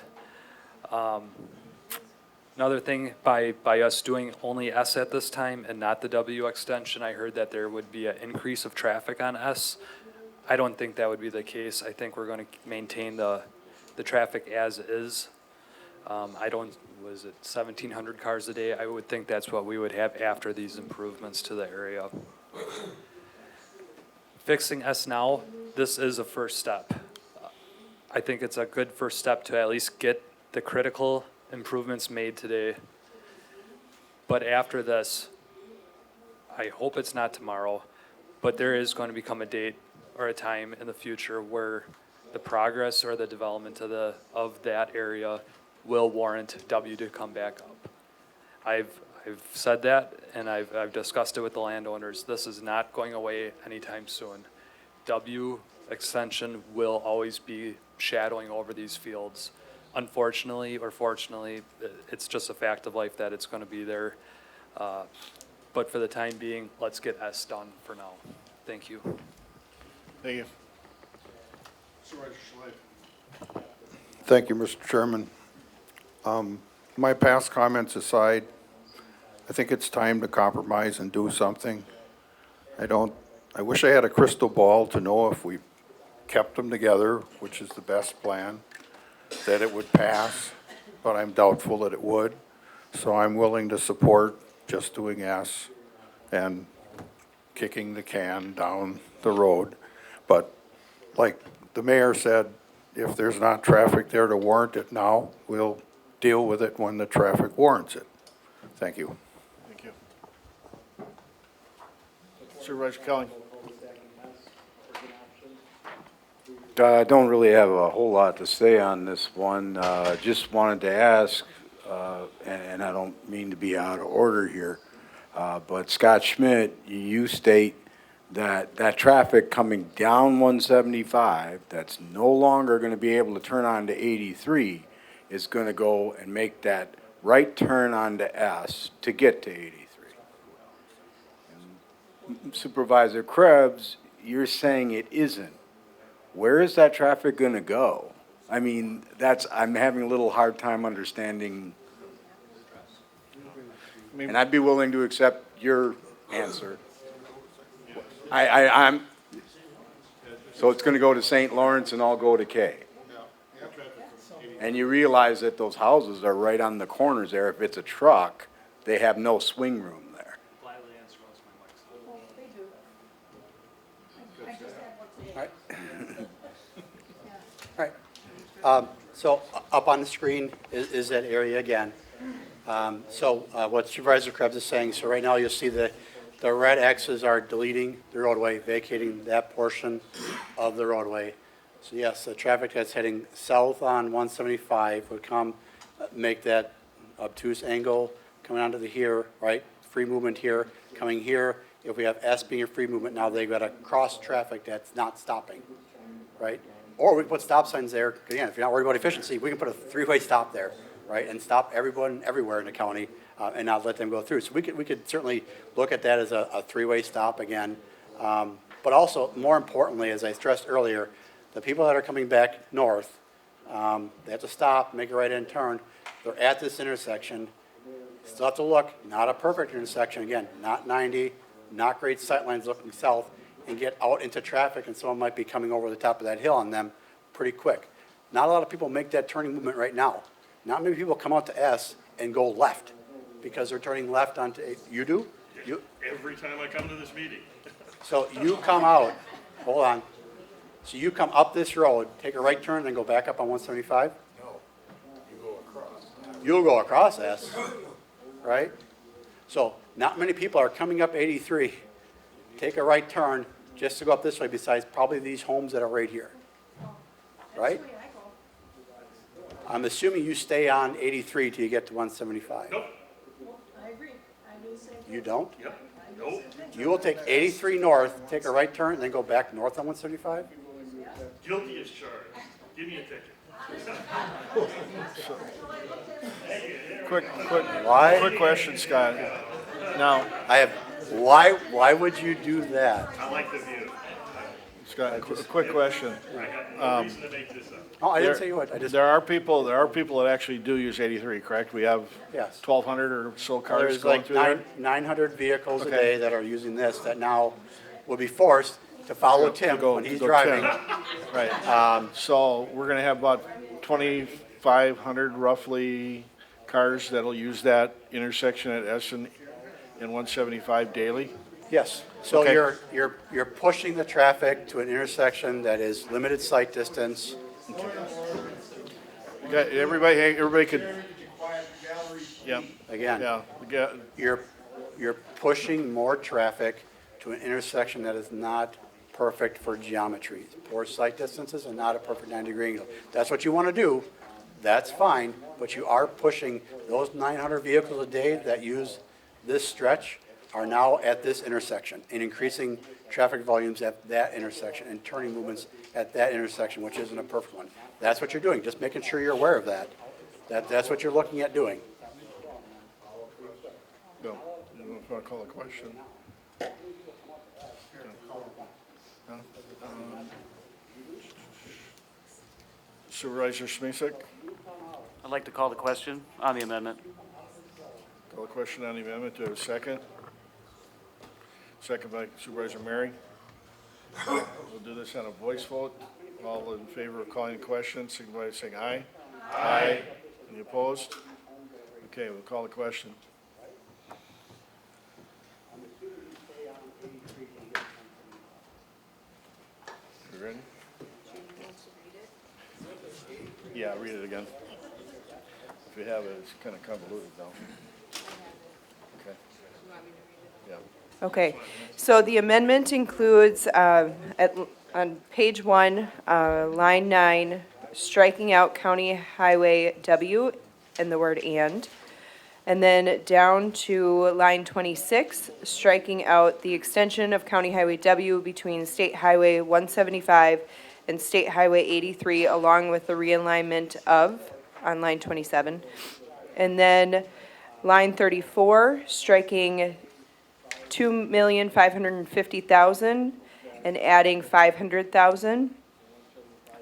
Another thing, by us doing only S at this time and not the W extension, I heard that there would be an increase of traffic on S. I don't think that would be the case. I think we're going to maintain the traffic as is. Was it 1,700 cars a day? I would think that's what we would have after these improvements to the area. Fixing S now, this is a first step. I think it's a good first step to at least get the critical improvements made today. But after this, I hope it's not tomorrow, but there is going to become a date or a time in the future where the progress or the development of that area will warrant W to come back up. I've said that, and I've discussed it with the landowners. This is not going away anytime soon. W extension will always be shadowing over these fields. Unfortunately or fortunately, it's just a fact of life that it's going to be there. But for the time being, let's get S done for now. Thank you. Thank you. Thank you, Mr. Chairman. My past comments aside, I think it's time to compromise and do something. I wish I had a crystal ball to know if we kept them together, which is the best plan, that it would pass, but I'm doubtful that it would. So I'm willing to support just doing S and kicking the can down the road. But like the mayor said, if there's not traffic there to warrant it now, we'll deal with it when the traffic warrants it. Thank you. Thank you. Supervisor Kelly. I don't really have a whole lot to say on this one. Just wanted to ask, and I don't mean to be out of order here, but Scott Schmidt, you state that that traffic coming down 175 that's no longer going to be able to turn on to 83 is going to go and make that right turn onto S to get to 83. And Supervisor Krebs, you're saying it isn't. Where is that traffic going to go? I mean, I'm having a little hard time understanding. And I'd be willing to accept your answer. So it's going to go to St. Lawrence and I'll go to K. And you realize that those houses are right on the corners there. If it's a truck, they have no swing room there. All right. So up on the screen is that area again. What Supervisor Krebs is saying, so right now you'll see the red X's are deleting the roadway, vacating that portion of the roadway. So yes, the traffic that's heading south on 175 would come, make that obtuse angle coming onto the here, right? Free movement here, coming here. If we have S being a free movement, now they've got a cross traffic that's not stopping, right? Or we can put stop signs there. Again, if you're not worried about efficiency, we can put a three-way stop there, right? And stop everyone everywhere in the county and not let them go through. So we could certainly look at that as a three-way stop again. But also, more importantly, as I stressed earlier, the people that are coming back north, they have to stop, make a right-hand turn. They're at this intersection. Still have to look, not a perfect intersection, again, not 90, not great sight lines looking south, and get out into traffic, and someone might be coming over the top of that hill on them pretty quick. Not a lot of people make that turning movement right now. Not many people come out to S and go left because they're turning left onto, you do? Every time I come to this meeting. So you come out, hold on. So you come up this road, take a right turn, then go back up on 175? No, you go across. You'll go across S, right? So not many people are coming up 83, take a right turn just to go up this way besides probably these homes that are right here, right? I'm assuming you stay on 83 till you get to 175. Nope. I agree. I do the same thing. You don't? Yep. Nope. You will take 83 north, take a right turn, and then go back north on 175? Guilty as charged. Give me a ticket. Quick question, Scott. Now, why would you do that? I like the view. Scott, a quick question. I got no reason to make this up. Oh, I didn't say you would. There are people that actually do use 83, correct? We have Yes. 1,200 or so cars There's going like through there? 900 vehicles a Okay. day that are using this that now will be forced to follow Tim when he's driving. Right. So we're going to have about 2,500 roughly cars that'll use that intersection at S and 175 daily? Yes, so Okay. you're pushing the traffic to an intersection that is limited sight distance. Okay, everybody, hey, everybody could, yeah, Again, yeah, you're pushing more traffic to an intersection that is not perfect for geometry. Poor sight distances are not a perfect 90-degree angle. That's what you want to do, that's fine, but you are pushing those 900 vehicles a day that use this stretch are now at this intersection and increasing traffic volumes at that intersection and turning movements at that intersection, which isn't a perfect one. That's what you're doing, just making sure you're aware of that. That's what you're looking at doing. no, you don't want to call a question. No? Supervisor Smisek, I'd like to call the question on the amendment. call a question on the amendment, do I have a second? Second by Supervisor Mary. We'll do this on a voice vote. All in favor of calling the question, signify by saying aye. Aye. Any opposed? Okay, we'll call the question. You ready? Yeah, read it again. If you have it, it's kind of convoluted though. Okay. Yeah. Okay, so the amendment includes, on page 1, line 9, striking out County Highway W and the word "and." And then down to line 26, striking out the extension of County Highway W between State Highway 175 and State Highway 83, along with the realignment of, on line 27. And then line 34, striking 2,550,000 and adding 500,000.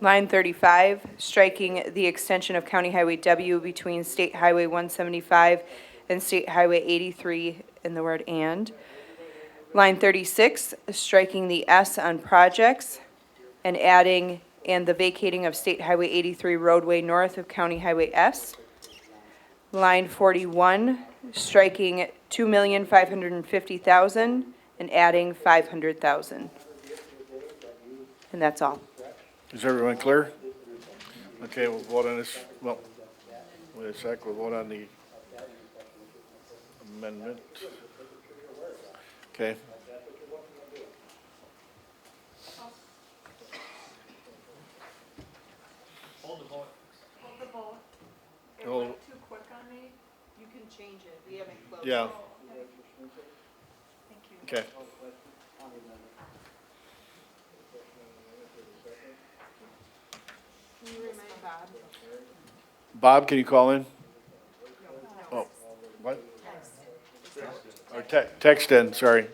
Line 35, striking the extension of County Highway W between State Highway 175 and State Highway 83 and the word "and." Line 36, striking the S on projects and adding "and the vacating of State Highway 83 roadway north of County Highway S." Line 41, striking 2,550,000 and adding 500,000. And that's all. Is everyone clear? Okay, we'll vote on this, well, wait a sec, we'll vote on the amendment. Okay. Hold the vote. It Hold- went too quick on me. You can change it. We haven't closed. Yeah. Thank you. Okay. Can you remind Bob? Bob, can you call in? Oh, what? Or text in, sorry.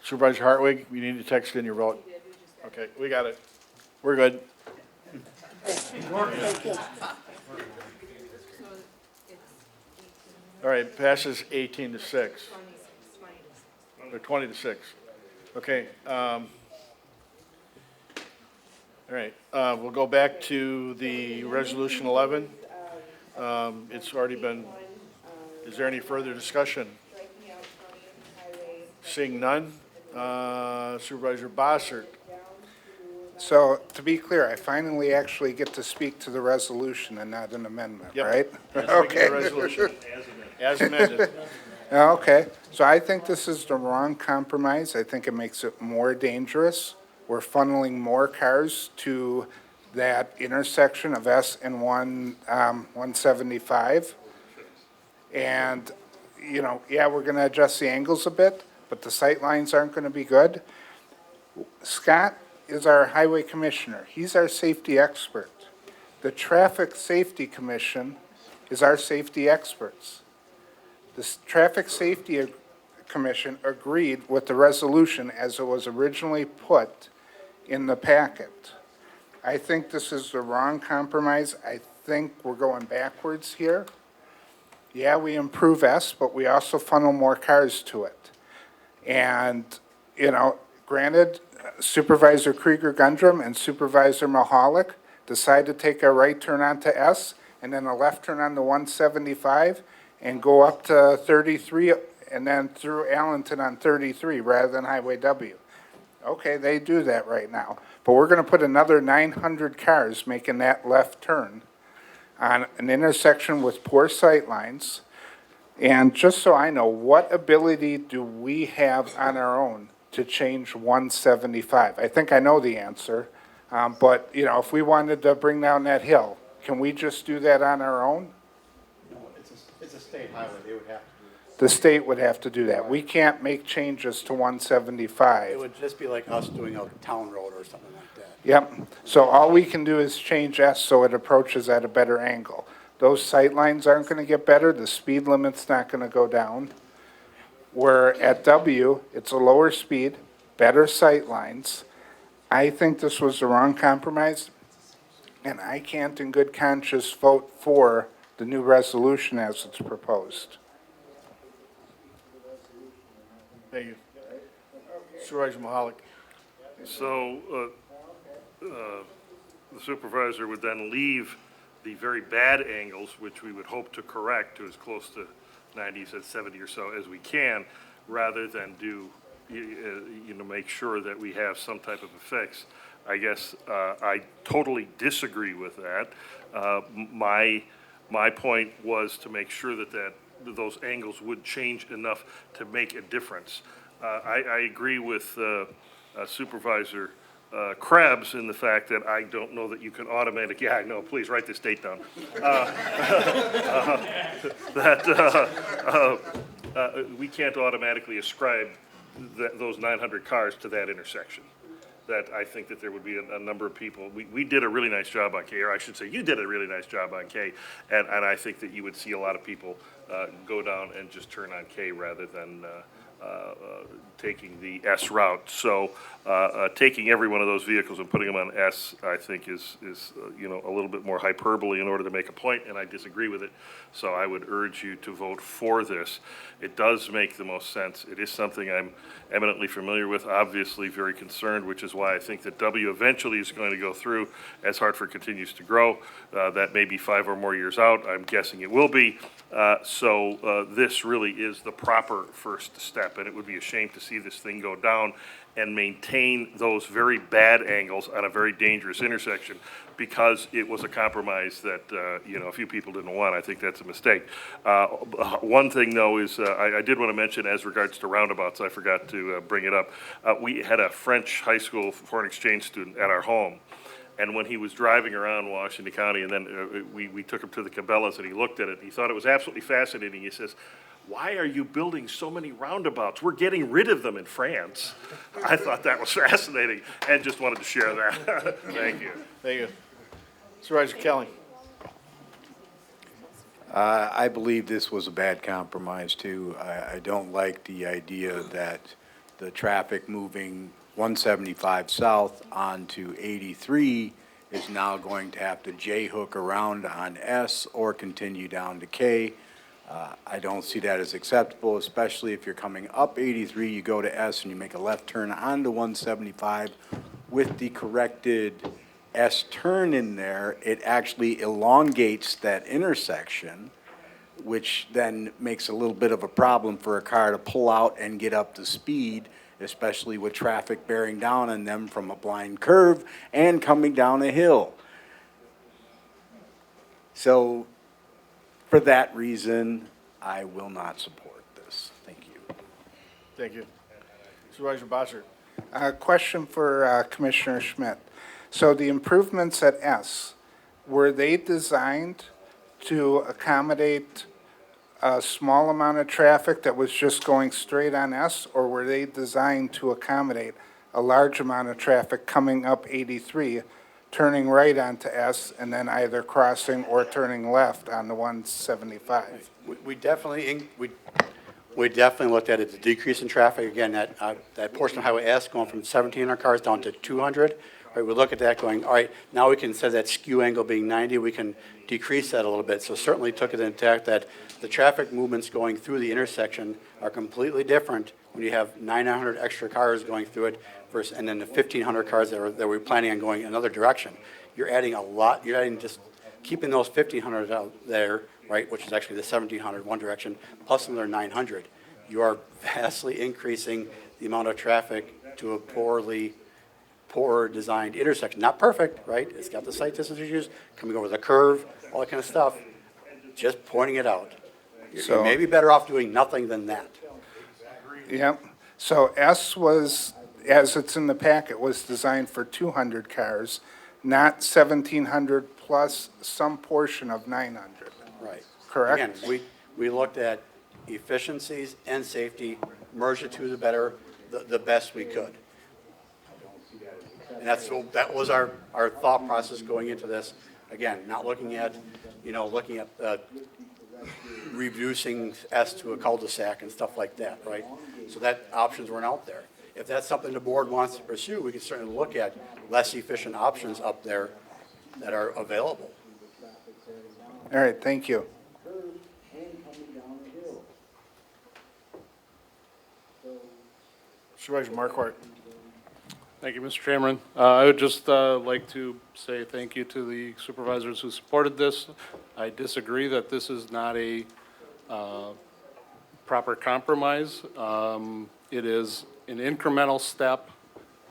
Supervisor Hartwig, you need to text in your vote. Okay, we got it. We're good. All right, passes 18-6. Or 20-6. Okay, all right, we'll go back to the Resolution 11. It's already been, is there any further discussion? Seeing none, Supervisor Bossert. So, to be clear, I finally actually get to speak to the resolution and not an amendment, Yep. right? Let's look at the resolution. As amended. Okay, so I think this is the wrong compromise. I think it makes it more dangerous. We're funneling more cars to that intersection of S and 175. And, you know, yeah, we're gonna adjust the angles a bit, but the sight lines aren't gonna be good. Scott is our highway commissioner. He's our safety expert. The Traffic Safety Commission is our safety experts. The Traffic Safety Commission agreed with the resolution as it was originally put in the packet. I think this is the wrong compromise. I think we're going backwards here. Yeah, we improve S, but we also funnel more cars to it. And, you know, granted, Supervisor Krieger-Gundrum and Supervisor Mahalik decide to take a right turn onto S and then a left turn on the 175 and go up to 33 and then through Allenton on 33 rather than Highway W. Okay, they do that right now. But we're going to put another 900 cars making that left turn on an intersection with poor sight lines. And just so I know, what ability do we have on our own to change 175? I think I know the answer, but, you know, if we wanted to bring down that hill, can we just do that on our own? No, it's a state highway, they would have to do that. The state would have to do that. We can't make changes to 175. It would just be like us doing a town road or something like that. Yep, so all we can do is change S so it approaches at a better angle. Those sight lines aren't gonna get better, the speed limit's not gonna go down. Where at W, it's a lower speed, better sight lines. I think this was the wrong compromise, and I can't in good conscience vote for the new resolution as it's proposed. Thank you. Supervisor Mahalik. So, the supervisor would then leave the very bad angles, which we would hope to correct to as close to 90, said 70 or so as we can, rather than do, make sure that we have some type of a fix. I guess I totally disagree with that. My point was to make sure that those angles would change enough to make a difference. I agree with Supervisor Krebs in the fact that I don't know that you can automatically, yeah, I know, please write this date down. We can't automatically ascribe those 900 cars to that intersection. That I think that there would be a number of people, we did a really nice job on K, or I should say you did a really nice job on K, and I think that you would see a lot of people go down and just turn on K rather than taking the S route. So taking every one of those vehicles and putting them on S, I think is a little bit more hyperbole in order to make a point, and I disagree with it. So I would urge you to vote for this. It does make the most sense. It is something I'm eminently familiar with, obviously very concerned, which is why I think that W eventually is going to go through as Hartford continues to grow. That may be 5 or more years out. I'm guessing it will be. So this really is the proper first step, and it would be a shame to see this thing go down and maintain those very bad angles on a very dangerous intersection because it was a compromise that, a few people didn't want. I think that's a mistake. One thing, though, is I did want to mention as regards to roundabouts, I forgot to bring it up. We had a French high school foreign exchange student at our home. And when he was driving around Washington County, and then we took him to the Cabela's and he looked at it, he thought it was absolutely fascinating. He says, "Why are you building so many roundabouts? We're getting rid of them in France." I thought that was fascinating and just wanted to share that. Thank you. Thank you. Supervisor Kelly. I believe this was a bad compromise, too. I don't like the idea that the traffic moving 175 south onto 83 is now going to have to J-hook around on S or continue down to K. I don't see that as acceptable, especially if you're coming up 83, you go to S and you make a left turn onto 175 with the corrected S turn in there. It actually elongates that intersection, which then makes a little bit of a problem for a car to pull out and get up to speed, especially with traffic bearing down on them from a blind curve and coming down a hill. So for that reason, I will not support this. Thank you. Thank you. Supervisor Bossert. Question for Commissioner Schmidt. So the improvements at S, were they designed to accommodate a small amount of traffic that was just going straight on S, or were they designed to accommodate a large amount of traffic coming up 83, turning right onto S, and then either crossing or turning left on the 175? We definitely looked at it, the decrease in traffic. Again, that portion of Highway S going from 1,700 cars down to 200. Right, we look at that going, all right, now we can, instead of that skew angle being 90, we can decrease that a little bit. So certainly took it into account that the traffic movements going through the intersection are completely different when you have 900 extra cars going through it versus, and then the 1,500 cars that we're planning on going another direction. You're adding a lot, you're adding just keeping those 1,500 out there, right, which is actually the 1,700 one direction, plus another 900. you are vastly increasing the amount of traffic to a poor designed intersection. Not perfect, right? It's got the sight distance issues, coming over the curve, all that kind of stuff. Just pointing it out. You may be better off doing nothing than that. Yep. So S was, as it's in the packet, was designed for 200 cars, not 1,700 plus some portion of 900. Right. Correct? Again, we looked at efficiencies and safety, merged the two the best we could. And that was our thought process going into this. Again, not looking at, looking at reducing S to a cul-de-sac and stuff like that, right? So that options weren't out there. If that's something the board wants to pursue, we can certainly look at less efficient options up there that are available. All right, thank you. Supervisor Marquardt. Thank you, Mr. Chairman. I would just like to say thank you to the supervisors who supported this. I disagree that this is not a proper compromise. It is an incremental step.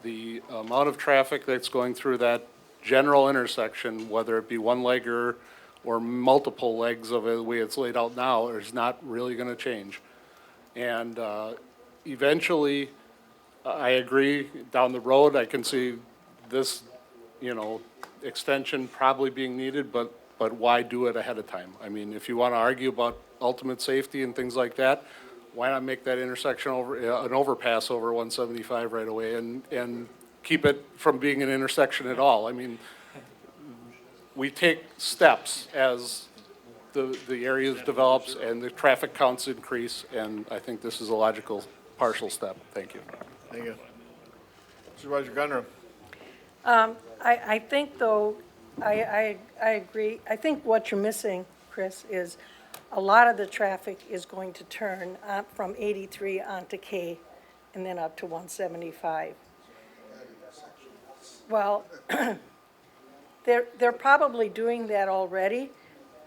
The amount of traffic that's going through that general intersection, whether it be one leg or multiple legs of it, the way it's laid out now, is not really going to change. And eventually, I agree, down the road, I can see this, extension probably being needed, but why do it ahead of time? I mean, if you want to argue about ultimate safety and things like that, why not make that intersection an overpass over 175 right away and keep it from being an intersection at all? I mean, we take steps as the area develops and the traffic counts increase, and I think this is a logical partial step. Thank you. Thank you. Supervisor Gunner. I think, though, I agree. I think what you're missing, Chris, is a lot of the traffic is going to turn from 83 onto K and then up to 175. Well, they're probably doing that already.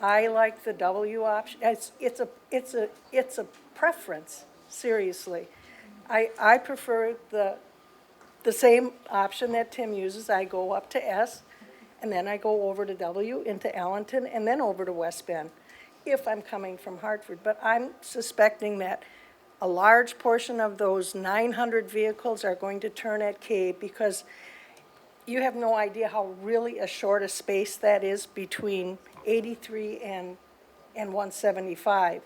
I like the W option. It's a preference, seriously. I prefer the same option that Tim uses. I go up to S, and then I go over to W, into Allenton, and then over to West Bend, if I'm coming from Hartford. But I'm suspecting that a large portion of those 900 vehicles are going to turn at K, because you have no idea how really a short a space that is between 83 and 175.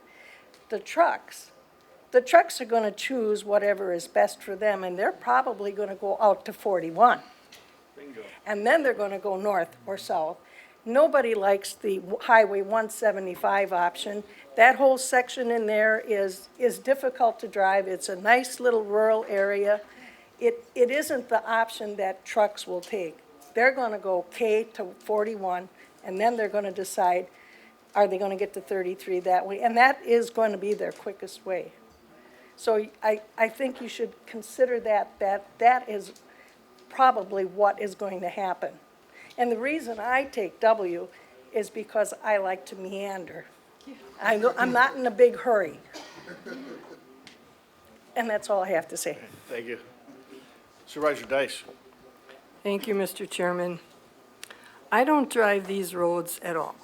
The trucks are going to choose whatever is best for them, and they're probably going to go out to 41. Bingo. And then they're going to go north or south. Nobody likes the Highway 175 option. That whole section in there is difficult to drive. It's a nice little rural area. It isn't the option that trucks will take. They're going to go K to 41, and then they're going to decide, are they going to get to 33 that way? And that is going to be their quickest way. So I think you should consider that is probably what is going to happen. And the reason I take W is because I like to meander. I'm not in a big hurry. And that's all I have to say. Thank you. Supervisor Dice. Thank you, Mr. Chairman. I don't drive these roads at all.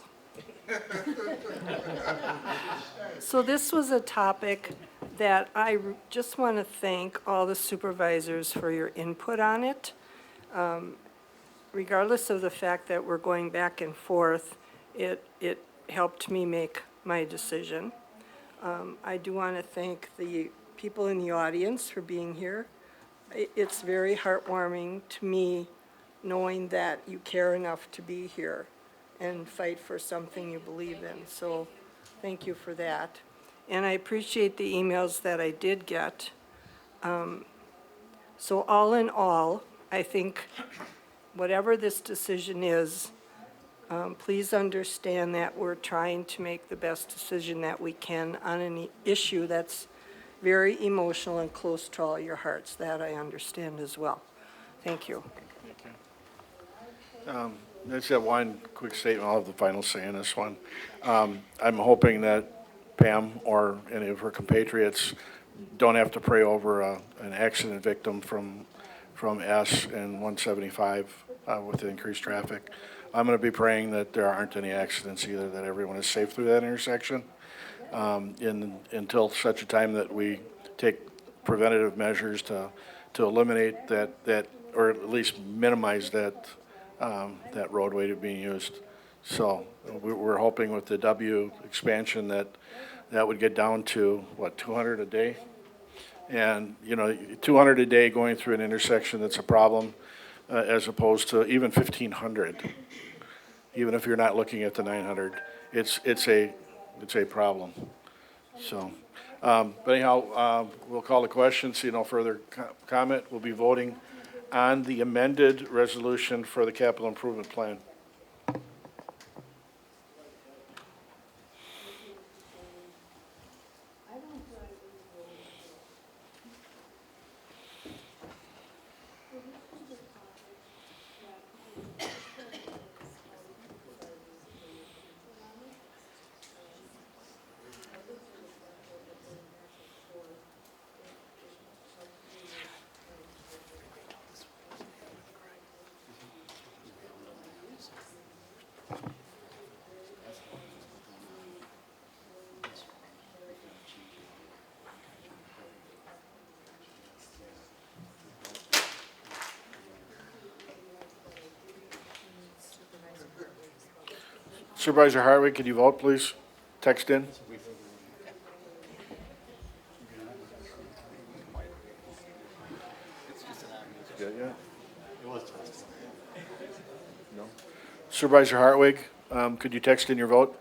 So this was a topic that I just want to thank all the supervisors for your input on it. Regardless of the fact that we're going back and forth, it helped me make my decision. I do want to thank the people in the audience for being here. It's very heartwarming to me knowing that you care enough to be here and fight for something you believe in. So thank you for that. And I appreciate the emails that I did get. So all in all, I think whatever this decision is, please understand that we're trying to make the best decision that we can on an issue that's very emotional and close to all your hearts. That I understand as well. Thank you. I just have one quick statement. I'll have the final say on this one. I'm hoping that Pam or any of her compatriots don't have to pray over an accident victim from S and 175 with the increased traffic. I'm going to be praying that there aren't any accidents either, that everyone is safe through that intersection until such a time that we take preventative measures to eliminate that or at least minimize that roadway to being used. So we're hoping with the W expansion that would get down to, what, 200 a day? And, 200 a day going through an intersection that's a problem as opposed to even 1,500. Even if you're not looking at the 900, it's a problem. So, but anyhow, we'll call the question, see no further comment. We'll be voting on the amended resolution for the capital improvement plan. Supervisor Hartwig, could you vote, please? Text in. No. Supervisor Hartwig, could you text in your vote?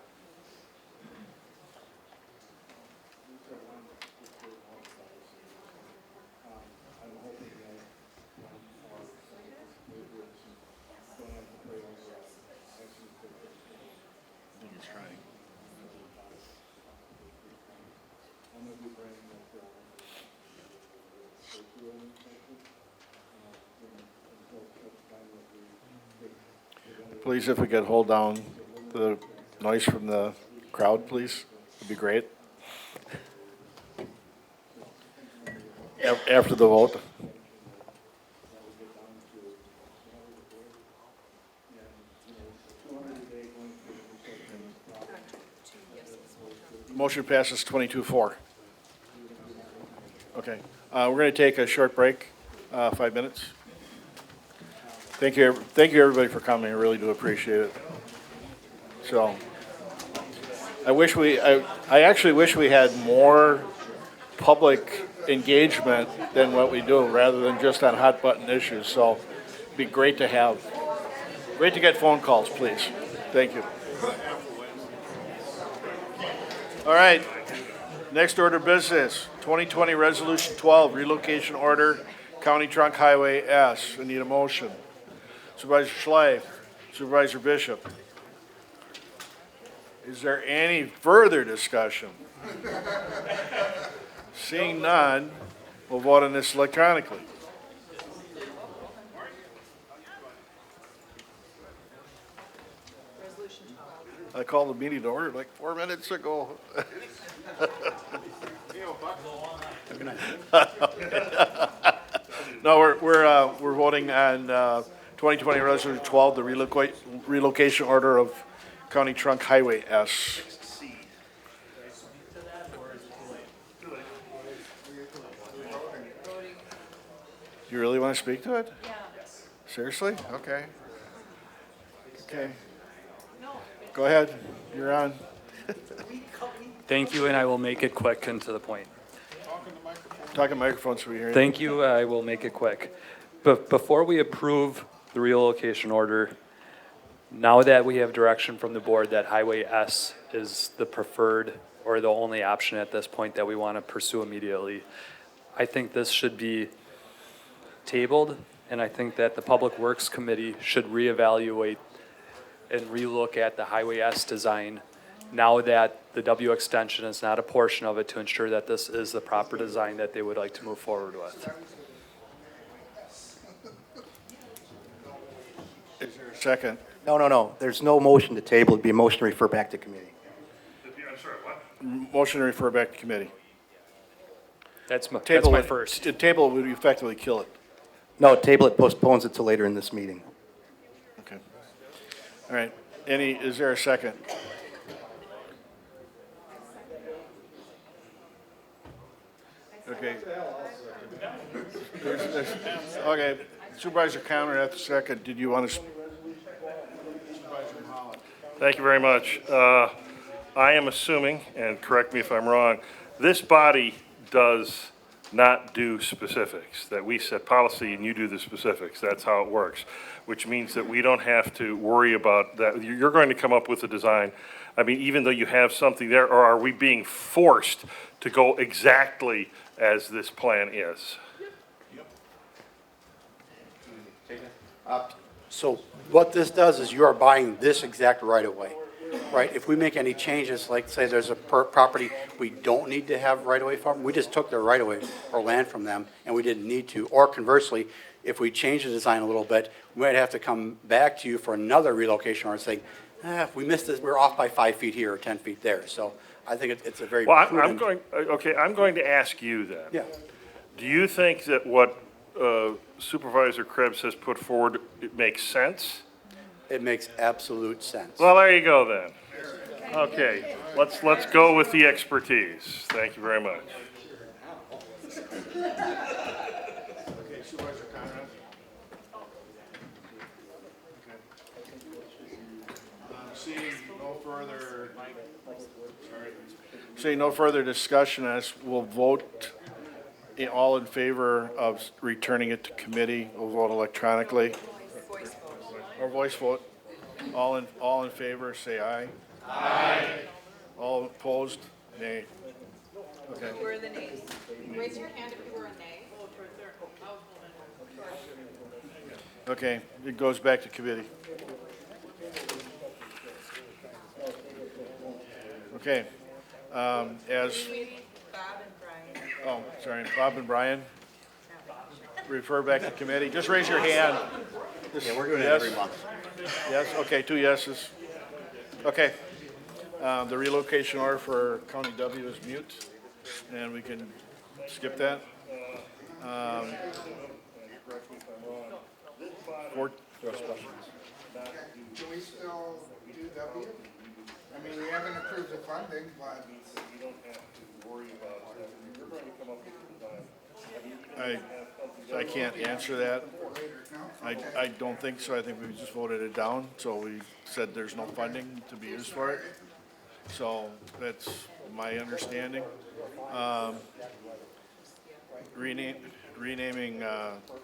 Please, if we could hold down the noise from the crowd, please, it'd be great. After the vote. Motion passes 22-4. Okay, we're going to take a short break, 5 minutes. Thank you everybody for coming. I really do appreciate it. So, I actually wish we had more public engagement than what we do, rather than just on hot button issues. So, it'd be great to get phone calls, please. Thank you. All right. Next order of business, 2020 Resolution 12, relocation order, County Trunk Highway S. I need a motion. Supervisor Schleif, Supervisor Bishop. Is there any further discussion? Seeing none, we'll vote on this electronically. I called the meeting to order like 4 minutes ago. No, we're voting on 2020 Resolution 12, the relocation order of County Trunk Highway S. You really want to speak to it? Yeah. Seriously? Okay. Okay. Go ahead. You're on. Thank you, and I will make it quick and to the point. Talking microphone so we hear you. Thank you, I will make it quick. But before we approve the relocation order, now that we have direction from the board that Highway S is the preferred or the only option at this point that we want to pursue immediately, I think this should be tabled, and I think that the Public Works Committee should reevaluate and relook at the Highway S design now that the W extension is not a portion of it, to ensure that this is the proper design that they would like to move forward with. Is there a second? No. There's no motion to table. It'd be a motion to refer back to committee. I'm sorry, what? Motion to refer back to committee. That's my Table first. The table would effectively kill it. No, table it, postpones it to later in this meeting. Okay. All right. Is there a second? Okay. Okay. Supervisor Connor, that's the second. Did you want to? Thank you very much. I am assuming, and correct me if I'm wrong, this body does not do specifics, that we set policy and you do the specifics. That's how it works, which means that we don't have to worry about that. You're going to come up with a design. I mean, even though you have something there, or are we being forced to go exactly as this plan is? So what this does is you are buying this exact right-of-way, right? If we make any changes, like say there's a property we don't need to have right-of-way from, we just took their right-of-way or land from them and we didn't need to. Or conversely, if we change the design a little bit, we might have to come back to you for another relocation or say, we missed this, we're off by 5 feet here or 10 feet there. So I think it's a very Well, prudent. I'm going to ask you then. Yeah. Do you think that what Supervisor Krebs has put forward, it makes sense? It makes absolute sense. Well, there you go then. Okay, let's go with the expertise. Thank you very much. Okay, Supervisor Conrad. Seeing no further discussion on this, we'll vote all in favor of returning it to committee. We'll vote electronically. Or voice vote. All in favor, say aye. Aye. All opposed, nay. Okay. Who are the nays? Raise your hand if you were a nay. Okay, it goes back to committee. Okay, as, oh, sorry, Bob and Brian, refer back to committee. Just raise your hand. Yeah, we're doing it every month. Yes, okay, 2 yeses. Okay, the relocation order for County W is mute, and we can skip that. Can we still do W? I mean, we haven't approved the funding, but. You don't have to worry about that. You're going to come up with a design. I can't answer that. I don't think so. I think we just voted it down, so we said there's no funding to be used for it. So that's my understanding. Renaming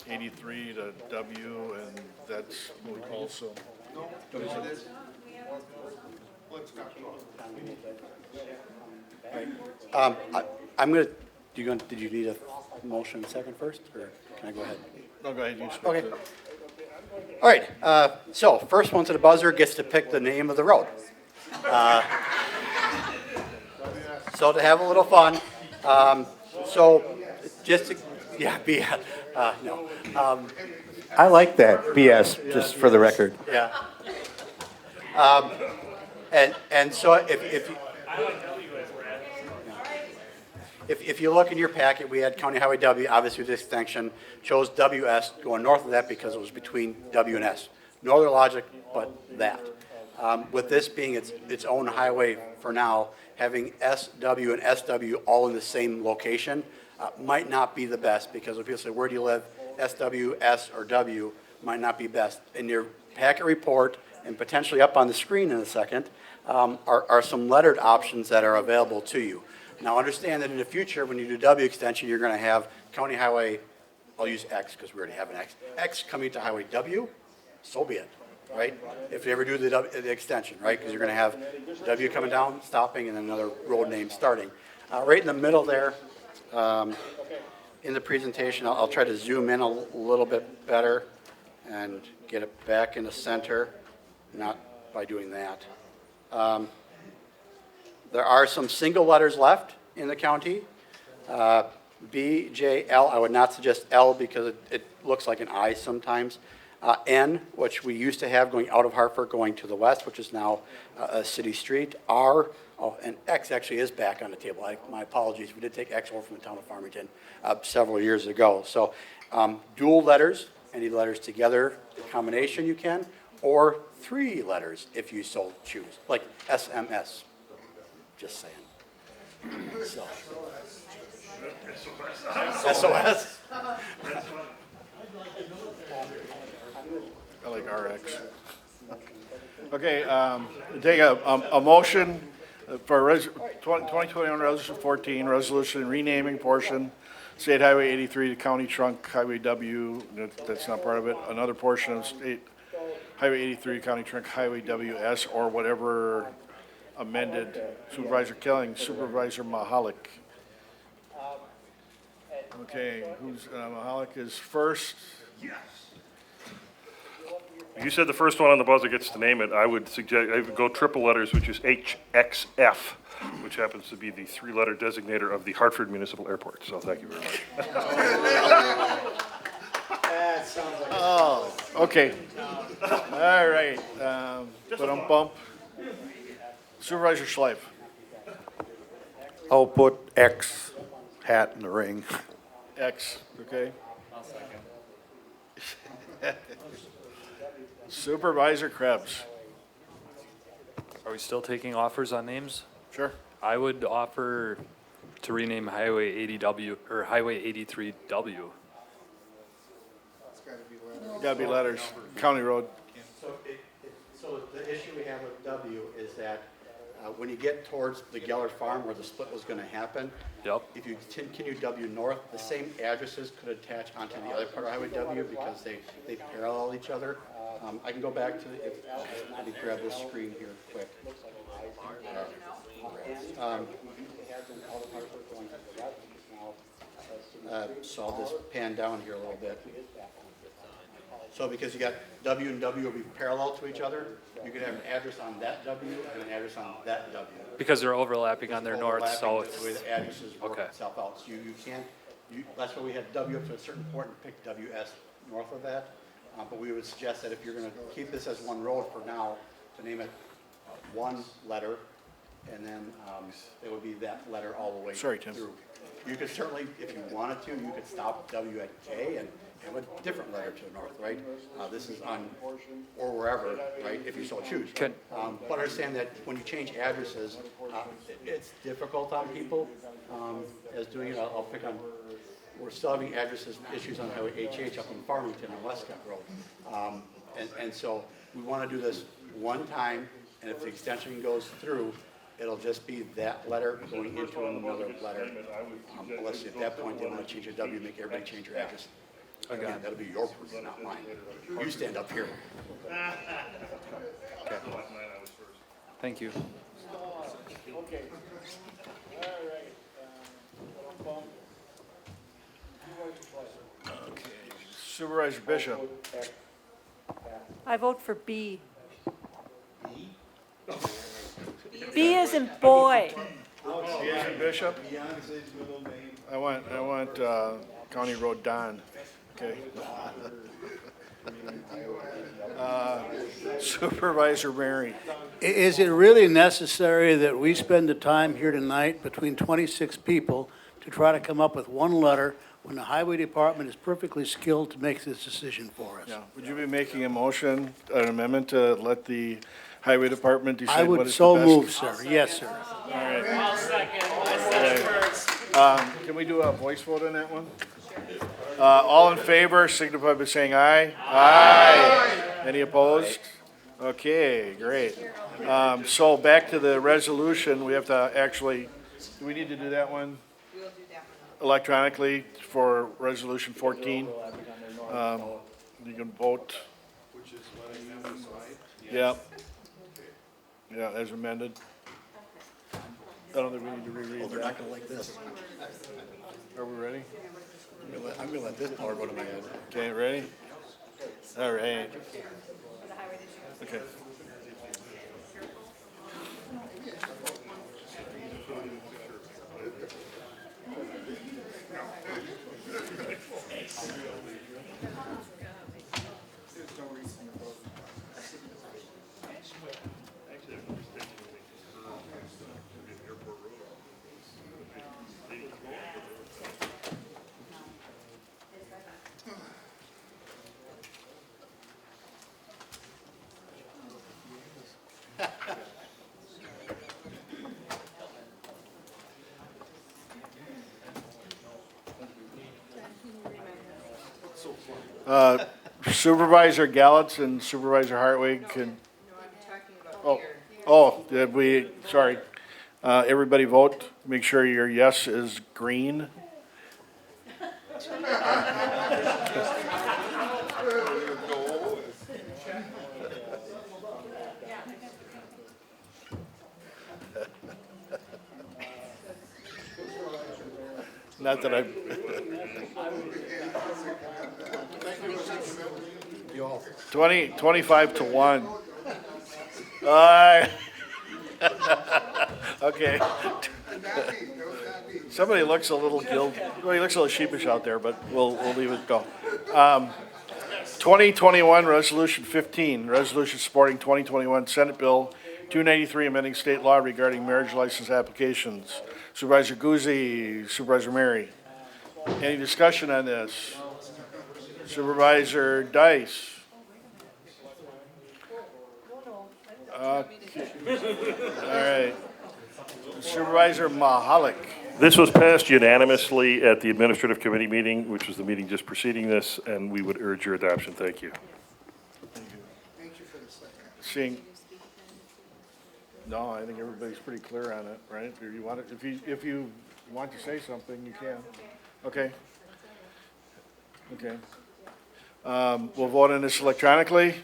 83 to W, and that's also. I'm gonna, did you need a motion second first, or can I go ahead? No, go ahead, you speak. Okay. All right, so first one to the buzzer gets to pick the name of the road. So to have a little fun, so just to, yeah, no. I like that, BS, just for the record. Yeah. And so if you look in your packet, we had County Highway W, obviously with this extension, chose WS going north of that because it was between W and S. No other logic but that. With this being its own highway for now, having SW and SW all in the same location might not be the best, because when people say, where do you live? SW, S, or W might not be best. In your packet report, and potentially up on the screen in a second, are some lettered options that are available to you. Now understand that in the future, when you do W extension, you're going to have County Highway, I'll use X because we already have an X coming to Highway W, so be it, right? If you ever do the extension, right? Because you're going to have W coming down, stopping, and another road name starting. Right in the middle there, in the presentation, I'll try to zoom in a little bit better and get it back in the center, not by doing that. There are some single letters left in the county. B, J, L. I would not suggest L because it looks like an I sometimes. N, which we used to have going out of Hartford, going to the west, which is now a city street. R, oh, and X actually is back on the table. My apologies. We did take X over from the town of Farmington several years ago. So dual letters, any letters together, combination you can, or 3 letters if you so choose, like SMS. Just saying. So. SOS. I like RX. Okay, take a motion for 2021 Resolution 14, resolution renaming portion, State Highway 83 to County Trunk Highway W, that's not part of it, another portion of State Highway 83 County Trunk Highway WS, or whatever amended. Supervisor Kelling, Supervisor Mahalik. Okay, who's, Mahalik is first. You said the first one on the buzzer gets to name it. I would suggest, I would go triple letters, which is HXF, which happens to be the 3-letter designator of the Hartford Municipal Airport. So thank you very much. Oh, okay. All right. Bump. Supervisor Schleif. I'll put X hat in the ring. X, okay. Supervisor Krebs. Are we still taking offers on names? Sure. I would offer to rename Highway 80W, or Highway 83W. Gotta be letters. County Road. So the issue we have with W is that when you get towards the Geller Farm where the split was going to happen, if you continue W north, the same addresses could attach onto the other part of Highway W because they parallel each other. I can go back to, let me grab this screen here quick. So I'll just pan down here a little bit. So because you got W and W will be parallel to each other, you could have an address on that W and an address on that W. Because they're overlapping on their north, so it's the way the addresses work itself out. So you can't, that's why we had W up to a certain point and pick WS north of that. But we would suggest that if you're going to keep this as one road for now, to name it one letter, and then it would be that letter all the way through. You could certainly, if you wanted to, you could stop W at K and have a different letter to the north, right? This is on, or wherever, right, if you so choose. But understand that when you change addresses, it's difficult on people as doing it. I'll pick on, we're still having addresses issues on Highway HH up in Farmington and Westcott Road. And so we want to do this one time, and if the extension goes through, it'll just be that letter going into another letter. Unless at that point they want to change your W, make everybody change your address. Again, that'll be your proof, not mine. You stand up here. Okay. Thank you. Okay. All right. Okay. Supervisor Bishop. I vote for B. B as in boy. B as in Bishop? I want County Road Don. Okay. Supervisor Mary. Is it really necessary that we spend the time here tonight between 26 people to try to come up with one letter when the highway department is perfectly skilled to make this decision for us? Yeah. Would you be making a motion, an amendment to let the highway department decide I what would is so the best? move, sir. Yes, sir. All right. I'll second. Can we do a voice vote on that one? All in favor, signify by saying aye. Aye. Any opposed? Okay, great. So back to the resolution, we have to actually, do we need to do that one We'll do that one. electronically for resolution 14? You can vote. Which is letting them decide? Yeah. Yeah, as amended. I don't think we need to reread that. They're not going to like this. Are we ready? I'm going to let this power go to my head. Okay, ready? All right. Okay. Supervisor Gallitz and Supervisor Hartwig can. Oh, did we, sorry. Everybody vote. Make sure your yes is green. Not that I. 25 to 1. Okay. Somebody looks a little well, he looks a little sheepish out there, but we'll leave it go. 2021 Resolution 15, resolution supporting 2021 Senate Bill 293, amending state law regarding marriage license applications. Supervisor Guzzi, Supervisor Mary. Any discussion on this? Supervisor Dice. All right. Supervisor Mahalik. This was passed unanimously at the administrative committee meeting, which was the meeting just preceding this, and we would urge your adoption. Thank you. Seeing, no, I think everybody's pretty clear on it, right? If you want to, if you want to say something, you can. Okay. Okay. We'll vote on this electronically.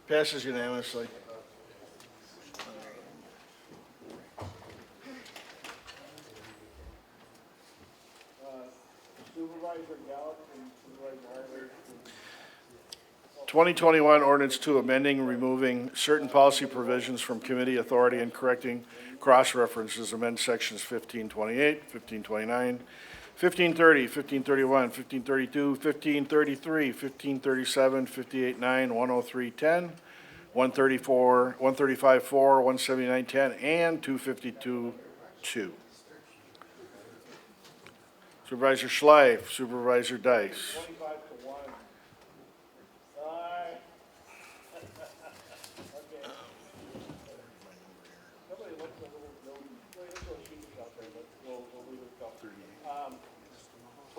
Passes unanimously. Supervisor Gallup and Supervisor Hartley. 2021 ordinance 2, amending and removing certain policy provisions from committee authority and correcting cross-references, amend sections 1528, 1529, 1530, 1531, 1532, 1533, 1537, 589, 10310, 134, 135-4, 179-10, and 252-2. Supervisor Schleif, Supervisor Dice. 25 to 1. Somebody looks a little sheepish out there, but we'll leave it go.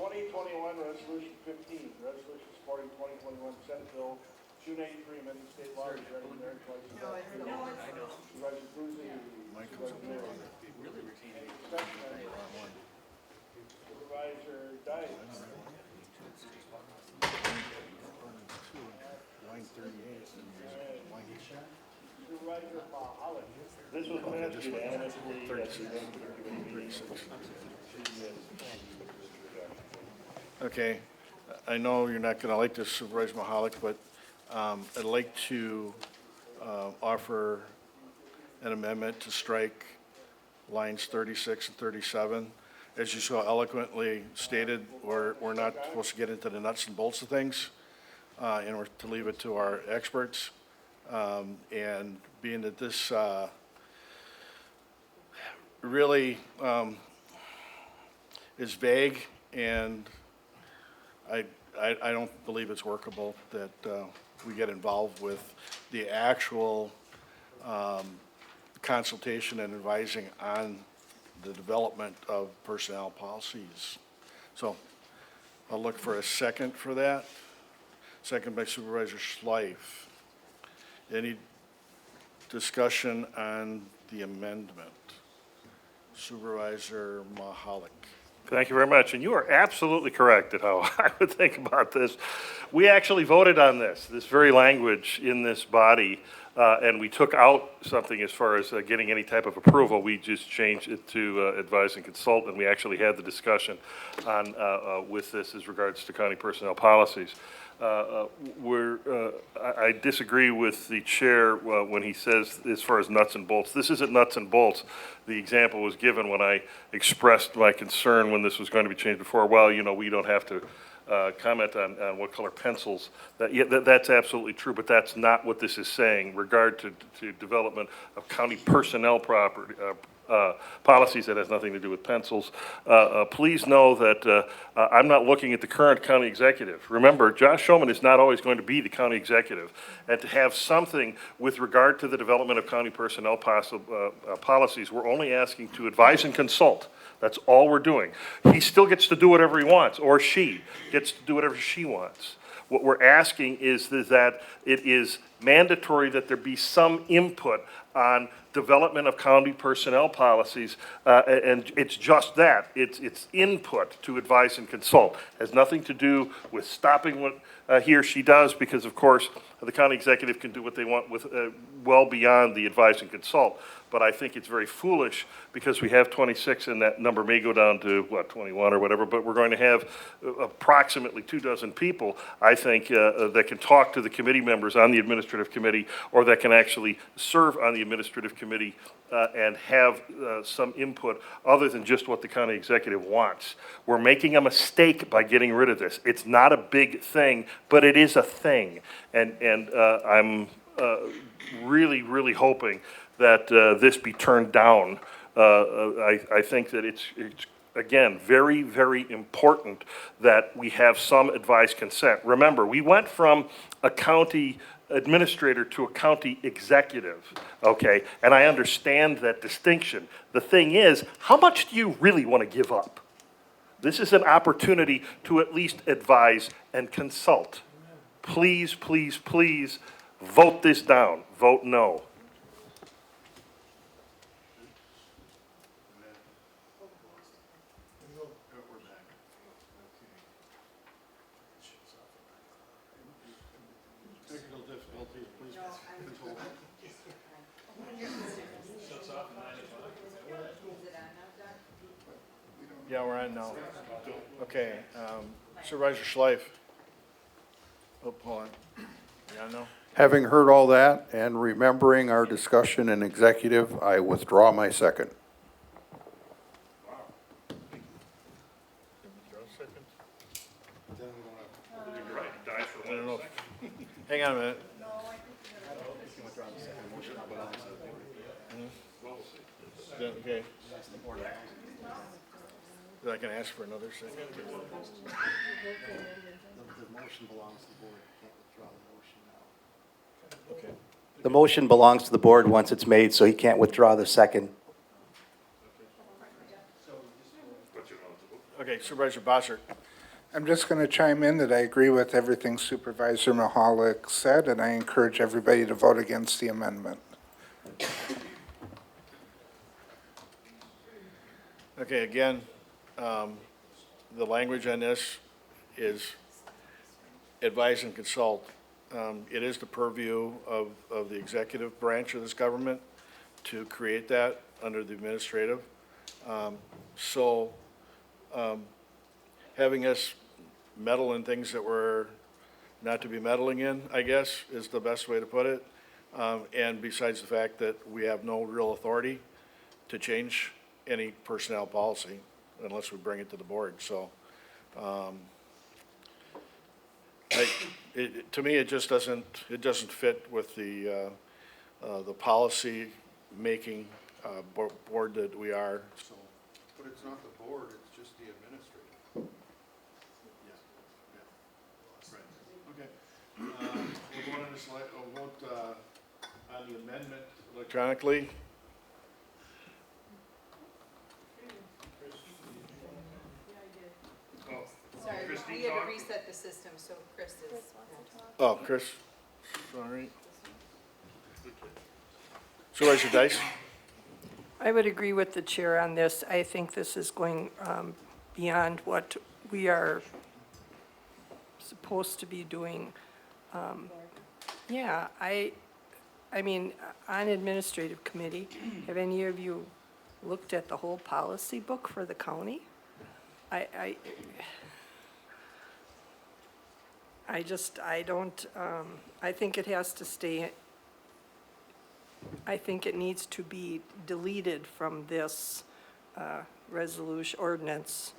2021 Resolution 15, resolution supporting 2021 Senate Bill 293, amending state law regarding marriage license. I know. Supervisor Guzzi. Really retaining. Supervisor Dice. Supervisor Mahalik. This was passed unanimously. 36. Okay, I know you're not going to like this, Supervisor Mahalik, but I'd like to offer an amendment to strike lines 36 and 37. As you so eloquently stated, we're not supposed to get into the nuts and bolts of things, and we're to leave it to our experts. And being that this really is vague, and I don't believe it's workable that we get involved with the actual consultation and advising on the development of personnel policies. So I'll look for a second for that. Second by Supervisor Schleif. Any discussion on the amendment? Supervisor Mahalik. Thank you very much. And you are absolutely correct at how I would think about this. We actually voted on this very language in this body, and we took out something as far as getting any type of approval. We just changed it to advise and consult, and we actually had the discussion on with this as regards to county personnel policies. I disagree with the chair when he says as far as nuts and bolts. This isn't nuts and bolts. The example was given when I expressed my concern when this was going to be changed before. Well, you know, we don't have to comment on what color pencils, that's absolutely true, but that's not what this is saying. Regard to development of county personnel property, policies that has nothing to do with pencils. Please know that I'm not looking at the current county executive. Remember, Josh Schoeman is not always going to be the county executive. And to have something with regard to the development of county personnel policies, we're only asking to advise and consult. That's all we're doing. He still gets to do whatever he wants, or she gets to do whatever she wants. What we're asking is that it is mandatory that there be some input on development of county personnel policies, and it's just that. It's input to advise and consult. Has nothing to do with stopping what he or she does, because of course the county executive can do what they want with well beyond the advise and consult. But I think it's very foolish because we have 26 and that number may go down to, what, 21 or whatever, but we're going to have approximately 24 people, I think, that can talk to the committee members on the administrative committee, or that can actually serve on the administrative committee and have some input other than just what the county executive wants. We're making a mistake by getting rid of this. It's not a big thing, but it is a thing. And I'm really, really hoping that this be turned down. I think that it's again, very, very important that we have some advice consent. Remember, we went from a county administrator to a county executive, okay? And I understand that distinction. The thing is, how much do you really want to give up? This is an opportunity to at least advise and consult. Please, please, please vote this down. Vote no. Yeah, we're on now. Okay, Supervisor Schleif. Oh, hold on. You on now? Having heard all that and remembering our discussion in executive, I withdraw my second. Hang on a minute. Okay. I can ask for another second. The motion belongs to the board. Can't withdraw the motion now. Okay. The motion belongs to the board once it's made, so he can't withdraw the second. Okay, Supervisor Bossert. I'm just going to chime in that I agree with everything Supervisor Mahalik said, and I encourage everybody to vote against the amendment. Okay, again, the language on this is advise and consult. It is the purview of the executive branch of this government to create that under the administrative. Having us meddle in things that we're not to be meddling in, I guess, is the best way to put it. And besides the fact that we have no real authority to change any personnel policy unless we bring it to the board. So, to me, it just doesn't fit with the policy making board that we are. So. But it's not the board, it's just the administrator. Okay. We're going to vote on the amendment electronically. Sorry, we had to reset the system, so Chris is. Oh, Chris, sorry. Supervisor Dice? I would agree with the chair on this. I think this is going beyond what we are supposed to be doing. Yeah, I mean, on administrative committee, have any of you looked at the whole policy book for the county? I think it has to stay, I think it needs to be deleted from this resolution ordinance.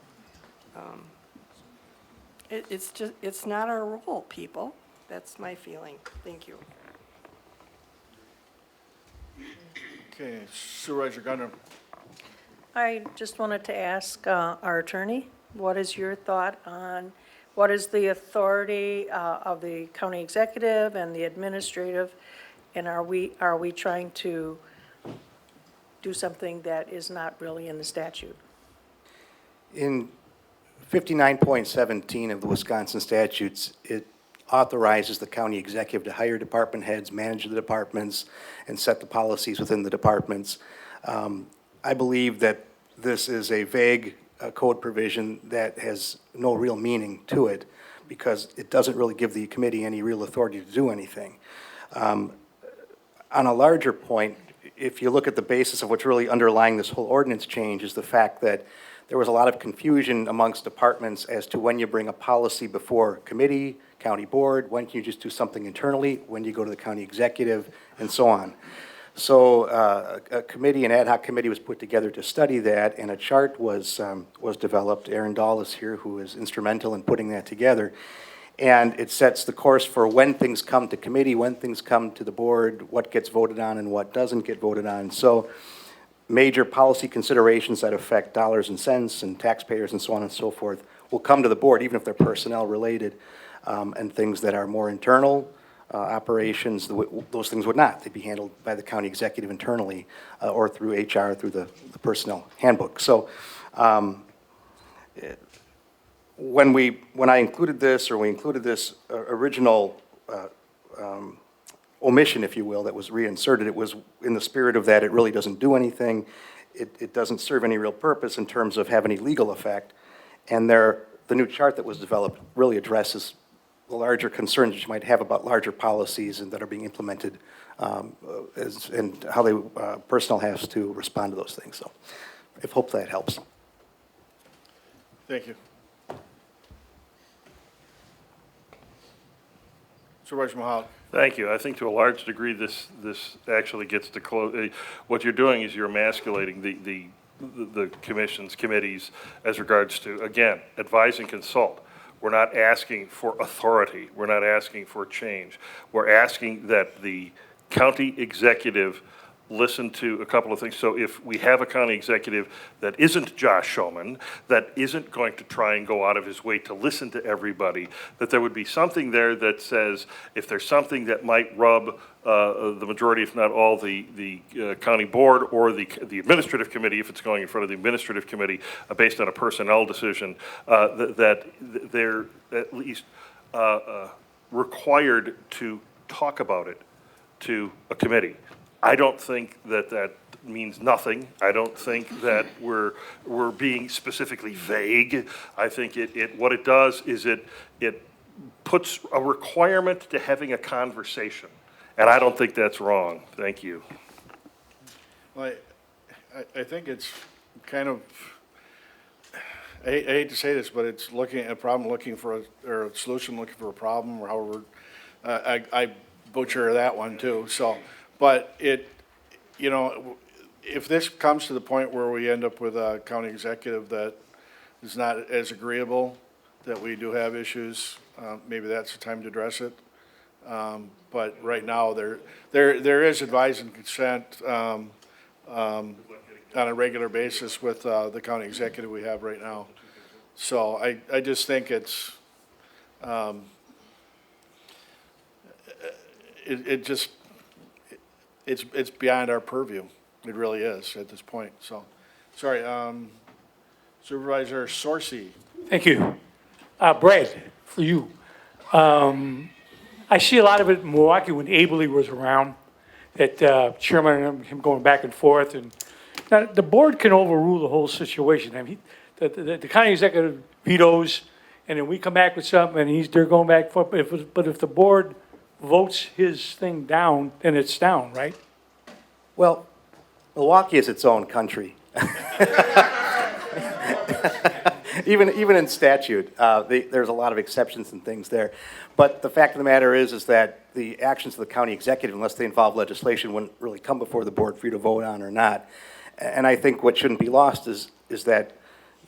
It's just, it's not our role, people. That's my feeling. Thank you. Okay, Supervisor Gunner. I just wanted to ask our attorney, what is your thought on, what is the authority of the county executive and the administrative? And are we trying to do something that is not really in the statute? In 59.17 of the Wisconsin statutes, it authorizes the county executive to hire department heads, manage the departments, and set the policies within the departments. I believe that this is a vague code provision that has no real meaning to it because it doesn't really give the committee any real authority to do anything. On a larger point, if you look at the basis of what's really underlying this whole ordinance change is the fact that there was a lot of confusion amongst departments as to when you bring a policy before committee, county board, when can you just do something internally, when do you go to the county executive, and so on. So a committee, an ad hoc committee was put together to study that, and a chart was developed. Aaron Dahl is here, who is instrumental in putting that together. And it sets the course for when things come to committee, when things come to the board, what gets voted on and what doesn't get voted on. So major policy considerations that affect dollars and cents and taxpayers and so on and so forth will come to the board, even if they're personnel related, and things that are more internal operations, those things would not. They'd be handled by the county executive internally or through HR, through the personnel handbook. So when I included this, or we included this original omission, if you will, that was reinserted, it was in the spirit of that it really doesn't do anything. It doesn't serve any real purpose in terms of have any legal effect. And the new chart that was developed really addresses the larger concerns you might have about larger policies and that are being implemented and how personnel has to respond to those things. So I hope that helps. Thank you. Supervisor Mahal. Thank you. I think to a large degree, this actually gets to close. What you're doing is you're emasculating the commissions, committees, as regards to, again, advise and consult. We're not asking for authority. We're not asking for change. We're asking that the county executive listen to a couple of things. So if we have a county executive that isn't Josh Showman, that isn't going to try and go out of his way to listen to everybody, that there would be something there that says if there's something that might rub the majority, if not all, the county board or the administrative committee, if it's going in front of the administrative committee based on a personnel decision, that they're at least required to talk about it to a committee. I don't think that means nothing. I don't think that we're being specifically vague. I think what it does is it puts a requirement to having a conversation, and I don't think that's wrong. Thank you. Well, I think it's kind of, I hate to say this, but it's looking at a problem, looking for or a solution, looking for a problem, or however, I butcher that one too. So. But if this comes to the point where we end up with a county executive that is not as agreeable, that we do have issues, maybe that's the time to address it. But right now, there is advise and consent on a regular basis with the county executive we have right now. So I just think it's it's beyond our purview. It really is at this point. So, sorry, Supervisor Sorcy. Thank you. Brad, for you. I see a lot of it in Milwaukee when Abley was around, that chairman and him going back and forth. And now the board can overrule the whole situation. I mean, the county executive vetoes, and then we come back with something, and they're going back and forth. But if the board votes his thing down, then it's down, right? Well, Milwaukee is its own country. Even in statute, there's a lot of exceptions and things there. But the fact of the matter is that the actions of the county executive, unless they involve legislation, wouldn't really come before the board for you to vote on or not. And I think what shouldn't be lost is that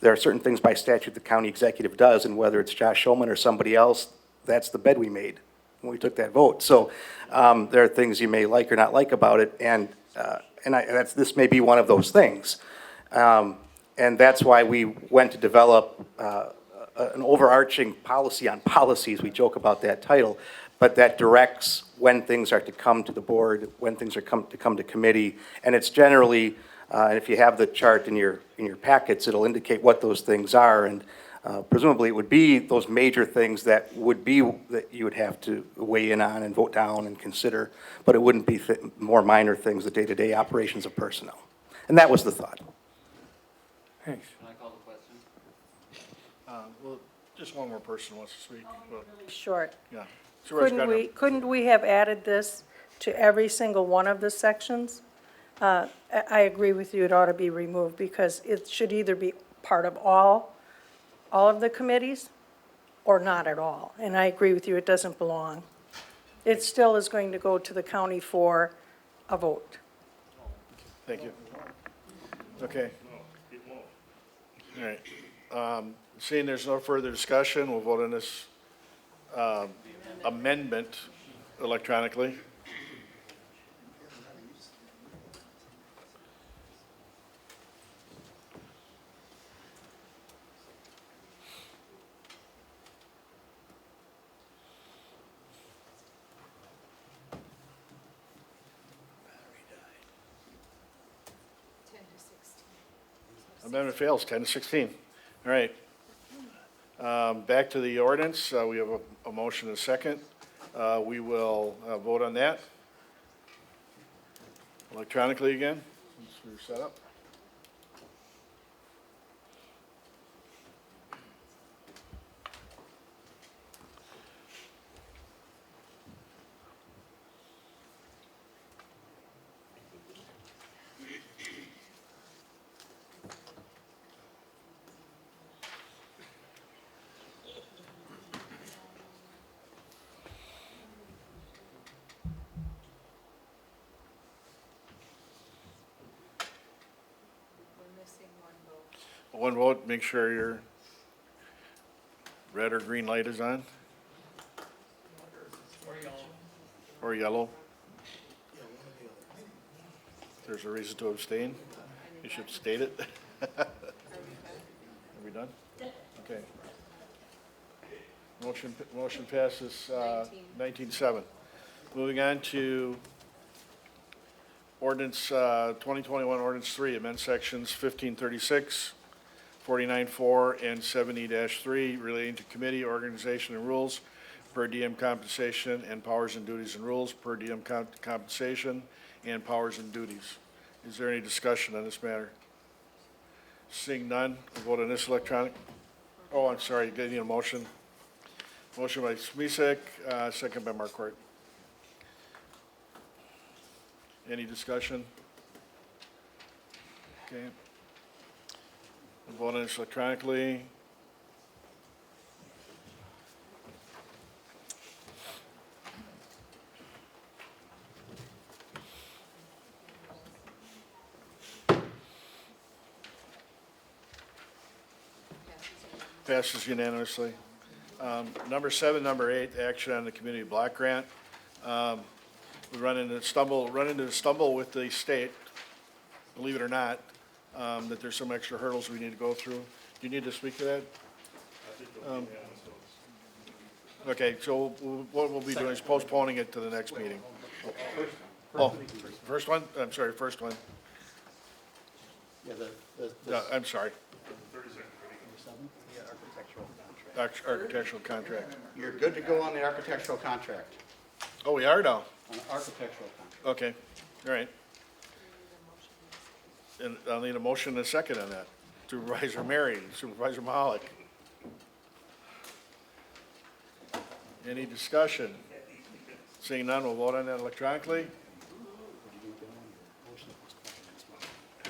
there are certain things by statute the county executive does, and whether it's Josh Shulman or somebody else, that's the bed we made when we took that vote. So there are things you may like or not like about it, and this may be one of those things. And that's why we went to develop an overarching policy on policies. We joke about that title, but that directs when things are to come to the board, when things are to come to committee, and it's generally, and if you have the chart in your packets, it'll indicate what those things are, and presumably it would be those major things that you would have to weigh in on and vote down and consider, but it wouldn't be more minor things, the day-to-day operations of personnel. And that was the thought. Thanks. Can I call the question? Well, just one more person wants to speak. Well, Short. yeah. Supervisor Gardner. Couldn't we have added this to every single one of the sections? I agree with you, it ought to be removed, because it should either be part of all of the committees, or not at all. And I agree with you, it doesn't belong. It still is going to go to the county for a vote. Thank you. Okay. All right. Seeing there's no further discussion, we'll vote on this amendment electronically. Amendment fails, 10-16. All right. Back to the ordinance. We have a motion and a second. We will vote on that electronically again. Once we're set up. One vote, make sure your red or green light is on. Or yellow. If there's a reason to abstain, you should state it. Are we done? Okay. Motion passes 19-7. Moving on to ordinance 2021 ordinance 3, amend sections 1536, 49-4, and 70-3 relating to committee organization and rules, per diem compensation and powers and duties and rules, per diem compensation and powers and duties. Is there any discussion on this matter? Seeing none, we'll vote on this electronic. Oh, I'm sorry, getting a motion. Motion by Smisek, second by Marquardt. Any discussion? Okay. We'll vote on this electronically. Passes unanimously. Number 7, number 8, action on the community block grant. We run into stumble with the state, believe it or not, that there's some extra hurdles we need to go through. Do you need to speak to that? Okay, so what we'll be doing is postponing it to the next meeting. Oh, first one? I'm sorry, first one. Yeah, No, I'm sorry. Architectural contract. You're good to go on the architectural contract. Oh, we are now? On the architectural contract. Okay, all right. And I'll need a motion and a second on that. Supervisor Mary, Supervisor Mahalik. Any discussion? Seeing none, we'll vote on that electronically. I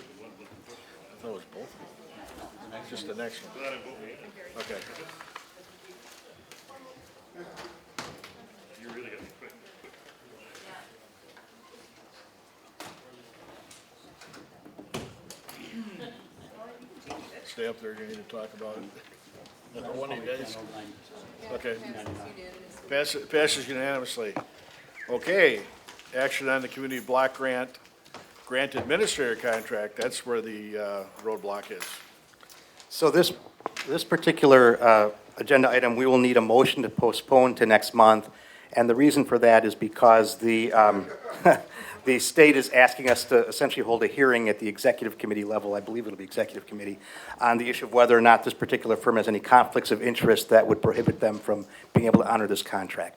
thought it was both. Just the next one. Okay. You really got to be quick. stay up there, you need to talk about it. One of these days. Okay. Passes unanimously. Okay, action on the community block grant administrator contract, that's where the roadblock is. So this particular agenda item, we will need a motion to postpone to next month. And the reason for that is because the, the state is asking us to essentially hold a hearing at the executive committee level, I believe it'll be executive committee, on the issue of whether or not this particular firm has any conflicts of interest that would prohibit them from being able to honor this contract.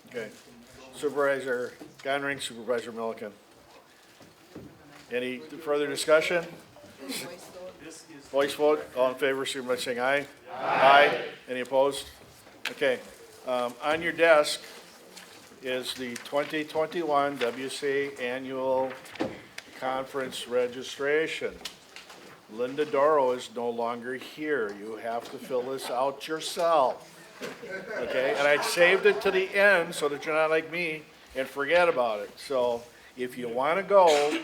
Okay. Supervisor Gonring, Supervisor Milliken. Any further discussion? Voice vote, all in favor, signify by saying aye. Aye. Any opposed? Okay. On your desk is the 2021 WC Annual Conference registration. Linda Doro is no longer here. You have to fill this out yourself. Okay, and I saved it to the end so that you're not like me and forget about it. So if you want to go,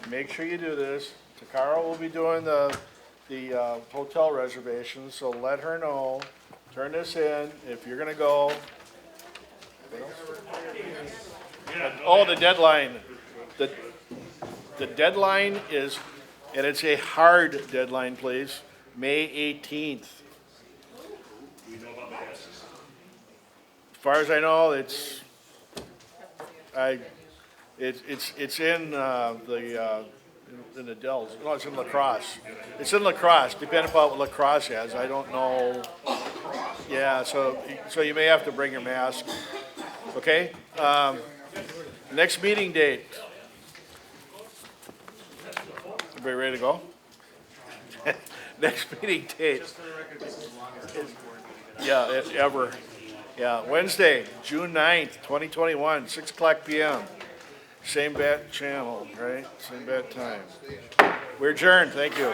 make sure you do this. Takara will be doing the hotel reservations, so let her know. Turn this in if you're going to go. Oh, the deadline. The deadline is, and it's a hard deadline, please, May 18th. As far as I know, it's in in the Dells. No, it's in lacrosse. It's in lacrosse. Depending upon what lacrosse has, I don't know. Yeah, so you may have to bring your mask. Okay. Next meeting date. Everybody ready to go? Next meeting date. Yeah, ever. Yeah, Wednesday, June 9th, 2021, 6 o'clock p.m. Same bat channel, right? Same bat time. We're adjourned. Thank you.